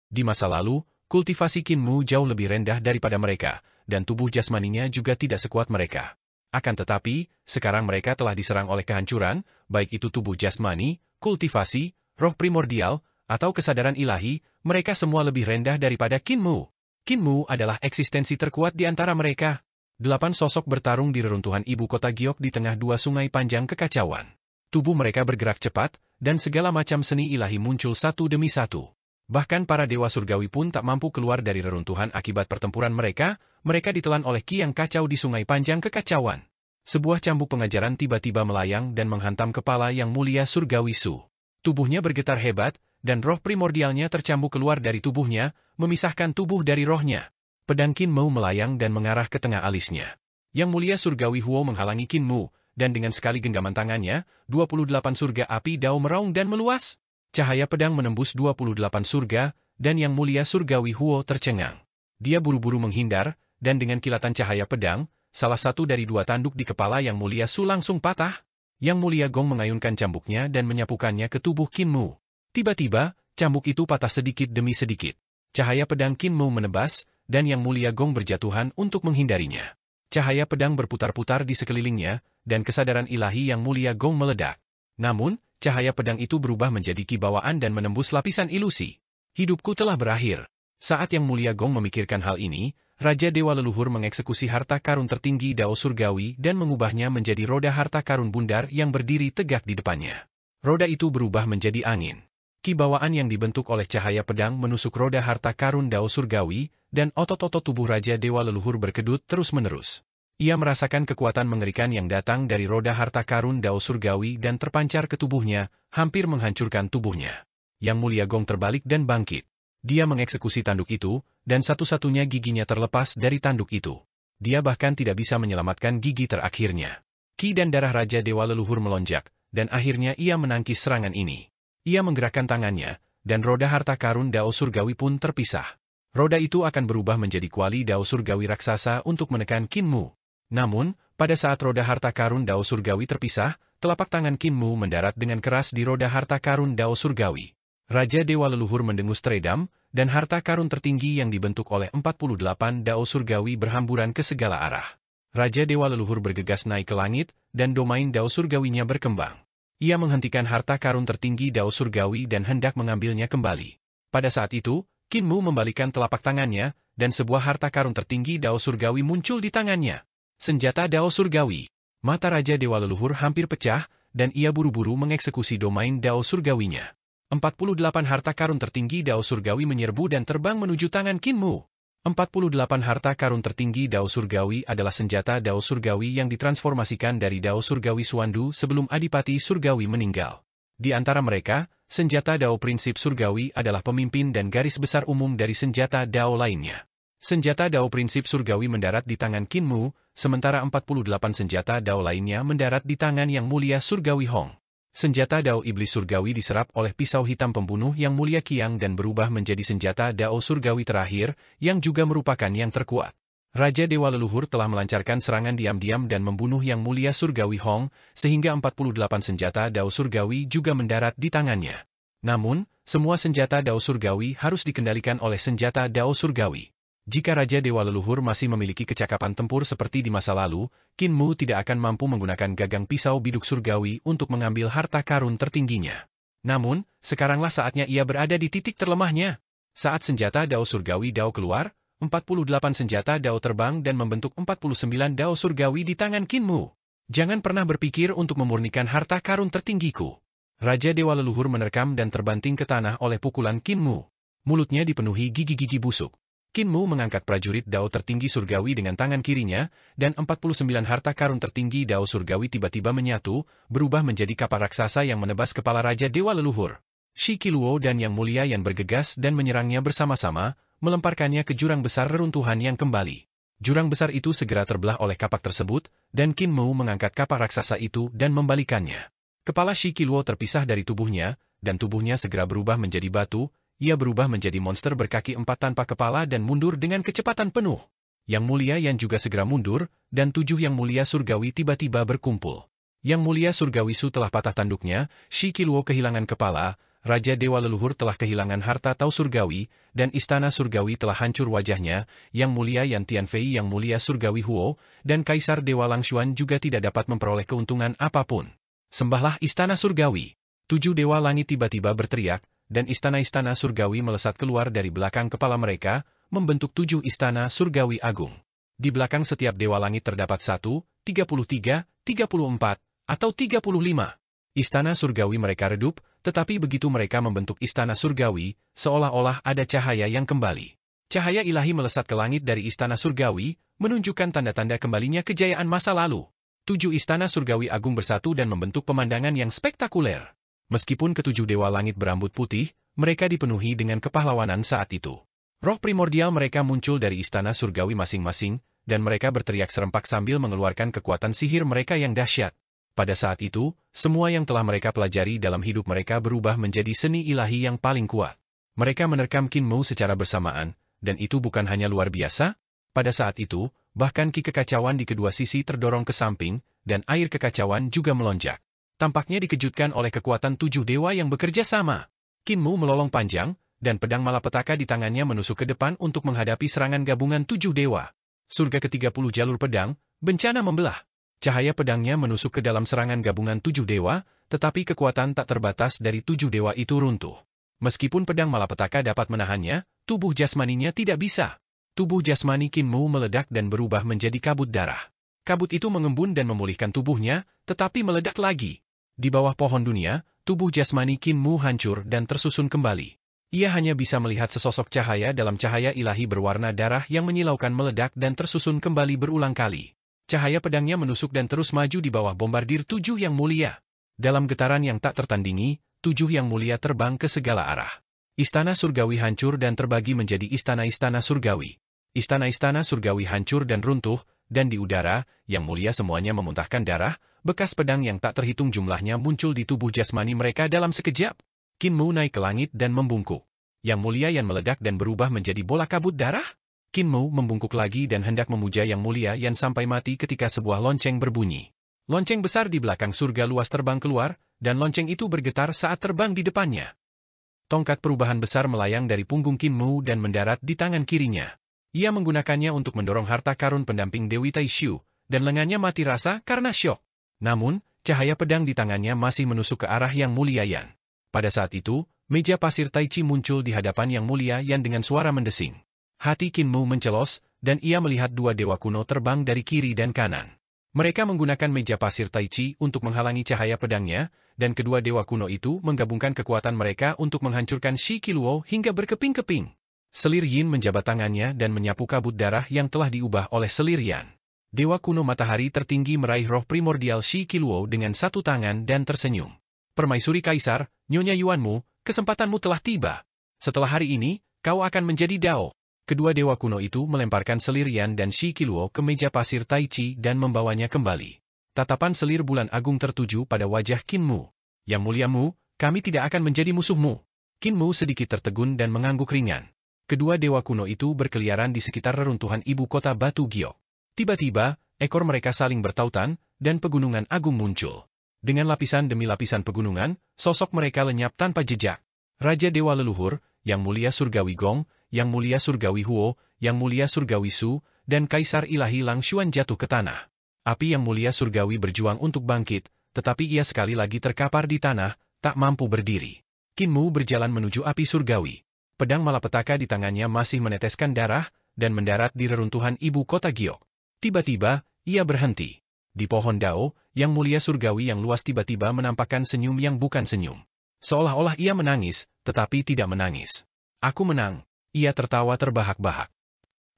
Di masa lalu, kultivasi Qin Mu jauh lebih rendah daripada mereka, dan tubuh jasmaninya juga tidak sekuat mereka. Akan tetapi, sekarang mereka telah diserang oleh kehancuran, baik itu tubuh jasmani, kultivasi, roh primordial, atau kesadaran ilahi, mereka semua lebih rendah daripada Qin Mu. Qin Mu adalah eksistensi terkuat di antara mereka. 8 sosok bertarung di reruntuhan ibu kota Giok di tengah 2 sungai panjang kekacauan. Tubuh mereka bergerak cepat, dan segala macam seni ilahi muncul satu demi satu. Bahkan para dewa surgawi pun tak mampu keluar dari reruntuhan akibat pertempuran mereka ditelan oleh ki yang kacau di sungai panjang kekacauan. Sebuah cambuk pengajaran tiba-tiba melayang dan menghantam kepala yang mulia surgawi Su. Tubuhnya bergetar hebat, dan roh primordialnya tercambuk keluar dari tubuhnya, memisahkan tubuh dari rohnya. Pedang Qin Mu melayang dan mengarah ke tengah alisnya. Yang mulia surgawi Huo menghalangi Qin Mu, dan dengan sekali genggaman tangannya, 28 surga api Dao meraung dan meluas. Cahaya pedang menembus 28 surga, dan yang mulia surgawi Huo tercengang. Dia buru-buru menghindar, dan dengan kilatan cahaya pedang, salah satu dari 2 tanduk di kepala yang mulia Su langsung patah. Yang mulia Gong mengayunkan cambuknya dan menyapukannya ke tubuh Qin Mu. Tiba-tiba, cambuk itu patah sedikit demi sedikit. Cahaya pedang Qin Mu menebas, dan yang mulia Gong berjatuhan untuk menghindarinya. Cahaya pedang berputar-putar di sekelilingnya, dan kesadaran ilahi yang mulia Gong meledak. Namun, cahaya pedang itu berubah menjadi ki bawaan dan menembus lapisan ilusi. Hidupku telah berakhir. Saat yang mulia Gong memikirkan hal ini, Raja Dewa Leluhur mengeksekusi harta karun tertinggi Dao Surgawi dan mengubahnya menjadi roda harta karun bundar yang berdiri tegak di depannya. Roda itu berubah menjadi angin. Ki bawaan yang dibentuk oleh cahaya pedang menusuk roda harta karun Dao Surgawi, dan otot-otot tubuh Raja Dewa Leluhur berkedut terus-menerus. Ia merasakan kekuatan mengerikan yang datang dari roda harta karun Dao Surgawi dan terpancar ke tubuhnya, hampir menghancurkan tubuhnya. Yang mulia Gong terbalik dan bangkit. Dia mengeksekusi tanduk itu, dan satu-satunya giginya terlepas dari tanduk itu. Dia bahkan tidak bisa menyelamatkan gigi terakhirnya. Ki dan darah Raja Dewa Leluhur melonjak, dan akhirnya ia menangkis serangan ini. Ia menggerakkan tangannya, dan roda harta karun Dao Surgawi pun terpisah. Roda itu akan berubah menjadi kuali Dao Surgawi raksasa untuk menekan Qin Mu. Namun, pada saat roda harta karun Dao Surgawi terpisah, telapak tangan Qin Mu mendarat dengan keras di roda harta karun Dao Surgawi. Raja Dewa Leluhur mendengus teredam, dan harta karun tertinggi yang dibentuk oleh 48 Dao Surgawi berhamburan ke segala arah. Raja Dewa Leluhur bergegas naik ke langit, dan domain Dao Surgawinya berkembang. Ia menghentikan harta karun tertinggi Dao Surgawi dan hendak mengambilnya kembali. Pada saat itu, Qin Mu membalikan telapak tangannya, dan sebuah harta karun tertinggi Dao Surgawi muncul di tangannya. Senjata Dao Surgawi. Mata Raja Dewa Leluhur hampir pecah, dan ia buru-buru mengeksekusi domain Dao Surgawinya. 48 harta karun tertinggi Dao Surgawi menyerbu dan terbang menuju tangan Qin Mu. 48 harta karun tertinggi Dao Surgawi adalah senjata Dao Surgawi yang ditransformasikan dari Dao Surgawi Suandu sebelum Adipati Surgawi meninggal. Di antara mereka, senjata Dao Prinsip Surgawi adalah pemimpin dan garis besar umum dari senjata Dao lainnya. Senjata Dao Prinsip Surgawi mendarat di tangan Qin Mu, sementara 48 senjata Dao lainnya mendarat di tangan Yang Mulia Surgawi Hong. Senjata Dao Iblis Surgawi diserap oleh pisau hitam pembunuh yang mulia Qiang dan berubah menjadi senjata Dao Surgawi terakhir, yang juga merupakan yang terkuat. Raja Dewa Leluhur telah melancarkan serangan diam-diam dan membunuh yang mulia Surgawi Hong, sehingga 48 senjata Dao Surgawi juga mendarat di tangannya. Namun, semua senjata Dao Surgawi harus dikendalikan oleh senjata Dao Surgawi. Jika Raja Dewa Leluhur masih memiliki kecakapan tempur seperti di masa lalu, Qin Mu tidak akan mampu menggunakan gagang pisau biduk surgawi untuk mengambil harta karun tertingginya. Namun, sekaranglah saatnya ia berada di titik terlemahnya. Saat senjata Dao Surgawi Dao keluar, 48 senjata Dao terbang dan membentuk 49 Dao Surgawi di tangan Qin Mu. Jangan pernah berpikir untuk memurnikan harta karun tertinggiku. Raja Dewa Leluhur menerkam dan terbanting ke tanah oleh pukulan Qin Mu. Mulutnya dipenuhi gigi-gigi busuk. Qin Mu mengangkat prajurit Dao tertinggi surgawi dengan tangan kirinya, dan 49 harta karun tertinggi Dao surgawi tiba-tiba menyatu, berubah menjadi kapal raksasa yang menebas kepala Raja Dewa Leluhur. Shi Qiluo dan Yang Mulia Yan bergegas dan menyerangnya bersama-sama, melemparkannya ke jurang besar reruntuhan yang kembali. Jurang besar itu segera terbelah oleh kapak tersebut, dan Qin Mu mengangkat kapak raksasa itu dan membalikannya. Kepala Shi Qiluo terpisah dari tubuhnya, dan tubuhnya segera berubah menjadi batu. Ia berubah menjadi monster berkaki 4 tanpa kepala dan mundur dengan kecepatan penuh. Yang Mulia Yan juga segera mundur, dan 7 Yang Mulia Surgawi tiba-tiba berkumpul. Yang Mulia Surgawi Su telah patah tanduknya, Shi Qiluo kehilangan kepala, Raja Dewa Leluhur telah kehilangan harta Tao Surgawi, dan Istana Surgawi telah hancur wajahnya, Yang Mulia Yan Tianfei Yang Mulia Surgawi Huo, dan Kaisar Dewa Langshuan juga tidak dapat memperoleh keuntungan apapun. Sembahlah Istana Surgawi. 7 Dewa Langit tiba-tiba berteriak, dan istana-istana surgawi melesat keluar dari belakang kepala mereka, membentuk 7 istana surgawi agung. Di belakang setiap dewa langit terdapat 1, 33, 34, atau 35. Istana surgawi mereka redup, tetapi begitu mereka membentuk istana surgawi, seolah-olah ada cahaya yang kembali. Cahaya ilahi melesat ke langit dari istana surgawi, menunjukkan tanda-tanda kembalinya kejayaan masa lalu. 7 istana surgawi agung bersatu dan membentuk pemandangan yang spektakuler. Meskipun ketujuh dewa langit berambut putih, mereka dipenuhi dengan kepahlawanan saat itu. Roh primordial mereka muncul dari istana surgawi masing-masing, dan mereka berteriak serempak sambil mengeluarkan kekuatan sihir mereka yang dahsyat. Pada saat itu, semua yang telah mereka pelajari dalam hidup mereka berubah menjadi seni ilahi yang paling kuat. Mereka menerkam Qin Mu secara bersamaan, dan itu bukan hanya luar biasa. Pada saat itu, bahkan ki kekacauan di kedua sisi terdorong ke samping, dan air kekacauan juga melonjak. Tampaknya dikejutkan oleh kekuatan 7 dewa yang bekerja sama. Qin Mu melolong panjang, dan pedang malapetaka di tangannya menusuk ke depan untuk menghadapi serangan gabungan 7 dewa. Surga ke-30 jalur pedang, bencana membelah. Cahaya pedangnya menusuk ke dalam serangan gabungan 7 dewa, tetapi kekuatan tak terbatas dari 7 dewa itu runtuh. Meskipun pedang malapetaka dapat menahannya, tubuh jasmaninya tidak bisa. Tubuh jasmani Qin Mu meledak dan berubah menjadi kabut darah. Kabut itu mengembun dan memulihkan tubuhnya, tetapi meledak lagi. Di bawah pohon dunia, tubuh jasmani Qin Mu hancur dan tersusun kembali. Ia hanya bisa melihat sesosok cahaya dalam cahaya ilahi berwarna darah yang menyilaukan meledak dan tersusun kembali berulang kali. Cahaya pedangnya menusuk dan terus maju di bawah bombardir 7 Yang Mulia. Dalam getaran yang tak tertandingi, 7 Yang Mulia terbang ke segala arah. Istana surgawi hancur dan terbagi menjadi istana-istana surgawi. Istana-istana surgawi hancur dan runtuh, dan di udara, Yang Mulia semuanya memuntahkan darah. Bekas pedang yang tak terhitung jumlahnya muncul di tubuh jasmani mereka dalam sekejap. Qin Mu naik ke langit dan membungkuk. Yang Mulia Yan meledak dan berubah menjadi bola kabut darah. Qin Mu membungkuk lagi dan hendak memuja Yang Mulia Yan sampai mati ketika sebuah lonceng berbunyi. Lonceng besar di belakang surga luas terbang keluar, dan lonceng itu bergetar saat terbang di depannya. Tongkat perubahan besar melayang dari punggung Qin Mu dan mendarat di tangan kirinya. Ia menggunakannya untuk mendorong harta karun pendamping Dewi Taishu, dan lengannya mati rasa karena syok. Namun, cahaya pedang di tangannya masih menusuk ke arah Yang Mulia Yan. Pada saat itu, meja pasir Tai Chi muncul di hadapan Yang Mulia Yan dengan suara mendesing. Hati Qin Mu mencelos, dan ia melihat 2 dewa kuno terbang dari kiri dan kanan. Mereka menggunakan meja pasir Tai Chi untuk menghalangi cahaya pedangnya, dan kedua dewa kuno itu menggabungkan kekuatan mereka untuk menghancurkan Shi Qiluo hingga berkeping-keping. Selir Yin menjabat tangannya dan menyapu kabut darah yang telah diubah oleh selir Yan. Dewa kuno matahari tertinggi meraih roh primordial Shi Qiluo dengan satu tangan dan tersenyum. Permaisuri Kaisar, Nyonya Yuanmu, kesempatanmu telah tiba. Setelah hari ini, kau akan menjadi Dao. Kedua dewa kuno itu melemparkan selir Yan dan Shi Qiluo ke meja pasir Tai Chi dan membawanya kembali. Tatapan selir bulan agung tertuju pada wajah Qin Mu. Yang Mulia Mu, kami tidak akan menjadi musuhmu. Qin Mu sedikit tertegun dan mengangguk ringan. Kedua dewa kuno itu berkeliaran di sekitar reruntuhan ibu kota Batu Giok. Tiba-tiba, ekor mereka saling bertautan, dan pegunungan agung muncul. Dengan lapisan demi lapisan pegunungan, sosok mereka lenyap tanpa jejak. Raja Dewa Leluhur, Yang Mulia Surgawi Gong, Yang Mulia Surgawi Huo, Yang Mulia Surgawi Su, dan Kaisar Ilahi Lang Xuan jatuh ke tanah. Api Yang Mulia Surgawi berjuang untuk bangkit, tetapi ia sekali lagi terkapar di tanah, tak mampu berdiri. Qin Mu berjalan menuju api surgawi. Pedang malapetaka di tangannya masih meneteskan darah, dan mendarat di reruntuhan ibu kota Giok. Tiba-tiba, ia berhenti. Di pohon Dao, Yang Mulia Surgawi yang luas tiba-tiba menampakkan senyum yang bukan senyum. Seolah-olah ia menangis, tetapi tidak menangis. Aku menang. Ia tertawa terbahak-bahak.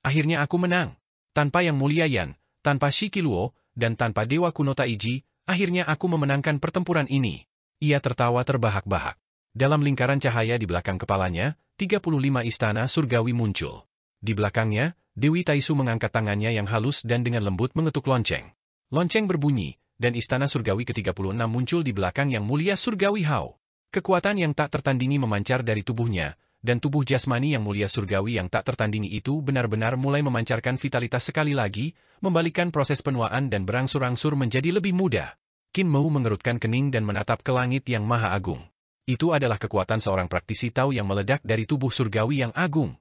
Akhirnya aku menang. Tanpa Yang Mulia Yan, tanpa Shiki Luo, dan tanpa Dewa Kuno Taiji, akhirnya aku memenangkan pertempuran ini. Ia tertawa terbahak-bahak. Dalam lingkaran cahaya di belakang kepalanya, 35 istana surgawi muncul. Di belakangnya, Dewi Taisu mengangkat tangannya yang halus dan dengan lembut mengetuk lonceng. Lonceng berbunyi, dan istana surgawi ke-36 muncul di belakang Yang Mulia Surgawi Hao. Kekuatan yang tak tertandingi memancar dari tubuhnya, dan tubuh jasmani Yang Mulia Surgawi yang tak tertandingi itu benar-benar mulai memancarkan vitalitas sekali lagi, membalikkan proses penuaan dan berangsur-angsur menjadi lebih mudah. Qin Mu mengerutkan kening dan menatap ke langit yang maha agung. Itu adalah kekuatan seorang praktisi Tao yang meledak dari tubuh surgawi yang agung.